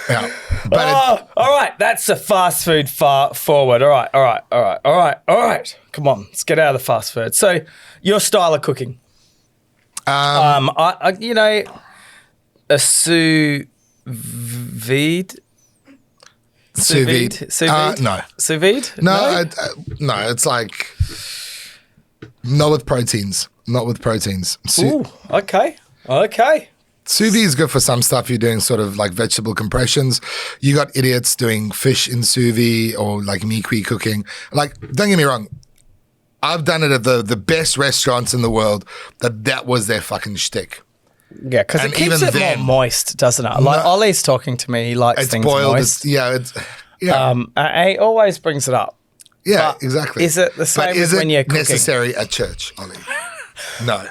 [SPEAKER 2] Yeah. But
[SPEAKER 1] all right, that's a fast food forward. All right. Come on, let's get out of the fast food. So, your style of cooking? A sous vide.
[SPEAKER 2] Sous vide? No.
[SPEAKER 1] Sous vide?
[SPEAKER 2] No, it's like not with proteins.
[SPEAKER 1] Ooh, okay.
[SPEAKER 2] Sous vide is good for some stuff. You're doing sort of like vegetable compressions. You got idiots doing fish in sous vide or like miqui cooking. Like, don't get me wrong. I've done it at the best restaurants in the world. That was their fucking shtick.
[SPEAKER 1] Yeah, because it keeps it more moist, doesn't it? Like Ollie's talking to me, he likes things
[SPEAKER 2] boiled,
[SPEAKER 1] moist.
[SPEAKER 2] He
[SPEAKER 1] always brings it up.
[SPEAKER 2] Yeah,
[SPEAKER 1] But
[SPEAKER 2] exactly.
[SPEAKER 1] is it the same as when you're cooking?
[SPEAKER 2] Necessary at church, Ollie? No,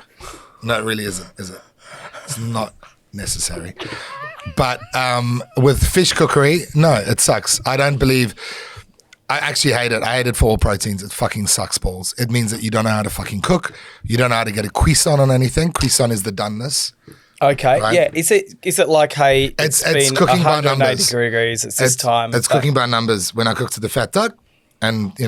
[SPEAKER 2] it really isn't, is it? It's not necessary. But with fish cookery, no, it sucks. I actually hate it. I hate it for all proteins. It fucking sucks balls. It means that you don't know how to fucking cook. You don't know how to get a cuisson on anything. Cuisson is the doneness.
[SPEAKER 1] Okay,
[SPEAKER 2] right?
[SPEAKER 1] Yeah. Is it like, hey, it's been
[SPEAKER 2] cooking by
[SPEAKER 1] 180
[SPEAKER 2] numbers.
[SPEAKER 1] degrees, it's this time.
[SPEAKER 2] It's cooking by numbers. When I cooked the fat duck, and you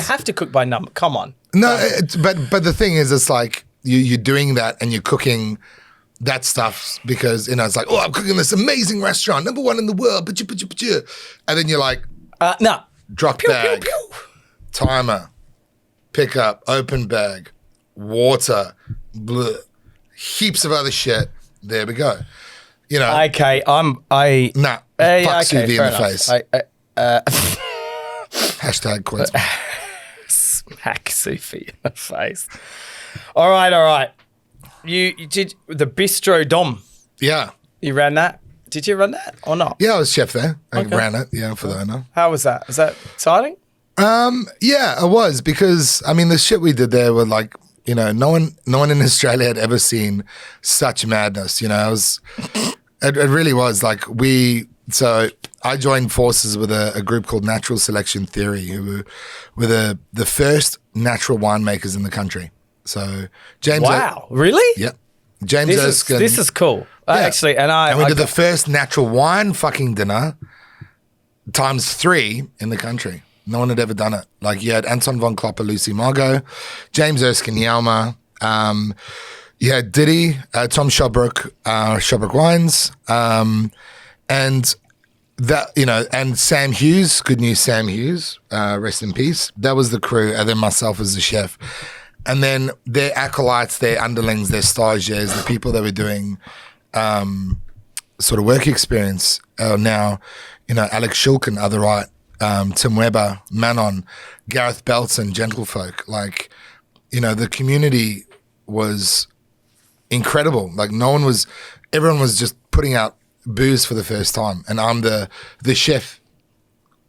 [SPEAKER 1] have to cook by number. Come on.
[SPEAKER 2] No, but the thing is, it's like you're doing that and you're cooking that stuff because it's like, I'm cooking this amazing restaurant, number 1 in the world, and then you're like,
[SPEAKER 1] no.
[SPEAKER 2] Drop bag, timer, pick up, open bag, water, heaps of other shit. There we go.
[SPEAKER 1] Okay,
[SPEAKER 2] fuck sous vide in the face. Hashtag quotes.
[SPEAKER 1] Smack sous vide in the face. All right. You did the Bistro Dom.
[SPEAKER 2] Yeah.
[SPEAKER 1] You ran that? Did you run that or not?
[SPEAKER 2] Yeah, I was chef there. I ran it, for the owner.
[SPEAKER 1] How was that? Was that exciting?
[SPEAKER 2] Yeah, it was because, I mean, the shit we did there were like, no one in Australia had ever seen such madness. It really was like so I joined forces with a group called Natural Selection Theory, who were the first natural winemakers in the country. So James.
[SPEAKER 1] Wow, really?
[SPEAKER 2] Yep. James Erskine.
[SPEAKER 1] This is cool.
[SPEAKER 2] Yeah.
[SPEAKER 1] Actually, and
[SPEAKER 2] we did the first natural wine fucking dinner ×3 in the country. No one had ever done it. Like, you had Anton von Klopper, Lucy Margot, James Erskine Yalma, you had Diddy, Tom Shobrook, Shobrook Wines, and that, and Sam Hughes, good news Sam Hughes, rest in peace. That was the crew, and then myself as the chef. And then their acolytes, their underlings, their stagiaires, the people that were doing sort of work experience now, Alex Shulkin, Other Right, Tim Weber, Manon, Gareth Belton, Gentlefolk. Like, the community was incredible. Like, everyone was just putting out booze for the first time. And I'm the chef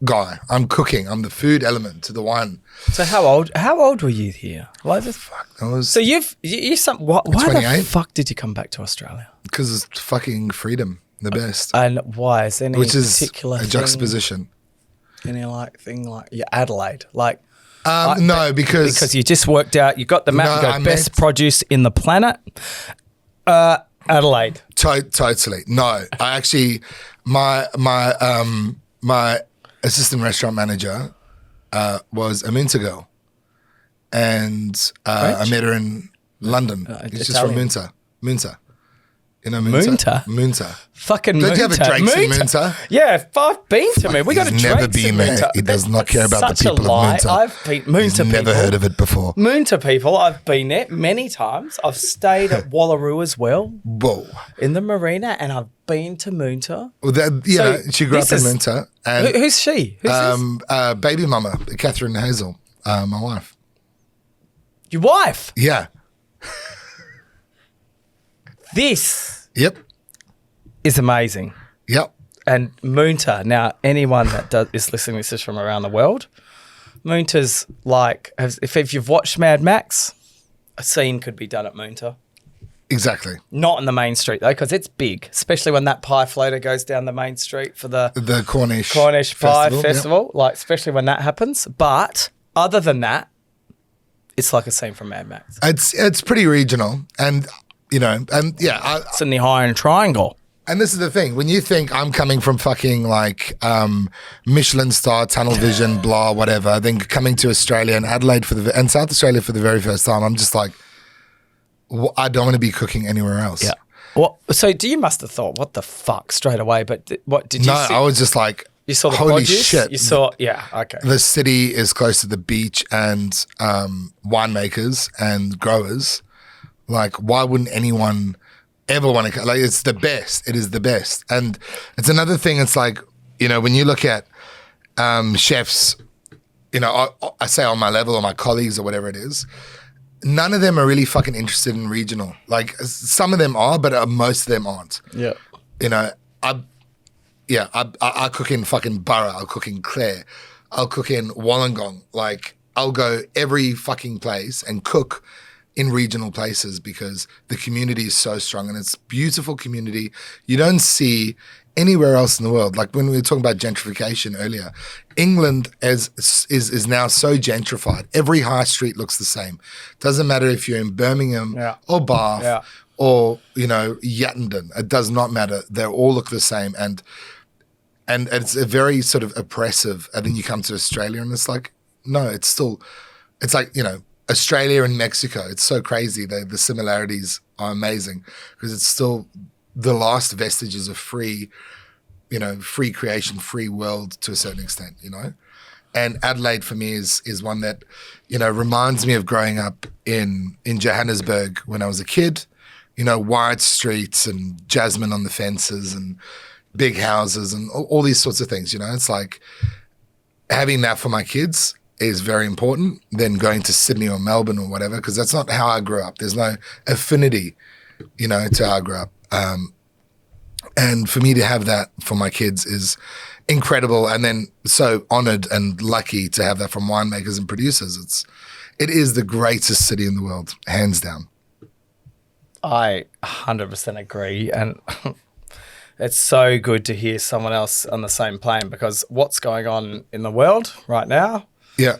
[SPEAKER 2] guy. I'm cooking. I'm the food element to the wine.
[SPEAKER 1] So how old were you here? Why the fuck?
[SPEAKER 2] So
[SPEAKER 1] why
[SPEAKER 2] 28.
[SPEAKER 1] the fuck did you come back to Australia?
[SPEAKER 2] Because it's fucking freedom, the best.
[SPEAKER 1] And why? Is there any
[SPEAKER 2] Which is
[SPEAKER 1] particular
[SPEAKER 2] a juxtaposition.
[SPEAKER 1] Any thing like Adelaide? Like
[SPEAKER 2] no, because
[SPEAKER 1] you just worked out, you got the map, best produce in the planet. Adelaide.
[SPEAKER 2] Totally. No, I actually, my assistant restaurant manager was a Munta girl, and I met her in London. She's just from Munta. Munta? Munta.
[SPEAKER 1] Fucking
[SPEAKER 2] Don't
[SPEAKER 1] Munta.
[SPEAKER 2] you have a Drake's in Munta?
[SPEAKER 1] Yeah, I've been to Munta. We got a
[SPEAKER 2] He's
[SPEAKER 1] Drake's
[SPEAKER 2] never been
[SPEAKER 1] in
[SPEAKER 2] there.
[SPEAKER 1] Munta.
[SPEAKER 2] He does not care about the people of Munta.
[SPEAKER 1] I've been Munta
[SPEAKER 2] He's
[SPEAKER 1] people.
[SPEAKER 2] never heard of it before.
[SPEAKER 1] Munta people, I've been there many times. I've stayed at Wallaroo as well.
[SPEAKER 2] Whoa.
[SPEAKER 1] In the marina, and I've been to Munta.
[SPEAKER 2] Well, she grew up in Munta. And,
[SPEAKER 1] who's she? Who's this?
[SPEAKER 2] Baby mama, Catherine Hazel, my wife.
[SPEAKER 1] Your wife?
[SPEAKER 2] Yeah.
[SPEAKER 1] This
[SPEAKER 2] Yep.
[SPEAKER 1] is amazing.
[SPEAKER 2] Yep.
[SPEAKER 1] And Moonta, now anyone that is listening to this from around the world, Moonta's like, if you've watched Mad Max, a scene could be done at Moonta.
[SPEAKER 2] Exactly.
[SPEAKER 1] Not in the main street though, because it's big, especially when that pie floater goes down the main street for the
[SPEAKER 2] Cornish
[SPEAKER 1] Pie
[SPEAKER 2] Festival.
[SPEAKER 1] Festival, like especially when that happens. But other than that, it's like a scene from Mad Max.
[SPEAKER 2] It's pretty regional, and
[SPEAKER 1] It's in the Iron Triangle.
[SPEAKER 2] and this is the thing. When you think I'm coming from fucking like Michelin Star, tunnel vision, blah, whatever, then coming to Australia and Adelaide and South Australia for the very first time, I'm just like, I don't want to be cooking anywhere else.
[SPEAKER 1] Yeah. Well, so you must have thought, what the fuck, straight away. But what did you
[SPEAKER 2] No,
[SPEAKER 1] see?
[SPEAKER 2] I was just like,
[SPEAKER 1] You saw the
[SPEAKER 2] holy
[SPEAKER 1] produce?
[SPEAKER 2] shit.
[SPEAKER 1] You saw, yeah, okay.
[SPEAKER 2] The city is close to the beach and winemakers and growers. Like, why wouldn't anyone ever want to? Like, it's the best. It is the best. And it's another thing. It's like, when you look at chefs, I say on my level or my colleagues or whatever it is, none of them are really fucking interested in regional. Like, some of them are, but most of them aren't.
[SPEAKER 1] Yeah.
[SPEAKER 2] I cook in fucking Borough. I'll cook in Clare. I'll cook in Wollongong. Like, I'll go every fucking place and cook in regional places because the community is so strong and it's a beautiful community you don't see anywhere else in the world. Like when we were talking about gentrification earlier, England is now so gentrified. Every high street looks the same. Doesn't matter if you're in Birmingham or Bath or, Yattendon. It does not matter. They all look the same. And it's a very sort of oppressive. And then you come to Australia and it's like, no, it's like, Australia and Mexico. It's so crazy. The similarities are amazing because it's still the last vestiges of free creation, free world to a certain extent, And Adelaide for me is one that, reminds me of growing up in Johannesburg when I was a kid, wide streets and jasmine on the fences and big houses and all these sorts of things, It's like having that for my kids is very important than going to Sydney or Melbourne or whatever, because that's not how I grew up. There's no affinity, to how I grew up. And for me to have that for my kids is incredible. And then so honored and lucky to have that from winemakers and producers. It is the greatest city in the world, hands down.
[SPEAKER 1] I 100% agree. And it's so good to hear someone else on the same plane because what's going on in the world right now,
[SPEAKER 2] yeah.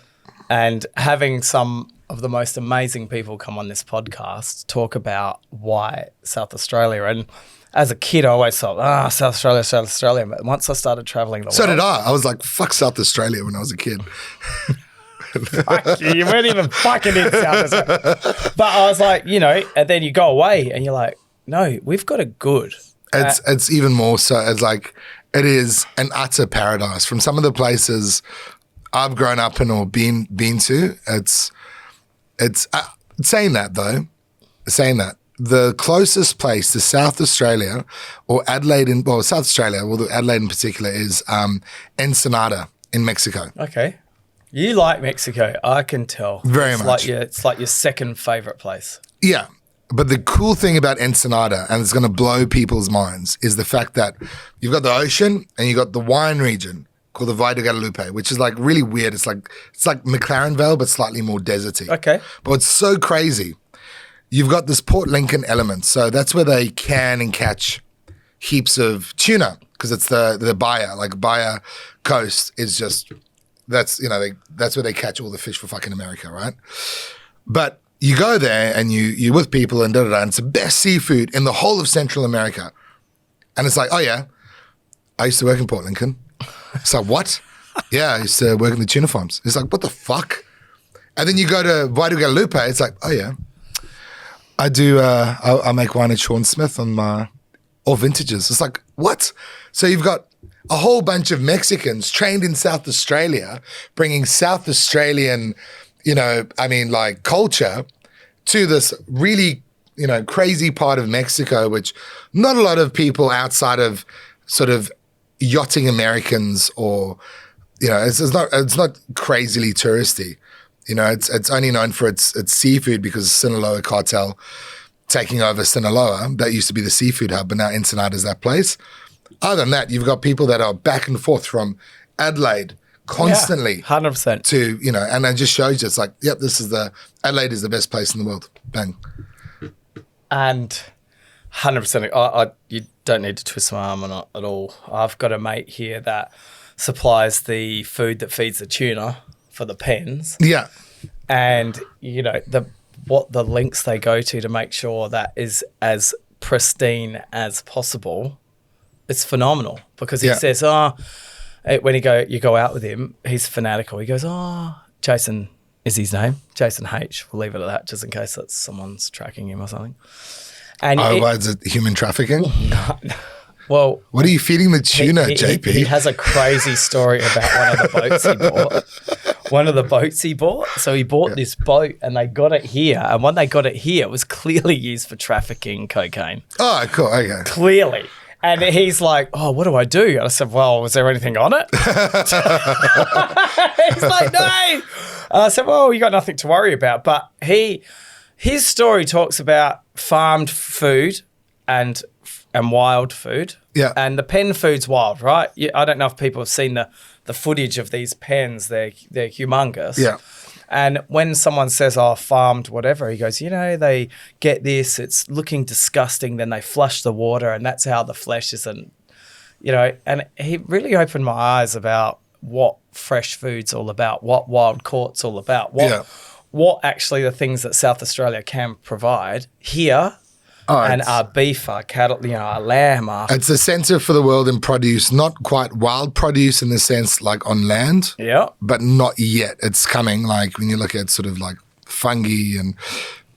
[SPEAKER 1] And having some of the most amazing people come on this podcast talk about why South Australia. And as a kid, I always thought, South Australia. But once I started traveling the world.
[SPEAKER 2] So did I. I was like, fuck South Australia when I was a kid.
[SPEAKER 1] Fuck you weren't even fucking in South Australia. But I was like, and then you go away and you're like, no, we've got it good.
[SPEAKER 2] It's even more so. It's like, it is an utter paradise. From some of the places I've grown up in or been to, it's saying that the closest place to South Australia or Adelaide South Australia, Adelaide in particular is Ensenada in Mexico.
[SPEAKER 1] Okay. You like Mexico, I can tell.
[SPEAKER 2] Very much.
[SPEAKER 1] It's like your second favorite place.
[SPEAKER 2] Yeah. But the cool thing about Ensenada, and it's going to blow people's minds, is the fact that you've got the ocean and you've got the wine region called the Valle de Guadalupe, which is like really weird. It's like McLaren Vale, but slightly more deserty.
[SPEAKER 1] Okay.
[SPEAKER 2] But it's so crazy. You've got this Port Lincoln element. So that's where they can and catch heaps of tuna because it's the Baja. Like Baja coast is just, that's where they catch all the fish for fucking America, right? But you go there and you're with people and and it's the best seafood in the whole of Central America. And it's like, oh yeah, I used to work in Port Lincoln. It's like, what? Yeah, I used to work in the tuna farms. It's like, what the fuck? And then you go to Valle de Guadalupe, it's like, oh yeah, I do, I make wine at Sean Smith on all vintages. It's like, what? So you've got a whole bunch of Mexicans trained in South Australia, bringing South Australian, culture to this really, crazy part of Mexico, which not a lot of people outside of sort of yachting Americans or, it's not crazily touristy. It's only known for its seafood because Sinaloa cartel taking over Sinaloa. That used to be the seafood hub, but now Ensenada's that place. Other than that, you've got people that are back and forth from Adelaide constantly
[SPEAKER 1] 100%.
[SPEAKER 2] to, and it just shows you it's like, yep, Adelaide is the best place in the world. Bang.
[SPEAKER 1] And 100%, you don't need to twist my arm or not at all. I've got a mate here that supplies the food that feeds the tuna for the pens.
[SPEAKER 2] Yeah.
[SPEAKER 1] And, what the lengths they go to make sure that is as pristine as possible, it's phenomenal. Because he says, when you go out with him, he's fanatical. He goes, Jason is his name, Jason H. We'll leave it at that just in case that's someone's tracking him or something. And
[SPEAKER 2] why is it human trafficking?
[SPEAKER 1] Well,
[SPEAKER 2] what are you feeding the tuna, JP?
[SPEAKER 1] He has a crazy story about one of the boats he bought. One of the boats he bought. So he bought this boat and they got it here. And when they got it here, it was clearly used for trafficking cocaine.
[SPEAKER 2] Oh, cool. Okay.
[SPEAKER 1] Clearly. And he's like, what do I do? And I said, well, was there anything on it? He's like, no. And I said, well, you got nothing to worry about. But his story talks about farmed food and wild food.
[SPEAKER 2] Yeah.
[SPEAKER 1] And the pen food's wild, right? I don't know if people have seen the footage of these pens. They're humongous.
[SPEAKER 2] Yeah.
[SPEAKER 1] And when someone says, farmed whatever, he goes, they get this, it's looking disgusting, then they flush the water and that's how the flesh isn't, and he really opened my eyes about what fresh food's all about, what wild caught's all about, what actually the things that South Australia can provide here. And our beef, our cattle, our lamb.
[SPEAKER 2] It's a centre for the world in produce, not quite wild produce in the sense like on land, but not yet. It's coming. Like when you look at sort of like fungi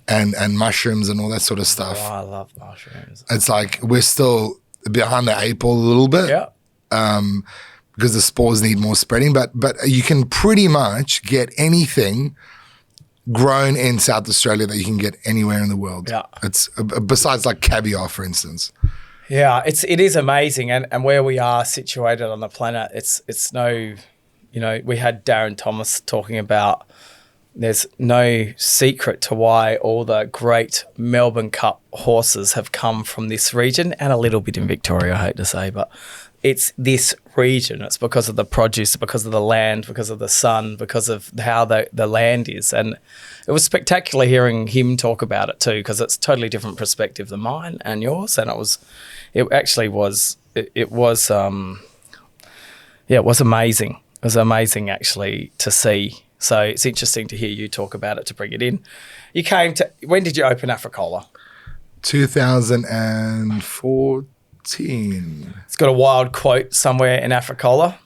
[SPEAKER 2] and mushrooms and all that sort of stuff.
[SPEAKER 1] Oh, I love mushrooms.
[SPEAKER 2] It's like we're still behind the eight ball a little bit, because the spores need more spreading. But you can pretty much get anything grown in South Australia that you can get anywhere in the world. Yeah. It's besides like caviar, for instance.
[SPEAKER 1] Yeah, it is amazing. And where we are situated on the planet, it's no, we had Darren Thomas talking about there's no secret to why all the great Melbourne Cup horses have come from this region and a little bit in Victoria, I hate to say, but it's this region. It's because of the produce, because of the land, because of the sun, because of how the land is. And it was spectacular hearing him talk about it too, because it's a totally different perspective than mine and yours. And it was amazing. It was amazing actually to see. So it's interesting to hear you talk about it, to bring it in. When did you open Africola?
[SPEAKER 2] 2014.
[SPEAKER 1] It's got a wild quote somewhere in Africola.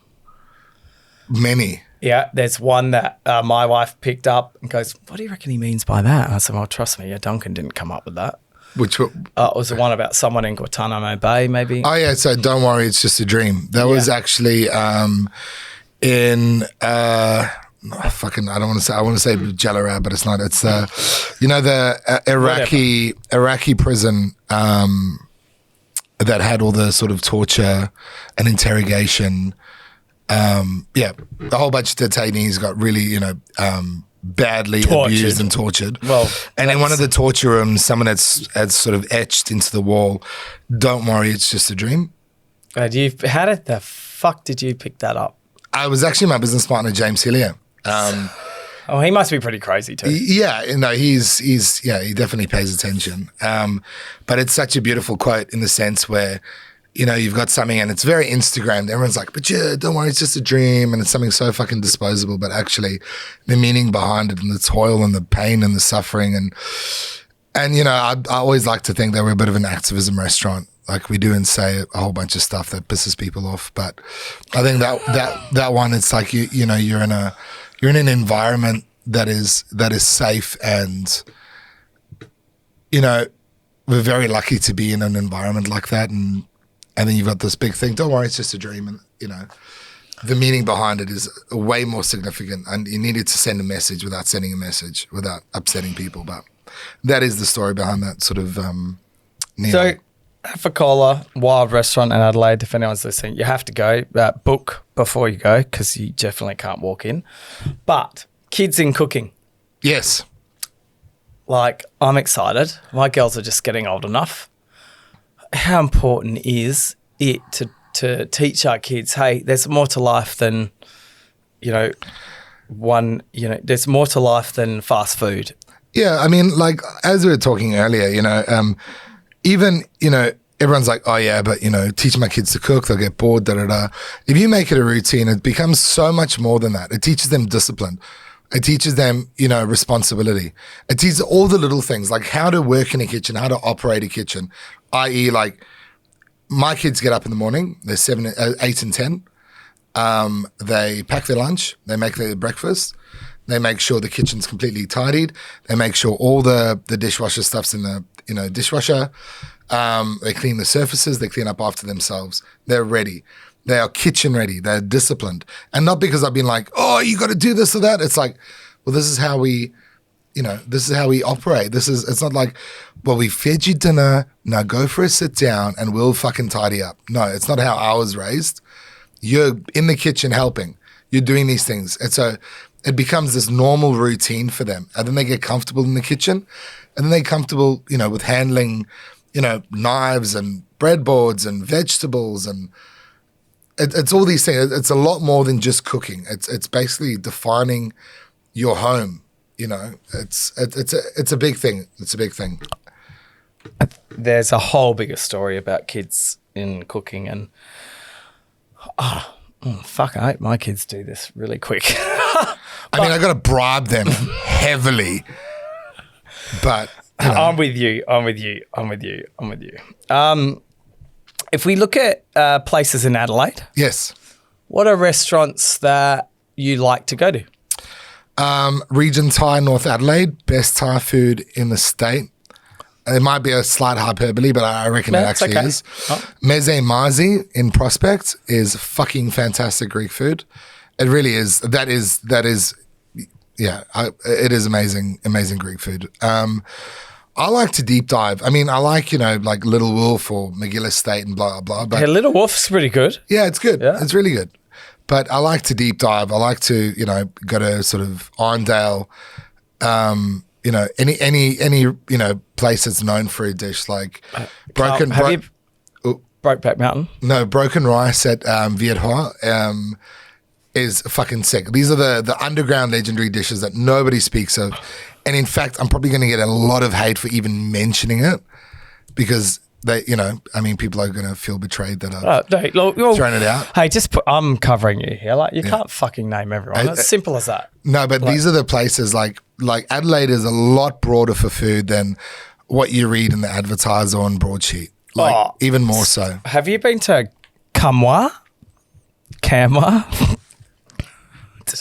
[SPEAKER 2] Many.
[SPEAKER 1] Yeah, there's one that my wife picked up and goes, what do you reckon he means by that? And I said, well, trust me, Duncan didn't come up with that.
[SPEAKER 2] Which one?
[SPEAKER 1] It was the one about someone in Guantanamo Bay, maybe.
[SPEAKER 2] Oh, yeah, so don't worry, it's just a dream. That was actually in... I don't want to say. I want to say Jallarab, but it's not. It's the Iraqi prison that had all the sort of torture and interrogation. The whole bunch of detainees got really, badly abused and tortured.
[SPEAKER 1] Well,
[SPEAKER 2] and in one of the torture rooms, someone had sort of etched into the wall, "Don't worry, it's just a dream."
[SPEAKER 1] How did the fuck did you pick that up?
[SPEAKER 2] I was actually my business partner, James Hillier.
[SPEAKER 1] He must be pretty crazy too.
[SPEAKER 2] Yeah, he definitely pays attention. But it's such a beautiful quote in the sense where, you've got something and it's very Instagrammed. Everyone's like, but don't worry, it's just a dream, and it's something so fucking disposable. But actually, the meaning behind it and the toil and the pain and the suffering and I always like to think that we're a bit of an activism restaurant. Like we do and say a whole bunch of stuff that pisses people off. But I think that one, it's like you're in an environment that is safe, and we're very lucky to be in an environment like that, and then you've got this big thing. Don't worry, it's just a dream, and the meaning behind it is way more significant, and you needed to send a message without sending a message, without upsetting people. But that is the story behind that sort of.
[SPEAKER 1] So, Africola, wild restaurant in Adelaide. If anyone's listening, you have to go. Book before you go, because you definitely can't walk in. But kids in cooking.
[SPEAKER 2] Yes.
[SPEAKER 1] like, I'm excited. My girls are just getting old enough. How important is it to teach our kids, hey, there's more to life than, there's more to life than fast food.
[SPEAKER 2] Yeah, I mean, like, as we were talking earlier, even, everyone's like, oh yeah, but, teach my kids to cook, they'll get bored, da-da-da. If you make it a routine, it becomes so much more than that. It teaches them discipline. It teaches them, responsibility. It teaches all the little things, like how to work in a kitchen, how to operate a kitchen, i.e. like, my kids get up in the morning, they're 8 and 10. They pack their lunch, they make their breakfast, they make sure the kitchen's completely tidied, they make sure all the dishwasher stuff's in the dishwasher, they clean the surfaces, they clean up after themselves, they're ready. They are kitchen ready, they're disciplined. And not because I've been like, oh, you got to do this or that. It's like, well, this is how we operate. It's not like, well, we fed you dinner, now go for a sit down and we'll fucking tidy up. No, it's not how I was raised. You're in the kitchen helping. You're doing these things. And so it becomes this normal routine for them. And then they get comfortable in the kitchen. And then they're comfortable, with handling, knives and breadboards and vegetables. And it's all these things. It's a lot more than just cooking. It's basically defining your home. It's a big thing. It's a big thing.
[SPEAKER 1] There's a whole bigger story about kids in cooking and fuck, I hope my kids do this really quick.
[SPEAKER 2] I mean, I got to bribe them heavily, but
[SPEAKER 1] I'm with you. If we look at places in Adelaide,
[SPEAKER 2] yes.
[SPEAKER 1] What are restaurants that you like to go to?
[SPEAKER 2] Region Thai, North Adelaide, best Thai food in the state. It might be a slight hyperbole, but I reckon it actually is. Oh. Meze Mazi in Prospect is fucking fantastic Greek food. It really is. That is. Yeah, it is amazing Greek food. I like to deep dive. I mean, I like, like Little Wolf or McGill Estate and blah, blah, blah.
[SPEAKER 1] But Little Wolf's pretty good.
[SPEAKER 2] Yeah, it's good.
[SPEAKER 1] Yeah.
[SPEAKER 2] It's really good. But I like to deep dive. I like to, go to sort of Arndale, any place that's known for a dish like Brokeback
[SPEAKER 1] Mountain?
[SPEAKER 2] No, Broken Rice at Viet Hoa is fucking sick. These are the underground legendary dishes that nobody speaks of. And in fact, I'm probably going to get a lot of hate for even mentioning it because they, people are going to feel betrayed that I've thrown it out.
[SPEAKER 1] Hey, I'm covering you here. Like, you can't fucking name everyone. It's simple as that.
[SPEAKER 2] No, but these are the places like Adelaide is a lot broader for food than what you read in the advertiser on broadsheet. Even more so.
[SPEAKER 1] Have you been to Kamwa? Did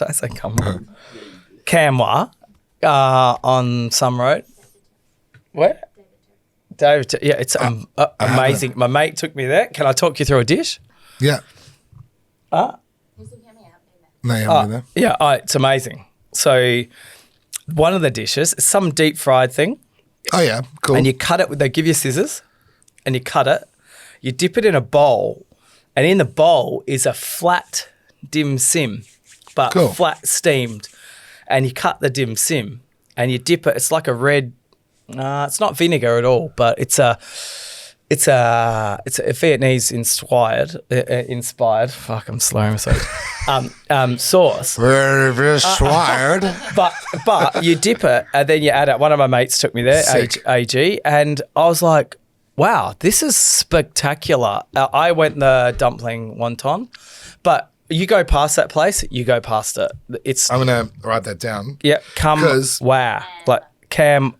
[SPEAKER 1] I say Kamwa? Kamwa on some road. Where? David, yeah, it's amazing. My mate took me there. Can I talk you through a dish?
[SPEAKER 2] Yeah. No, you haven't been there.
[SPEAKER 1] Yeah, it's amazing. So one of the dishes is some deep fried thing.
[SPEAKER 2] Oh, yeah, cool.
[SPEAKER 1] And you cut it, they give you scissors and you cut it. You dip it in a bowl and in the bowl is a flat dim sim, but flat steamed. And you cut the dim sim and you dip it. It's like a red, it's not vinegar at all, but it's a Vietnamese inspired. Fuck, I'm slurring myself. Sauce.
[SPEAKER 2] Very inspired.
[SPEAKER 1] But you dip it and then you add it. One of my mates took me there, AG, and I was like, wow, this is spectacular. I went the dumpling wonton, but you go past that place, you go past it.
[SPEAKER 2] I'm gonna write that down.
[SPEAKER 1] Yeah, wow, like come.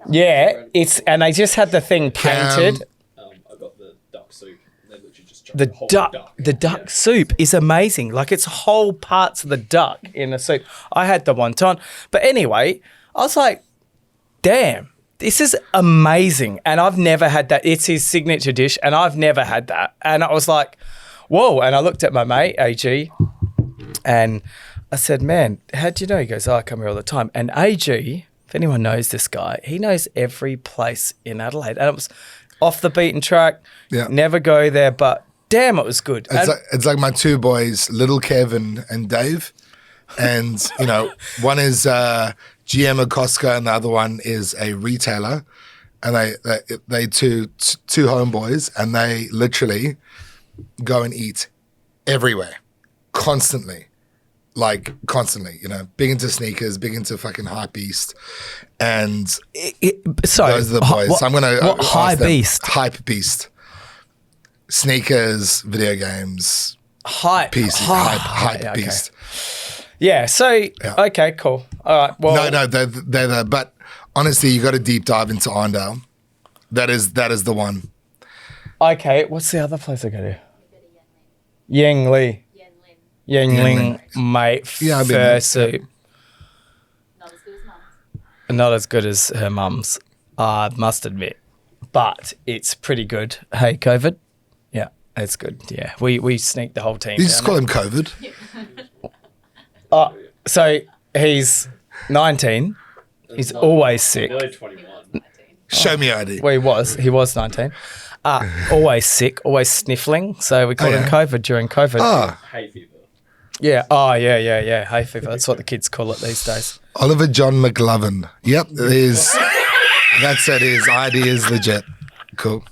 [SPEAKER 1] Yeah, and they just had the thing painted.
[SPEAKER 3] I got the duck soup. They literally just
[SPEAKER 1] the duck soup is amazing. Like, it's whole parts of the duck in the soup. I had the wonton, but anyway, I was like, damn. This is amazing. And I've never had that. It's his signature dish and I've never had that. And I was like, whoa. And I looked at my mate, AG, and I said, man, how do you know? He goes, I come here all the time. And AG, if anyone knows this guy, he knows every place in Adelaide. And it was off the beaten track. Yeah. Never go there, but damn, it was good.
[SPEAKER 2] It's like my two boys, little Kevin and Dave. And, one is GM of Costco and the other one is a retailer. And they two homeboys, and they literally go and eat everywhere, constantly. Like, constantly, big into sneakers, big into fucking hype beast. And
[SPEAKER 1] Sorry,
[SPEAKER 2] those are the boys. So I'm going to
[SPEAKER 1] what high beast?
[SPEAKER 2] Hype beast. Sneakers, video games,
[SPEAKER 1] Hype.
[SPEAKER 2] hype
[SPEAKER 1] okay.
[SPEAKER 2] beast.
[SPEAKER 1] Yeah. So okay, cool. All right. Well,
[SPEAKER 2] No, they're the. But honestly, you got to deep dive into Arndale. That is the one.
[SPEAKER 1] okay. What's the other place I go to? Yangli. Yangling, mate.
[SPEAKER 2] Yeah, I've been there.
[SPEAKER 1] Fursuit.
[SPEAKER 4] Not as good as mine.
[SPEAKER 1] Not as good as her mum's, I must admit, but it's pretty good. Hey, COVID. Yeah, it's good. Yeah, we sneaked the whole team.
[SPEAKER 2] You just
[SPEAKER 1] down
[SPEAKER 2] call him COVID.
[SPEAKER 1] So he's 19. He's always sick.
[SPEAKER 3] Nearly 21.
[SPEAKER 2] Show me your ID.
[SPEAKER 1] Well, he was 19. Always sick, always sniffling. So we called him COVID during COVID.
[SPEAKER 2] Oh,
[SPEAKER 3] Hay fever.
[SPEAKER 1] Yeah. Oh, yeah. Hay fever. That's what the kids call it these days.
[SPEAKER 2] Oliver John McLovin. Yep, that's it. His ID is legit. Cool.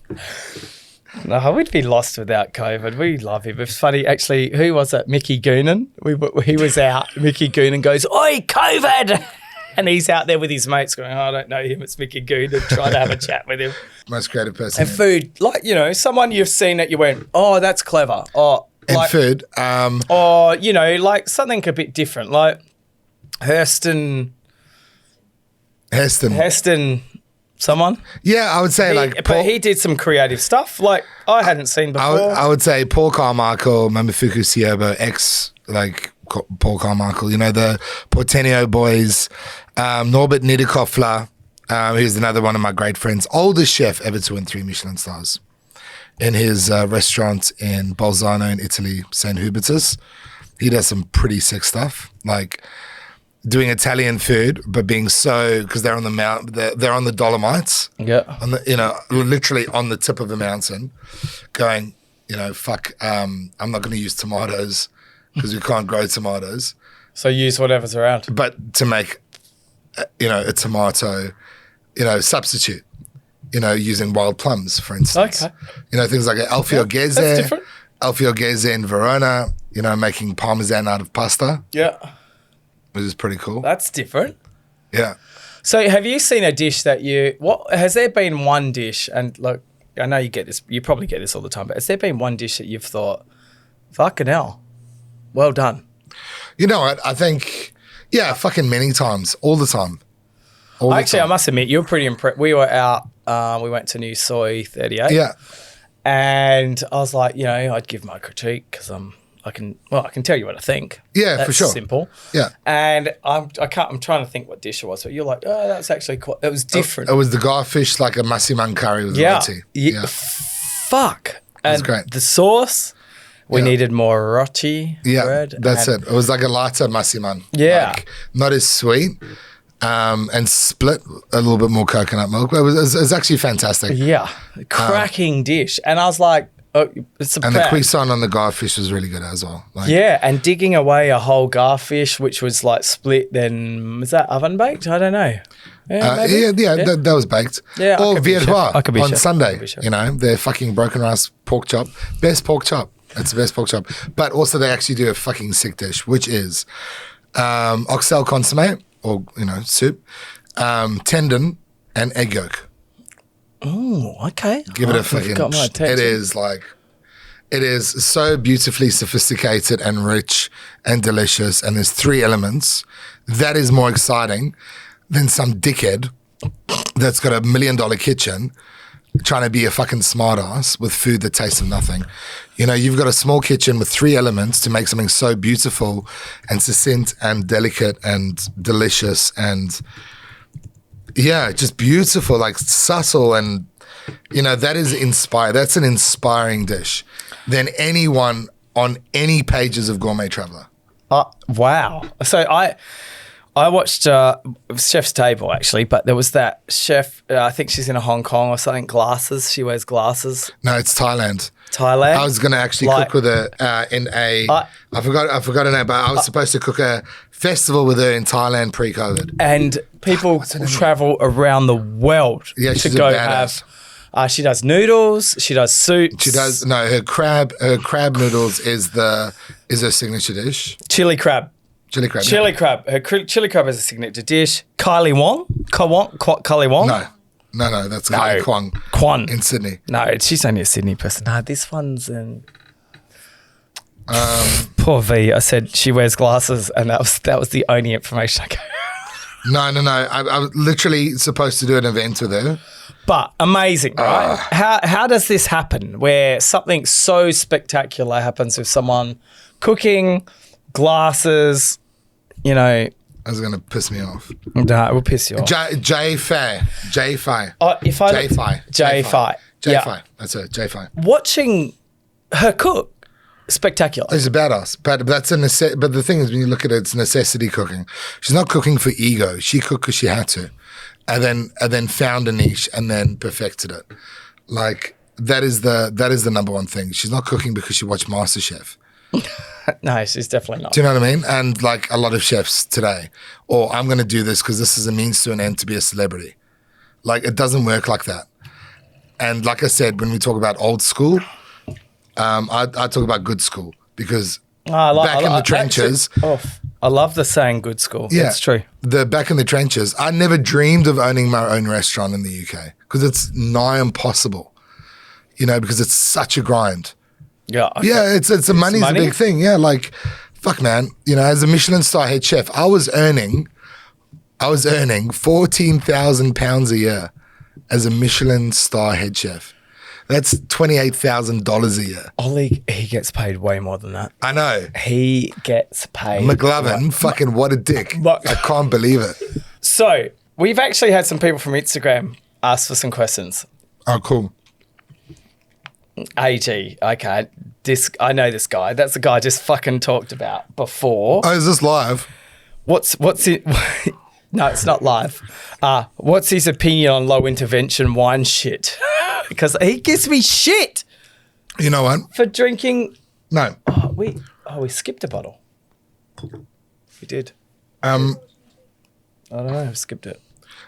[SPEAKER 1] No, we'd be lost without COVID. We love him. It's funny, actually. Who was it? Mickey Goonan. He was out. Mickey Goonan goes, "Oi, COVID!" And he's out there with his mates going, "Oh, I don't know him. It's Mickey Goonan." Trying to have a chat with him.
[SPEAKER 2] Most creative person.
[SPEAKER 1] And food, like someone you've seen that you went, "Oh, that's clever." Oh,
[SPEAKER 2] And
[SPEAKER 1] like,
[SPEAKER 2] food.
[SPEAKER 1] or like something a bit different, like Heston. Someone.
[SPEAKER 2] Yeah, I would say
[SPEAKER 1] But he did some creative stuff like I hadn't seen before.
[SPEAKER 2] I would say Paul Carmichael, Mamifuku Siobo, Paul Carmichael, the Portenio boys, Norbert Niederkoffler, who's another one of my great friends, oldest chef ever to win 3 Michelin stars in his restaurant in Bolzano in Italy, St. Hubertus. He does some pretty sick stuff, like doing Italian food, but being because they're on the they're on the Dolomites, on the literally on the tip of a mountain, going, fuck, I'm not going to use tomatoes because we can't grow tomatoes.
[SPEAKER 1] So use whatever's around.
[SPEAKER 2] But to make, a tomato, substitute, using wild plums, for instance.
[SPEAKER 1] Okay.
[SPEAKER 2] Things like Alfio
[SPEAKER 1] that's different.
[SPEAKER 2] Gese in Verona, making parmesan out of pasta,
[SPEAKER 1] Yeah.
[SPEAKER 2] which is pretty cool.
[SPEAKER 1] That's different.
[SPEAKER 2] Yeah.
[SPEAKER 1] So have you seen a dish that has there been one dish, and look, I know you get this, you probably get this all the time, but has there been one dish that you've thought, fucking hell, well done?
[SPEAKER 2] You know what? I think, fucking many times, all the time.
[SPEAKER 1] Actually, I must admit, you were pretty impressed. We were out, we went to New Soy 38.
[SPEAKER 2] Yeah.
[SPEAKER 1] And I was like, I'd give my critique because I can tell you what I think.
[SPEAKER 2] Yeah,
[SPEAKER 1] That's
[SPEAKER 2] for sure.
[SPEAKER 1] simple.
[SPEAKER 2] Yeah.
[SPEAKER 1] And I'm trying to think what dish it was, but you're like, oh, that's actually quite, it was different.
[SPEAKER 2] It was the garfish, like a masiman curry with roti.
[SPEAKER 1] Yeah. Fuck. And
[SPEAKER 2] was great.
[SPEAKER 1] the sauce, we
[SPEAKER 2] Yeah.
[SPEAKER 1] needed more roti bread.
[SPEAKER 2] That's it. It was like a lighter masiman.
[SPEAKER 1] Yeah.
[SPEAKER 2] Like, not as sweet. And split a little bit more coconut milk. It was actually fantastic.
[SPEAKER 1] Yeah. Cracking dish. And I was like, oh, it's a
[SPEAKER 2] And the
[SPEAKER 1] prep.
[SPEAKER 2] cuisson on the garfish was really good as well. Like,
[SPEAKER 1] Yeah, and digging away a whole garfish, which was like split, then was that oven baked? I don't know. Maybe?
[SPEAKER 2] that was baked.
[SPEAKER 1] Yeah, I
[SPEAKER 2] or
[SPEAKER 1] could be a chef. I
[SPEAKER 2] Viet
[SPEAKER 1] could be a
[SPEAKER 2] on
[SPEAKER 1] chef. I
[SPEAKER 2] Sunday.
[SPEAKER 1] could be a chef.
[SPEAKER 2] Their fucking broken rice pork chop. Best pork chop. It's the best pork chop. But also they actually do a fucking sick dish, which is oxtail consomme or, soup, tendon and egg yolk.
[SPEAKER 1] Oh, okay.
[SPEAKER 2] Give it a
[SPEAKER 1] You've
[SPEAKER 2] fucking.
[SPEAKER 1] got my attention.
[SPEAKER 2] It is so beautifully sophisticated and rich and delicious. And there's 3 elements. That is more exciting than some dickhead that's got $1 million kitchen trying to be a fucking smart ass with food that tastes of nothing. You've got a small kitchen with 3 elements to make something so beautiful and succinct and delicate and delicious and just beautiful, like subtle and that is inspired. That's an inspiring dish than anyone on any pages of Gourmet Traveller.
[SPEAKER 1] Wow. So I watched Chef's Table actually, but there was that chef. I think she's in Hong Kong or something. Glasses. She wears glasses.
[SPEAKER 2] No, it's Thailand.
[SPEAKER 1] Thailand.
[SPEAKER 2] I was going to actually cook with her in a. I forgot her name, but I was supposed to cook her festival with her in Thailand pre-COVID.
[SPEAKER 1] And people
[SPEAKER 2] what's her name?
[SPEAKER 1] travel around the world
[SPEAKER 2] Yeah,
[SPEAKER 1] to
[SPEAKER 2] she's a
[SPEAKER 1] go
[SPEAKER 2] badass.
[SPEAKER 1] have. She does noodles. She does soups.
[SPEAKER 2] She does her crab noodles is her signature dish.
[SPEAKER 1] chili crab.
[SPEAKER 2] Chili crab.
[SPEAKER 1] Chili crab. Her chili crab is a signature dish. Kylie Wong. Kylie Wong.
[SPEAKER 2] No, that's Kylie
[SPEAKER 1] Kwan.
[SPEAKER 2] in Sydney.
[SPEAKER 1] No, she's only a Sydney person. No, this one's in. Poor V. I said she wears glasses, and that was the only information I got.
[SPEAKER 2] No. I was literally supposed to do an event with her.
[SPEAKER 1] But amazing, right? How does this happen? Where something so spectacular happens with someone cooking, glasses,
[SPEAKER 2] That's going to piss me off.
[SPEAKER 1] No, it will piss you off.
[SPEAKER 2] J Fi.
[SPEAKER 1] J Fi. Yeah.
[SPEAKER 2] That's it. J Fi.
[SPEAKER 1] Watching her cook, spectacular.
[SPEAKER 2] She's a badass, but that's But the thing is, when you look at it, it's necessity cooking. She's not cooking for ego. She cooked because she had to, and then found a niche and then perfected it. Like that is the number one thing. She's not cooking because she watched MasterChef.
[SPEAKER 1] No, she's definitely not.
[SPEAKER 2] Do you know what I mean? And like a lot of chefs today, or I'm going to do this because this is a means to an end to be a celebrity. Like it doesn't work like that. And like I said, when we talk about old school, I talk about good school because back in the trenches.
[SPEAKER 1] I love the saying "good school."
[SPEAKER 2] Yeah,
[SPEAKER 1] It's true.
[SPEAKER 2] Back in the trenches, I never dreamed of owning my own restaurant in the UK because it's nigh impossible. Because it's such a grind.
[SPEAKER 1] Yeah. Okay.
[SPEAKER 2] Yeah, it's money's a big thing. Yeah, like fuck, man. As a Michelin Star head chef, I was earning £14,000 a year as a Michelin Star head chef. That's $28,000 a year.
[SPEAKER 1] Ollie, he gets paid way more than that.
[SPEAKER 2] I know.
[SPEAKER 1] He gets paid.
[SPEAKER 2] McLovin, fucking what a dick. I can't believe it.
[SPEAKER 1] So we've actually had some people from Instagram ask for some questions.
[SPEAKER 2] Oh, cool.
[SPEAKER 1] AG, okay. I know this guy. That's the guy I just fucking talked about before.
[SPEAKER 2] Oh, is this live?
[SPEAKER 1] What's it? No, it's not live. What's his opinion on low intervention wine shit? Because he gives me shit.
[SPEAKER 2] You know what?
[SPEAKER 1] For drinking.
[SPEAKER 2] No.
[SPEAKER 1] We skipped a bottle. We did.
[SPEAKER 2] I
[SPEAKER 1] don't know. We skipped it.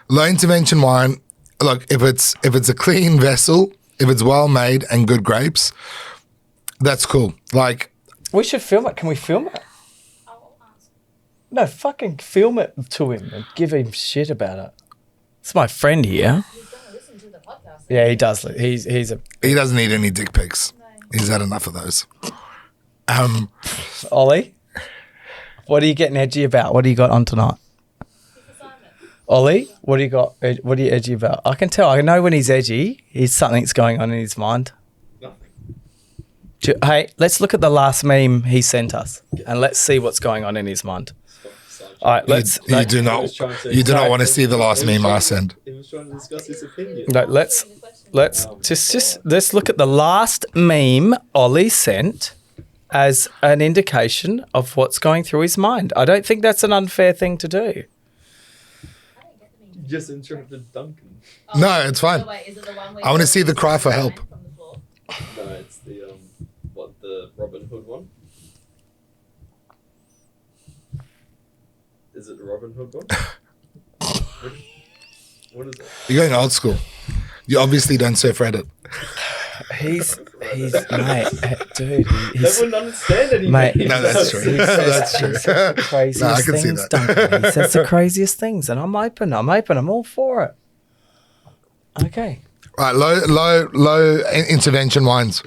[SPEAKER 2] Low intervention wine. Look, if it's a clean vessel, if it's well made and good grapes, that's cool. Like
[SPEAKER 1] we should film it. Can we film it? No, fucking film it to him and give him shit about it. It's my friend here.
[SPEAKER 4] He's going to listen to the podcast.
[SPEAKER 1] Yeah, he does.
[SPEAKER 2] He doesn't need any dick pics. He's had enough of those.
[SPEAKER 1] Ollie, what are you getting edgy about? What do you got on tonight? Ollie, what do you got? What are you edgy about? I can tell. I know when he's edgy. Something's going on in his mind.
[SPEAKER 3] Nothing.
[SPEAKER 1] Hey, let's look at the last meme he sent us and let's see what's going on in his mind. All right,
[SPEAKER 2] You do not want to see the last meme I sent.
[SPEAKER 3] He was trying to discuss his opinion.
[SPEAKER 1] No, let's look at the last meme Ollie sent as an indication of what's going through his mind. I don't think that's an unfair thing to do.
[SPEAKER 3] You just interrupted Duncan.
[SPEAKER 2] No, it's fine.
[SPEAKER 4] Oh, wait, is it the one where
[SPEAKER 2] I want to see the cry for help.
[SPEAKER 4] from the floor?
[SPEAKER 3] No, it's the the Robin Hood one. Is it the Robin Hood one? What is it?
[SPEAKER 2] You're going old school. You obviously don't surf Reddit.
[SPEAKER 1] He's mate, dude.
[SPEAKER 3] They wouldn't understand anything.
[SPEAKER 1] Mate,
[SPEAKER 2] No, that's true.
[SPEAKER 1] He says
[SPEAKER 2] That's true.
[SPEAKER 1] the craziest
[SPEAKER 2] No, I can see
[SPEAKER 1] things,
[SPEAKER 2] that.
[SPEAKER 1] Duncan. He says the craziest things, and I'm open. I'm all for it. Okay.
[SPEAKER 2] Right, low intervention wines.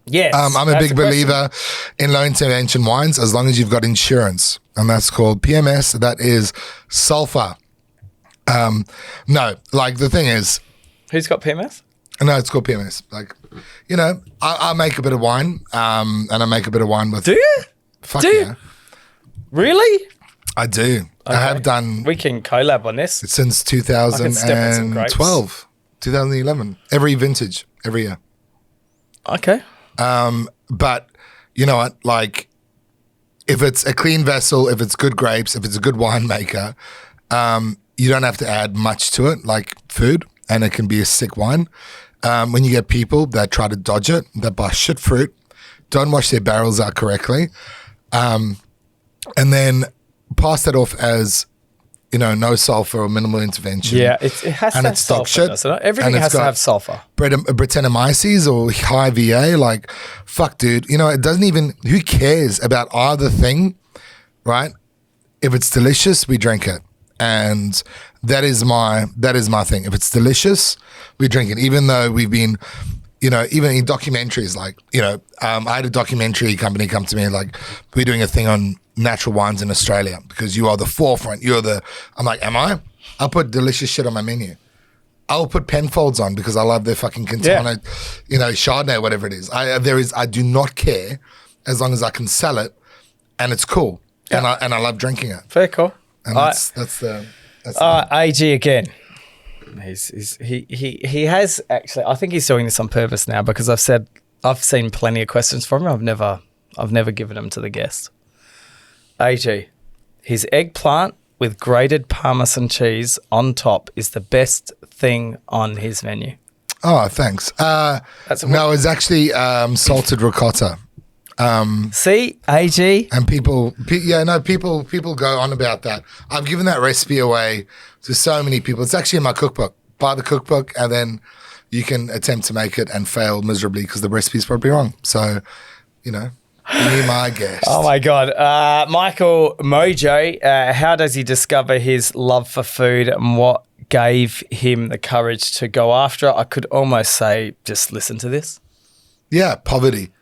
[SPEAKER 1] Yes.
[SPEAKER 2] I'm a
[SPEAKER 1] that's
[SPEAKER 2] big
[SPEAKER 1] question.
[SPEAKER 2] believer in low intervention wines as long as you've got insurance, and that's called PMS. That is sulfur. No, like the thing is,
[SPEAKER 1] Who's got PMS?
[SPEAKER 2] no, it's called PMS. Like, I make a bit of wine, and I make a bit of wine with.
[SPEAKER 1] Do you?
[SPEAKER 2] Fuck
[SPEAKER 1] Do you?
[SPEAKER 2] yeah,
[SPEAKER 1] Really?
[SPEAKER 2] I do. I have done
[SPEAKER 1] We can collab on this.
[SPEAKER 2] since
[SPEAKER 1] step on some grapes.
[SPEAKER 2] 2012, 2011. Every vintage, every year.
[SPEAKER 1] Okay.
[SPEAKER 2] But you know what? Like, if it's a clean vessel, if it's good grapes, if it's a good winemaker, you don't have to add much to it, like food, and it can be a sick wine. When you get people that try to dodge it, that buy shit fruit, don't wash their barrels out correctly, and then pass that off as, no sulfur or minimal intervention.
[SPEAKER 1] Yeah, it has to
[SPEAKER 2] And
[SPEAKER 1] have
[SPEAKER 2] it's dog
[SPEAKER 1] sulfur,
[SPEAKER 2] shit.
[SPEAKER 1] doesn't it? Everything
[SPEAKER 2] And it's
[SPEAKER 1] has to
[SPEAKER 2] got
[SPEAKER 1] have sulfur.
[SPEAKER 2] Brettanomyces or high VA, like, fuck, dude. It doesn't even, who cares about either thing, right? If it's delicious, we drink it. And that is my thing. If it's delicious, we drink it. Even though we've been, even in documentaries, like, I had a documentary company come to me, like, we're doing a thing on natural wines in Australia because you are the forefront. I'm like, am I? I'll put delicious shit on my menu. I'll put Penfolds on because I love their fucking Quintana, Chardonnay, whatever it is. I do not care as long as I can sell it and it's cool. Yeah. And I love drinking it.
[SPEAKER 1] Very cool.
[SPEAKER 2] And that's the
[SPEAKER 1] AG again. He has actually. I think he's doing this on purpose now because I've seen plenty of questions from him. I've never given them to the guest. AG, his eggplant with grated Parmesan cheese on top is the best thing on his menu.
[SPEAKER 2] Oh, thanks. No, it's actually salted ricotta.
[SPEAKER 1] See, AG,
[SPEAKER 2] and people go on about that. I've given that recipe away to so many people. It's actually in my cookbook. Buy the cookbook, and then you can attempt to make it and fail miserably because the recipe's probably wrong. So, be my guest.
[SPEAKER 1] Oh my God. Michael Mojo, how does he discover his love for food and what gave him the courage to go after it? I could almost say, just listen to this.
[SPEAKER 2] Yeah, poverty.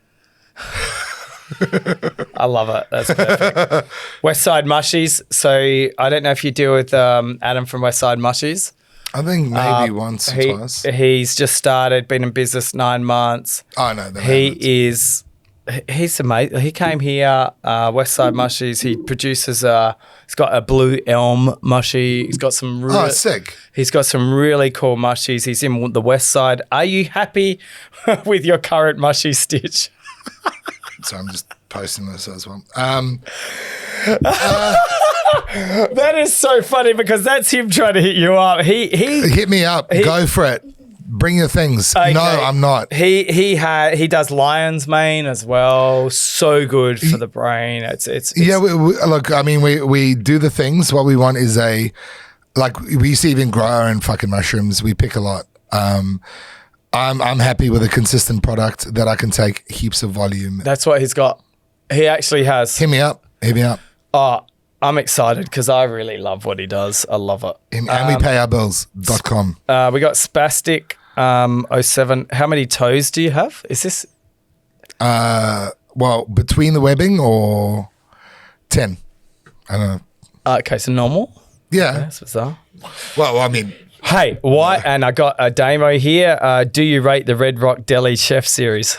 [SPEAKER 1] I love it. That's perfect. Westside Mushies. So I don't know if you deal with Adam from Westside Mushies.
[SPEAKER 2] I think maybe once or twice.
[SPEAKER 1] He's just started, been in business 9 months.
[SPEAKER 2] Oh, no.
[SPEAKER 1] He's amazing. He came here, Westside Mushies. He produces he's got a Blue Elm mushy. He's got some
[SPEAKER 2] sick.
[SPEAKER 1] He's got some really cool mushies. He's in the West Side. Are you happy with your current mushy stitch?
[SPEAKER 2] So I'm just posting this as well.
[SPEAKER 1] That is so funny because that's him trying to hit you up. He
[SPEAKER 2] hit me up. Go for it. Bring your things. Okay. No, I'm not.
[SPEAKER 1] He does lion's mane as well. So good for the brain. It's
[SPEAKER 2] yeah. Look, I mean, we do the things. What we want is we used to even grow our own fucking mushrooms. We pick a lot. I'm happy with a consistent product that I can take heaps of volume.
[SPEAKER 1] That's what he's got. He actually has.
[SPEAKER 2] Hit me up.
[SPEAKER 1] Oh, I'm excited because I really love what he does. I love it.
[SPEAKER 2] And we pay our bills.com.
[SPEAKER 1] We got Spastic 07. How many toes do you have? Is this?
[SPEAKER 2] Well, between the webbing or 10. I don't know.
[SPEAKER 1] Okay, so normal?
[SPEAKER 2] Yeah.
[SPEAKER 1] That's bizarre.
[SPEAKER 2] Well, I mean.
[SPEAKER 1] Hey, why? And I got a demo here. Do you rate the Red Rock Deli Chef series?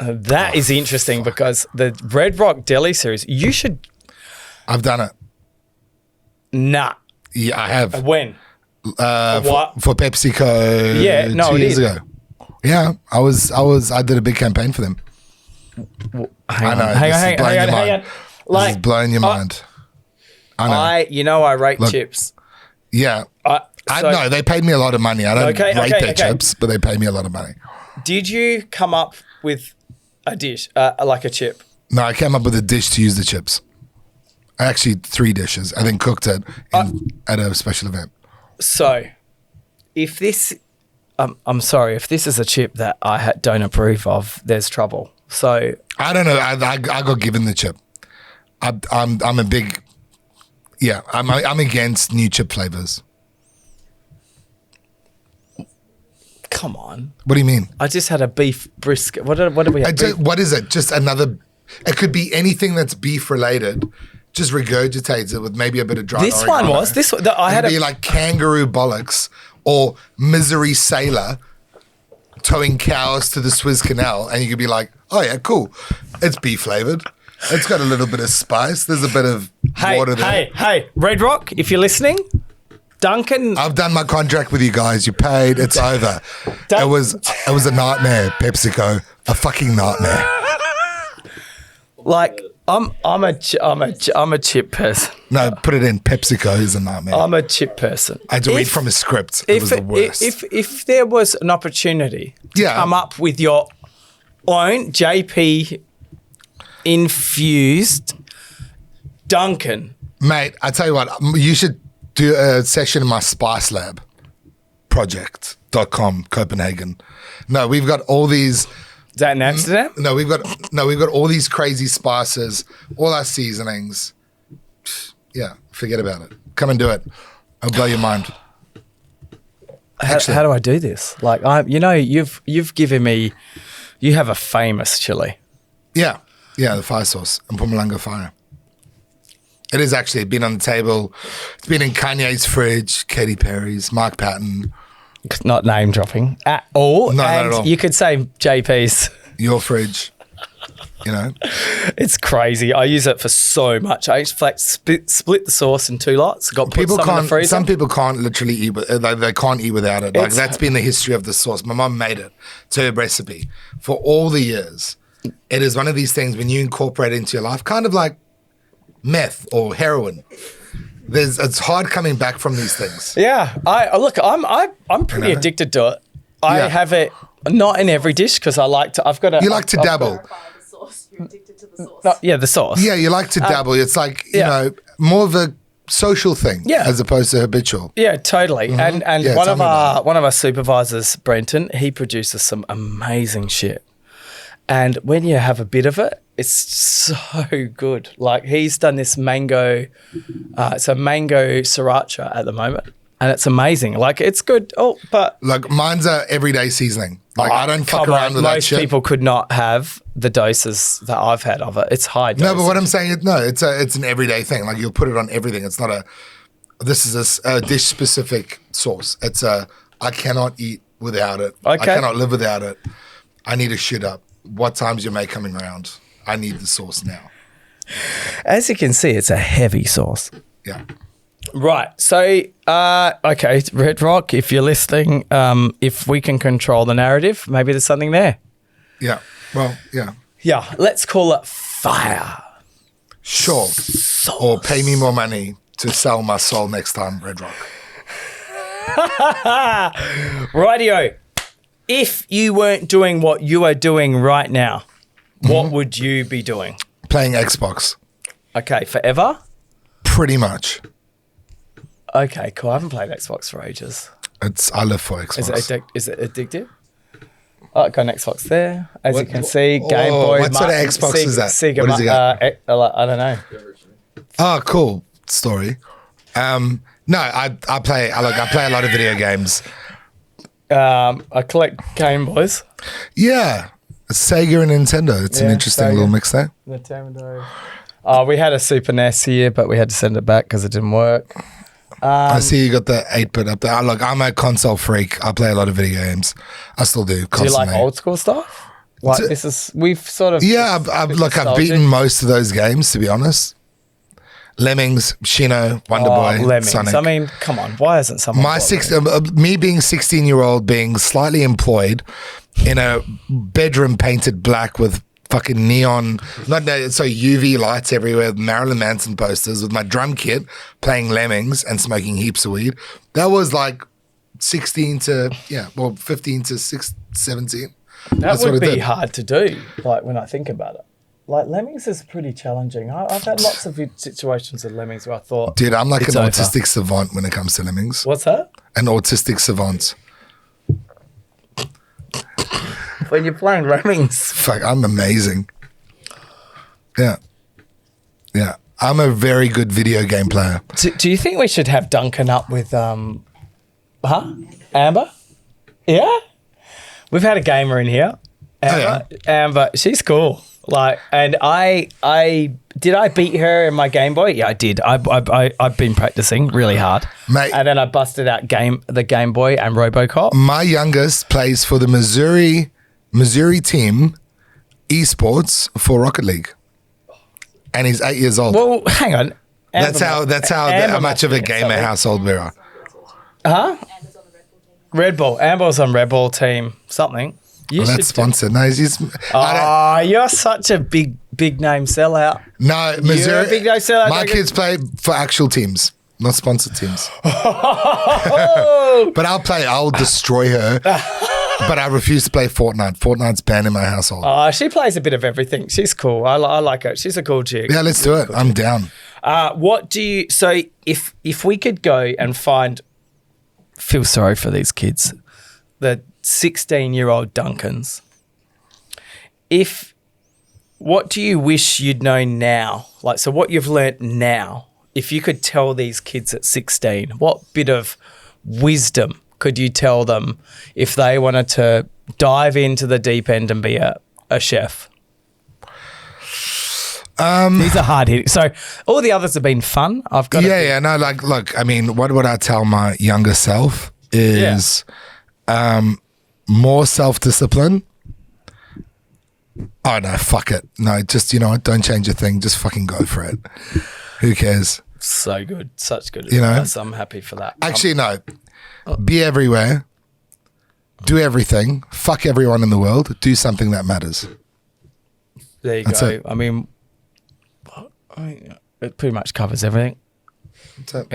[SPEAKER 1] That is interesting because the Red Rock Deli series, you should.
[SPEAKER 2] I've done it.
[SPEAKER 1] Nah.
[SPEAKER 2] Yeah, I have.
[SPEAKER 1] When?
[SPEAKER 2] For PepsiCo.
[SPEAKER 1] Yeah, no,
[SPEAKER 2] 2 years ago. Yeah, I did a big campaign for them.
[SPEAKER 1] Hang on.
[SPEAKER 2] This is blowing your mind. I know.
[SPEAKER 1] I rate chips.
[SPEAKER 2] Yeah. I know they paid me a lot of money. I don't rate their chips, but they paid me a lot of money. Did you come up with a dish, like a chip? No, I came up with a dish to use the chips. Actually, 3 dishes. I then cooked it at a special event. So, if this, I'm sorry, if this is a chip that I don't approve of, there's trouble. So I don't know. I got given the chip. I'm a big, I'm against new chip flavors. Come on. What do you mean? I just had a beef brisket. What do we have? What is it? Just another. It could be anything that's beef related. Just regurgitates it with maybe a bit of dry. This oregano. One was this. I had be like kangaroo bollocks or misery sailor towing cows to the Suez Canal, and you could be like, oh yeah, cool. It's beef flavored. It's got a little bit of spice. There's a bit of water there. Hey, Red Rock, if you're listening. Duncan, I've done my contract with you guys. You paid. It's over. It was a nightmare, PepsiCo. A fucking nightmare. Like I'm a chip person. No, put it in. PepsiCo is a nightmare. I'm a chip person. I had to read from a script. It was the worst. If there was an opportunity to come up with your own JP infused Duncan Mate, I tell you what, you should do a session in my Spice Lab project.com, Copenhagen. No, we've got all these.
[SPEAKER 1] Is that in Amsterdam?
[SPEAKER 2] No, we've got all these crazy spices, all our seasonings. Yeah, forget about it. Come and do it. I'll blow your mind.
[SPEAKER 1] How do I do this? Like, you've given me, you have a famous chili.
[SPEAKER 2] Yeah, the fire sauce and Pumalanga fire. It is actually been on the table. It's been in Kanye's fridge, Katy Perry's, Mark Patton.
[SPEAKER 1] Not name dropping at all.
[SPEAKER 2] No,
[SPEAKER 1] and
[SPEAKER 2] not at all.
[SPEAKER 1] You could say JP's.
[SPEAKER 2] Your fridge. You know,
[SPEAKER 1] It's crazy. I use it for so much. I just like split the sauce in 2 lots. Got put some in the freezer.
[SPEAKER 2] Some people can't literally eat. They can't eat without it. Like
[SPEAKER 1] It's-
[SPEAKER 2] that's been the history of the sauce. My mum made it to her recipe for all the years. It is one of these things when you incorporate it into your life, kind of like meth or heroin. It's hard coming back from these things.
[SPEAKER 1] Yeah, I'm pretty addicted to it. I
[SPEAKER 2] Yeah.
[SPEAKER 1] have it not in every dish because I like to. I've got a.
[SPEAKER 2] You like to dabble.
[SPEAKER 4] Clarify the sauce. You're addicted to the sauce.
[SPEAKER 1] The sauce.
[SPEAKER 2] Yeah, you like to dabble. It's like
[SPEAKER 1] yeah.
[SPEAKER 2] more of a social thing,
[SPEAKER 1] Yeah.
[SPEAKER 2] as opposed to habitual.
[SPEAKER 1] Yeah, totally. And
[SPEAKER 2] Yeah,
[SPEAKER 1] one
[SPEAKER 2] tell
[SPEAKER 1] of
[SPEAKER 2] me about
[SPEAKER 1] our supervisors, Brenton, he produces some amazing shit. And when you have a bit of it, it's so good. Like he's done this mango, it's a mango sriracha at the moment, and it's amazing. Like it's good. Oh, but
[SPEAKER 2] Like mine's a everyday seasoning. Like I don't fuck
[SPEAKER 1] come
[SPEAKER 2] around
[SPEAKER 1] on,
[SPEAKER 2] with that
[SPEAKER 1] most
[SPEAKER 2] shit.
[SPEAKER 1] people could not have the doses that I've had of it. It's high dose.
[SPEAKER 2] No, but what I'm saying is it's an everyday thing. Like you'll put it on everything. It's not this is a dish specific sauce. It's I cannot eat without it. I
[SPEAKER 1] Okay.
[SPEAKER 2] cannot live without it. I need to shit up. What time's your mate coming around? I need the sauce now.
[SPEAKER 1] As you can see, it's a heavy sauce.
[SPEAKER 2] Yeah.
[SPEAKER 1] Right. So, okay, Red Rock, if you're listening, if we can control the narrative, maybe there's something there.
[SPEAKER 2] Yeah. Well, yeah.
[SPEAKER 1] Yeah, let's call it fire.
[SPEAKER 2] Sure. Or pay me more money to sell my soul next time, Red Rock.
[SPEAKER 1] Rightio. If you weren't doing what you are doing right now, what would you be doing?
[SPEAKER 2] Playing Xbox.
[SPEAKER 1] Okay, forever?
[SPEAKER 2] Pretty much.
[SPEAKER 1] Okay, cool. I haven't played Xbox for ages.
[SPEAKER 2] I live for Xbox.
[SPEAKER 1] Is it addictive? Oh, got an Xbox there. As you can see, Game
[SPEAKER 2] oh,
[SPEAKER 1] Boy.
[SPEAKER 2] what sort of Xbox is that?
[SPEAKER 1] Sega,
[SPEAKER 2] What does it got?
[SPEAKER 1] I don't know.
[SPEAKER 2] Oh, cool story. No, I play a lot of video games.
[SPEAKER 1] I collect Game Boys.
[SPEAKER 2] Yeah, Sega and Nintendo. It's an
[SPEAKER 1] Yeah,
[SPEAKER 2] interesting
[SPEAKER 1] Sega.
[SPEAKER 2] little mix there.
[SPEAKER 1] Nintendo. We had a Super NES here, but we had to send it back because it didn't work.
[SPEAKER 2] I see you got the 8-bit up there. Look, I'm a console freak. I play a lot of video games. I still do.
[SPEAKER 1] Do you
[SPEAKER 2] Constantly.
[SPEAKER 1] like old school stuff? Like we've sort of.
[SPEAKER 2] Yeah, I've
[SPEAKER 1] nostalgic.
[SPEAKER 2] beaten most of those games, to be honest. Lemmings, Shino, Wonder Boy,
[SPEAKER 1] Lemmings.
[SPEAKER 2] Sonic.
[SPEAKER 1] I mean, come on. Why isn't someone?
[SPEAKER 2] Me being 16-year-old, being slightly employed in a bedroom painted black with fucking neon, UV lights everywhere, Marilyn Manson posters, with my drum kit, playing Lemmings and smoking heaps of weed. That was like 15 to 17.
[SPEAKER 1] That
[SPEAKER 2] That's what
[SPEAKER 1] would
[SPEAKER 2] it
[SPEAKER 1] be
[SPEAKER 2] did.
[SPEAKER 1] hard to do. Like when I think about it, like Lemmings is pretty challenging. I've had lots of situations with Lemmings where I thought,
[SPEAKER 2] Dude, I'm like
[SPEAKER 1] it's
[SPEAKER 2] an
[SPEAKER 1] over.
[SPEAKER 2] autistic savant when it comes to Lemmings.
[SPEAKER 1] What's that?
[SPEAKER 2] An autistic savant.
[SPEAKER 1] When you're playing Lemmings.
[SPEAKER 2] Fuck, I'm amazing. Yeah. Yeah. I'm a very good video game player.
[SPEAKER 1] Do you think we should have Duncan up with Amber? Yeah? We've had a gamer in here. Amber, Amber, she's cool. Like, and I beat her in my Game Boy? Yeah, I did. I've been practicing really hard.
[SPEAKER 2] Mate.
[SPEAKER 1] And then I busted out the Game Boy and RoboCop.
[SPEAKER 2] My youngest plays for the Missouri team esports for Rocket League. And he's 8 years old.
[SPEAKER 1] Well, hang on.
[SPEAKER 2] that's how
[SPEAKER 1] Amber
[SPEAKER 2] much of a
[SPEAKER 1] must be
[SPEAKER 2] gamer
[SPEAKER 1] something.
[SPEAKER 2] household we are.
[SPEAKER 1] Huh?
[SPEAKER 4] Amber's on the Red Bull team.
[SPEAKER 1] Red Bull. Amber's on Red Bull team. Something. You
[SPEAKER 2] Well,
[SPEAKER 1] should
[SPEAKER 2] that's sponsored. No,
[SPEAKER 1] you're such a big name sellout.
[SPEAKER 2] no,
[SPEAKER 1] You're a
[SPEAKER 2] Missouri.
[SPEAKER 1] big name sellout.
[SPEAKER 2] My
[SPEAKER 1] Duncan.
[SPEAKER 2] kids play for actual teams, not sponsored teams.
[SPEAKER 1] Oh,
[SPEAKER 2] But I'll destroy her. but I refuse to play Fortnite. Fortnite's banned in my household.
[SPEAKER 1] She plays a bit of everything. She's cool. I like her. She's a cool chick.
[SPEAKER 2] Yeah, let's do it. I'm down.
[SPEAKER 1] What do you? So if we could go and feel sorry for these kids, the 16-year-old Duncans. What do you wish you'd known now? Like, so what you've learnt now, if you could tell these kids at 16, what bit of wisdom could you tell them if they wanted to dive into the deep end and be a chef? These are hard hitting. So all the others have been fun. I've got
[SPEAKER 2] No, like, look, I mean, what would I tell my younger self is more self-discipline. Oh, no, fuck it. No, just, you know what? Don't change a thing. Just fucking go for it. Who cares?
[SPEAKER 1] So good. Such good
[SPEAKER 2] You know?
[SPEAKER 1] advice. I'm happy for that.
[SPEAKER 2] Actually, no. Be everywhere. Do everything. Fuck everyone in the world. Do something that matters.
[SPEAKER 1] There you
[SPEAKER 2] That's
[SPEAKER 1] go.
[SPEAKER 2] it.
[SPEAKER 1] I mean, it pretty much covers everything.
[SPEAKER 2] That's it.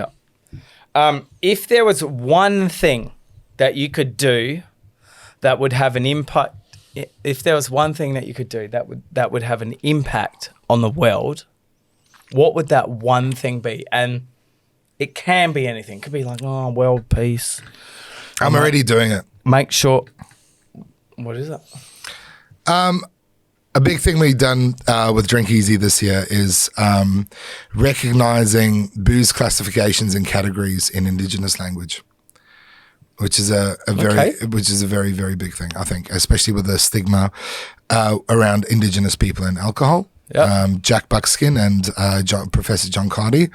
[SPEAKER 1] Yeah. If there was one thing that you could do that would have an impact, if there was one thing that you could do that would have an impact on the world, what would that one thing be? And it can be anything. It could be like, world peace.
[SPEAKER 2] I'm already doing it.
[SPEAKER 1] Make sure. What is it?
[SPEAKER 2] A big thing we've done with Drink Easy this year is recognizing booze classifications and categories in Indigenous language, which is a very, very big thing, I think, especially with the stigma around Indigenous people and alcohol.
[SPEAKER 1] Yep.
[SPEAKER 2] Jack Buckskin and Professor John Cardy,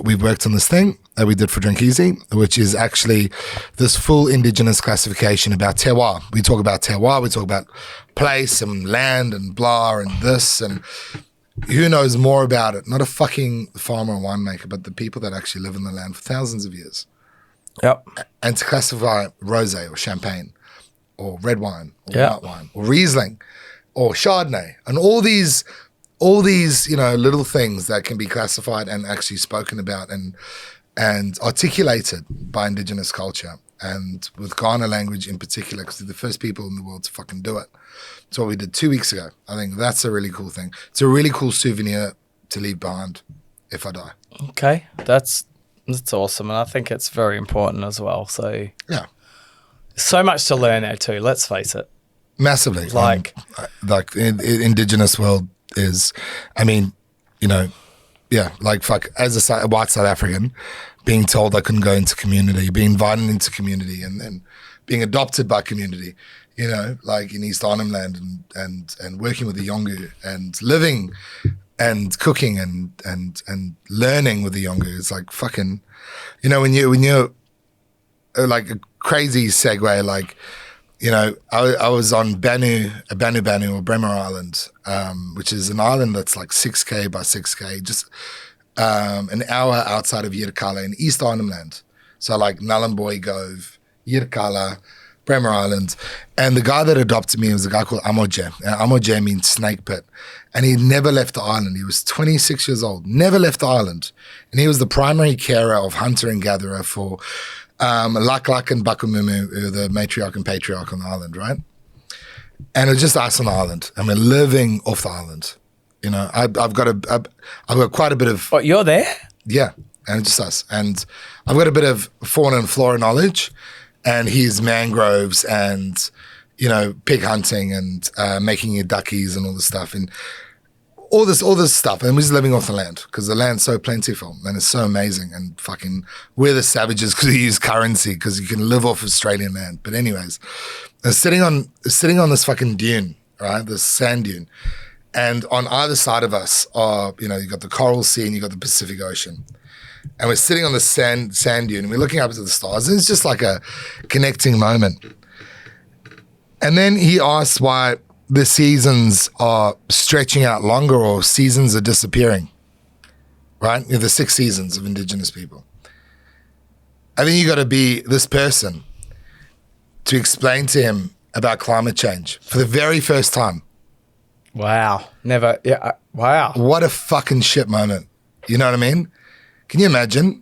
[SPEAKER 2] we've worked on this thing that we did for Drink Easy, which is actually this full Indigenous classification about terroir. We talk about terroir, we talk about place and land and blah and this, and who knows more about it? Not a fucking farmer or winemaker, but the people that actually live in the land for thousands of years.
[SPEAKER 1] Yep.
[SPEAKER 2] And to classify rosé or champagne or red wine or white wine or Riesling or Chardonnay and all these, you know, little things that can be classified and actually spoken about and articulated by Indigenous culture, and with Ghana language in particular, because they're the first people in the world to fucking do it. That's what we did 2 weeks ago. I think that's a really cool thing. It's a really cool souvenir to leave behind if I die.
[SPEAKER 1] Okay. That's awesome. And I think it's very important as well. So
[SPEAKER 2] Yeah.
[SPEAKER 1] so much to learn there too. Let's face it.
[SPEAKER 2] Massively.
[SPEAKER 1] Like
[SPEAKER 2] Indigenous world is, I mean, you know, yeah, like fuck, as a white South African, being told I couldn't go into community, being invited into community, and then being adopted by community, you know, like in East Arnhem Land and working with the Yolngu and living and cooking and learning with the Yolngu. It's like fucking, you know, when you're like a crazy segue, like, you know, I was on Banu or Bremer Island, which is an island that's like 6K by 6K, just an hour outside of Yirkala in East Arnhem Land. So like Nhulunbuy Gove, Yirkala, Bremer Island. And the guy that adopted me was a guy called Amoje. Amoje means snake pit. And he never left the island. He was 26 years old, never left the island. And he was the primary carer of hunter and gatherer for Lak and Bakumumu, who are the matriarch and patriarch on the island, right? And it was just us on the island, and we're living off the island. You know, I've got quite a bit of.
[SPEAKER 1] What, you're there?
[SPEAKER 2] Yeah, and it's just us, and I've got a bit of fauna and flora knowledge, and he's mangroves and, you know, pig hunting and making your duckies and all this stuff and all this stuff, and we're just living off the land because the land's so plentiful and it's so amazing, and fucking we're the savages because we use currency because you can live off Australian land. But anyways, sitting on this fucking dune, right, this sand dune, and on either side of us are, you know, you got the Coral Sea and you got the Pacific Ocean, and we're sitting on the sand dune and we're looking up to the stars, and it's just like a connecting moment. And then he asked why the seasons are stretching out longer or seasons are disappearing, right? You're the 6 seasons of Indigenous people. I think you got to be this person to explain to him about climate change for the very first time.
[SPEAKER 1] Wow. Never. Yeah. Wow.
[SPEAKER 2] What a fucking shit moment. You know what I mean? Can you imagine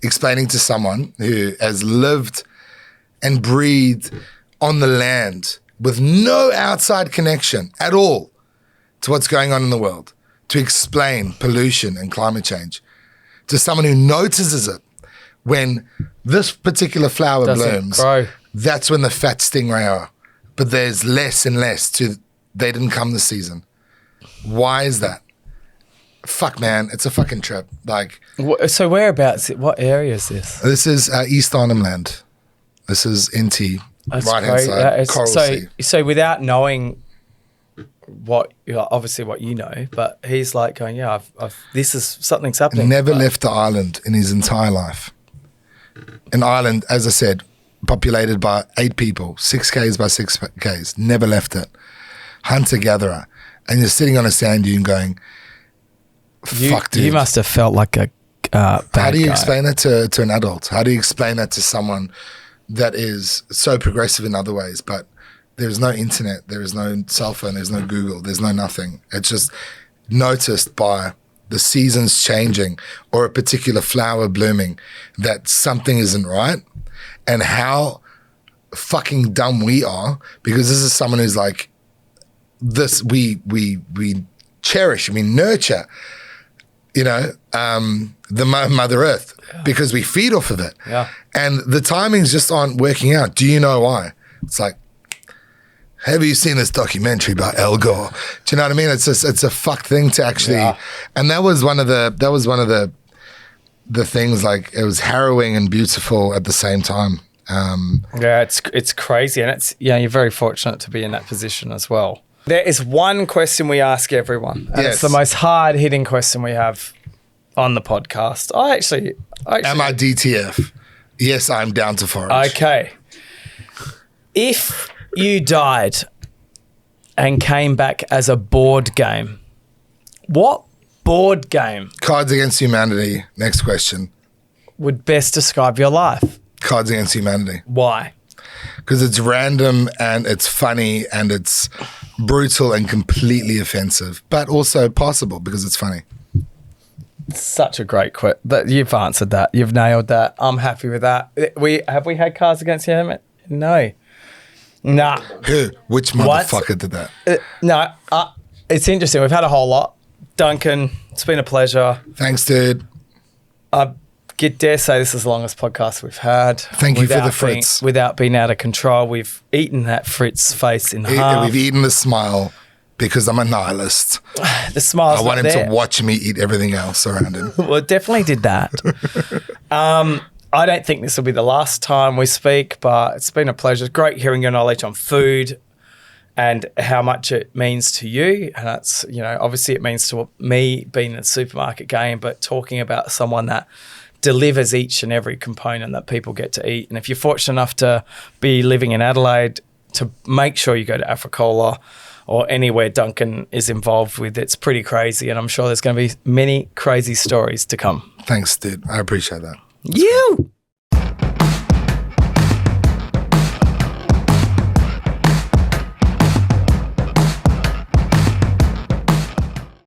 [SPEAKER 2] explaining to someone who has lived and breathed on the land with no outside connection at all to what's going on in the world to explain pollution and climate change to someone who notices it when this particular flower
[SPEAKER 1] Doesn't
[SPEAKER 2] blooms,
[SPEAKER 1] grow.
[SPEAKER 2] that's when the fat stingray are. But there's less and less they didn't come this season. Why is that? Fuck, man, it's a fucking trip. Like,
[SPEAKER 1] So whereabouts? What area is this?
[SPEAKER 2] this is East Arnhem Land. This is NT,
[SPEAKER 1] That's
[SPEAKER 2] right hand
[SPEAKER 1] great.
[SPEAKER 2] side,
[SPEAKER 1] That is-
[SPEAKER 2] Coral Sea.
[SPEAKER 1] so without knowing obviously what you know, but he's like going, yeah, something's happening.
[SPEAKER 2] Never left the island in his entire life. An island, as I said, populated by 8 people, 6 Ks by 6 Ks, never left it. Hunter-gatherer. And you're sitting on a sand dune going, fuck, dude.
[SPEAKER 1] You must have felt like a bad
[SPEAKER 2] How do you
[SPEAKER 1] guy.
[SPEAKER 2] explain that to an adult? How do you explain that to someone that is so progressive in other ways, but there's no internet, there is no cell phone, there's no Google, there's no nothing. It's just noticed by the seasons changing or a particular flower blooming that something isn't right, and how fucking dumb we are, because this is someone who's like, this we cherish, we nurture, the Mother Earth, because we feed off of it.
[SPEAKER 1] Yeah.
[SPEAKER 2] And the timings just aren't working out. Do you know why? It's like, have you seen this documentary about Al Gore? Do you know what I mean? It's a fucked thing to actually, and that was one of the things, like, it was harrowing and beautiful at the same time.
[SPEAKER 1] Yeah, it's crazy, and you're very fortunate to be in that position as well. There is one question we ask everyone, and it's the most hard-hitting question we have on the podcast. I actually
[SPEAKER 2] Am I DTF? Yes, I'm down to forage.
[SPEAKER 1] Okay. If you died and came back as a board game, what board game
[SPEAKER 2] Cards Against Humanity. Next question.
[SPEAKER 1] would best describe your life?
[SPEAKER 2] Cards Against Humanity.
[SPEAKER 1] Why?
[SPEAKER 2] Because it's random and it's funny and it's brutal and completely offensive, but also possible because it's funny.
[SPEAKER 1] Such a great quit. But you've answered that. You've nailed that. I'm happy with that. Have we had Cards Against Humanity? No. Nah.
[SPEAKER 2] Who? Which motherfucker did that?
[SPEAKER 1] No. It's interesting. We've had a whole lot. Duncan, it's been a pleasure.
[SPEAKER 2] Thanks, dude.
[SPEAKER 1] I dare say this is the longest podcast we've had.
[SPEAKER 2] Thank you for the Fritz.
[SPEAKER 1] Without being out of control, we've eaten that Fritz face in half.
[SPEAKER 2] We've eaten the smile because I'm a nihilist.
[SPEAKER 1] The smile's
[SPEAKER 2] I want
[SPEAKER 1] not
[SPEAKER 2] him
[SPEAKER 1] there.
[SPEAKER 2] to watch me eat everything else around him.
[SPEAKER 1] Well, it definitely did that. I don't think this will be the last time we speak, but it's been a pleasure. Great hearing your knowledge on food and how much it means to you. And that's, obviously it means to me being in the supermarket game, but talking about someone that delivers each and every component that people get to eat. And if you're fortunate enough to be living in Adelaide, to make sure you go to Africola or anywhere Duncan is involved with. It's pretty crazy, and I'm sure there's going to be many crazy stories to come.
[SPEAKER 2] Thanks, dude. I appreciate that.
[SPEAKER 1] You!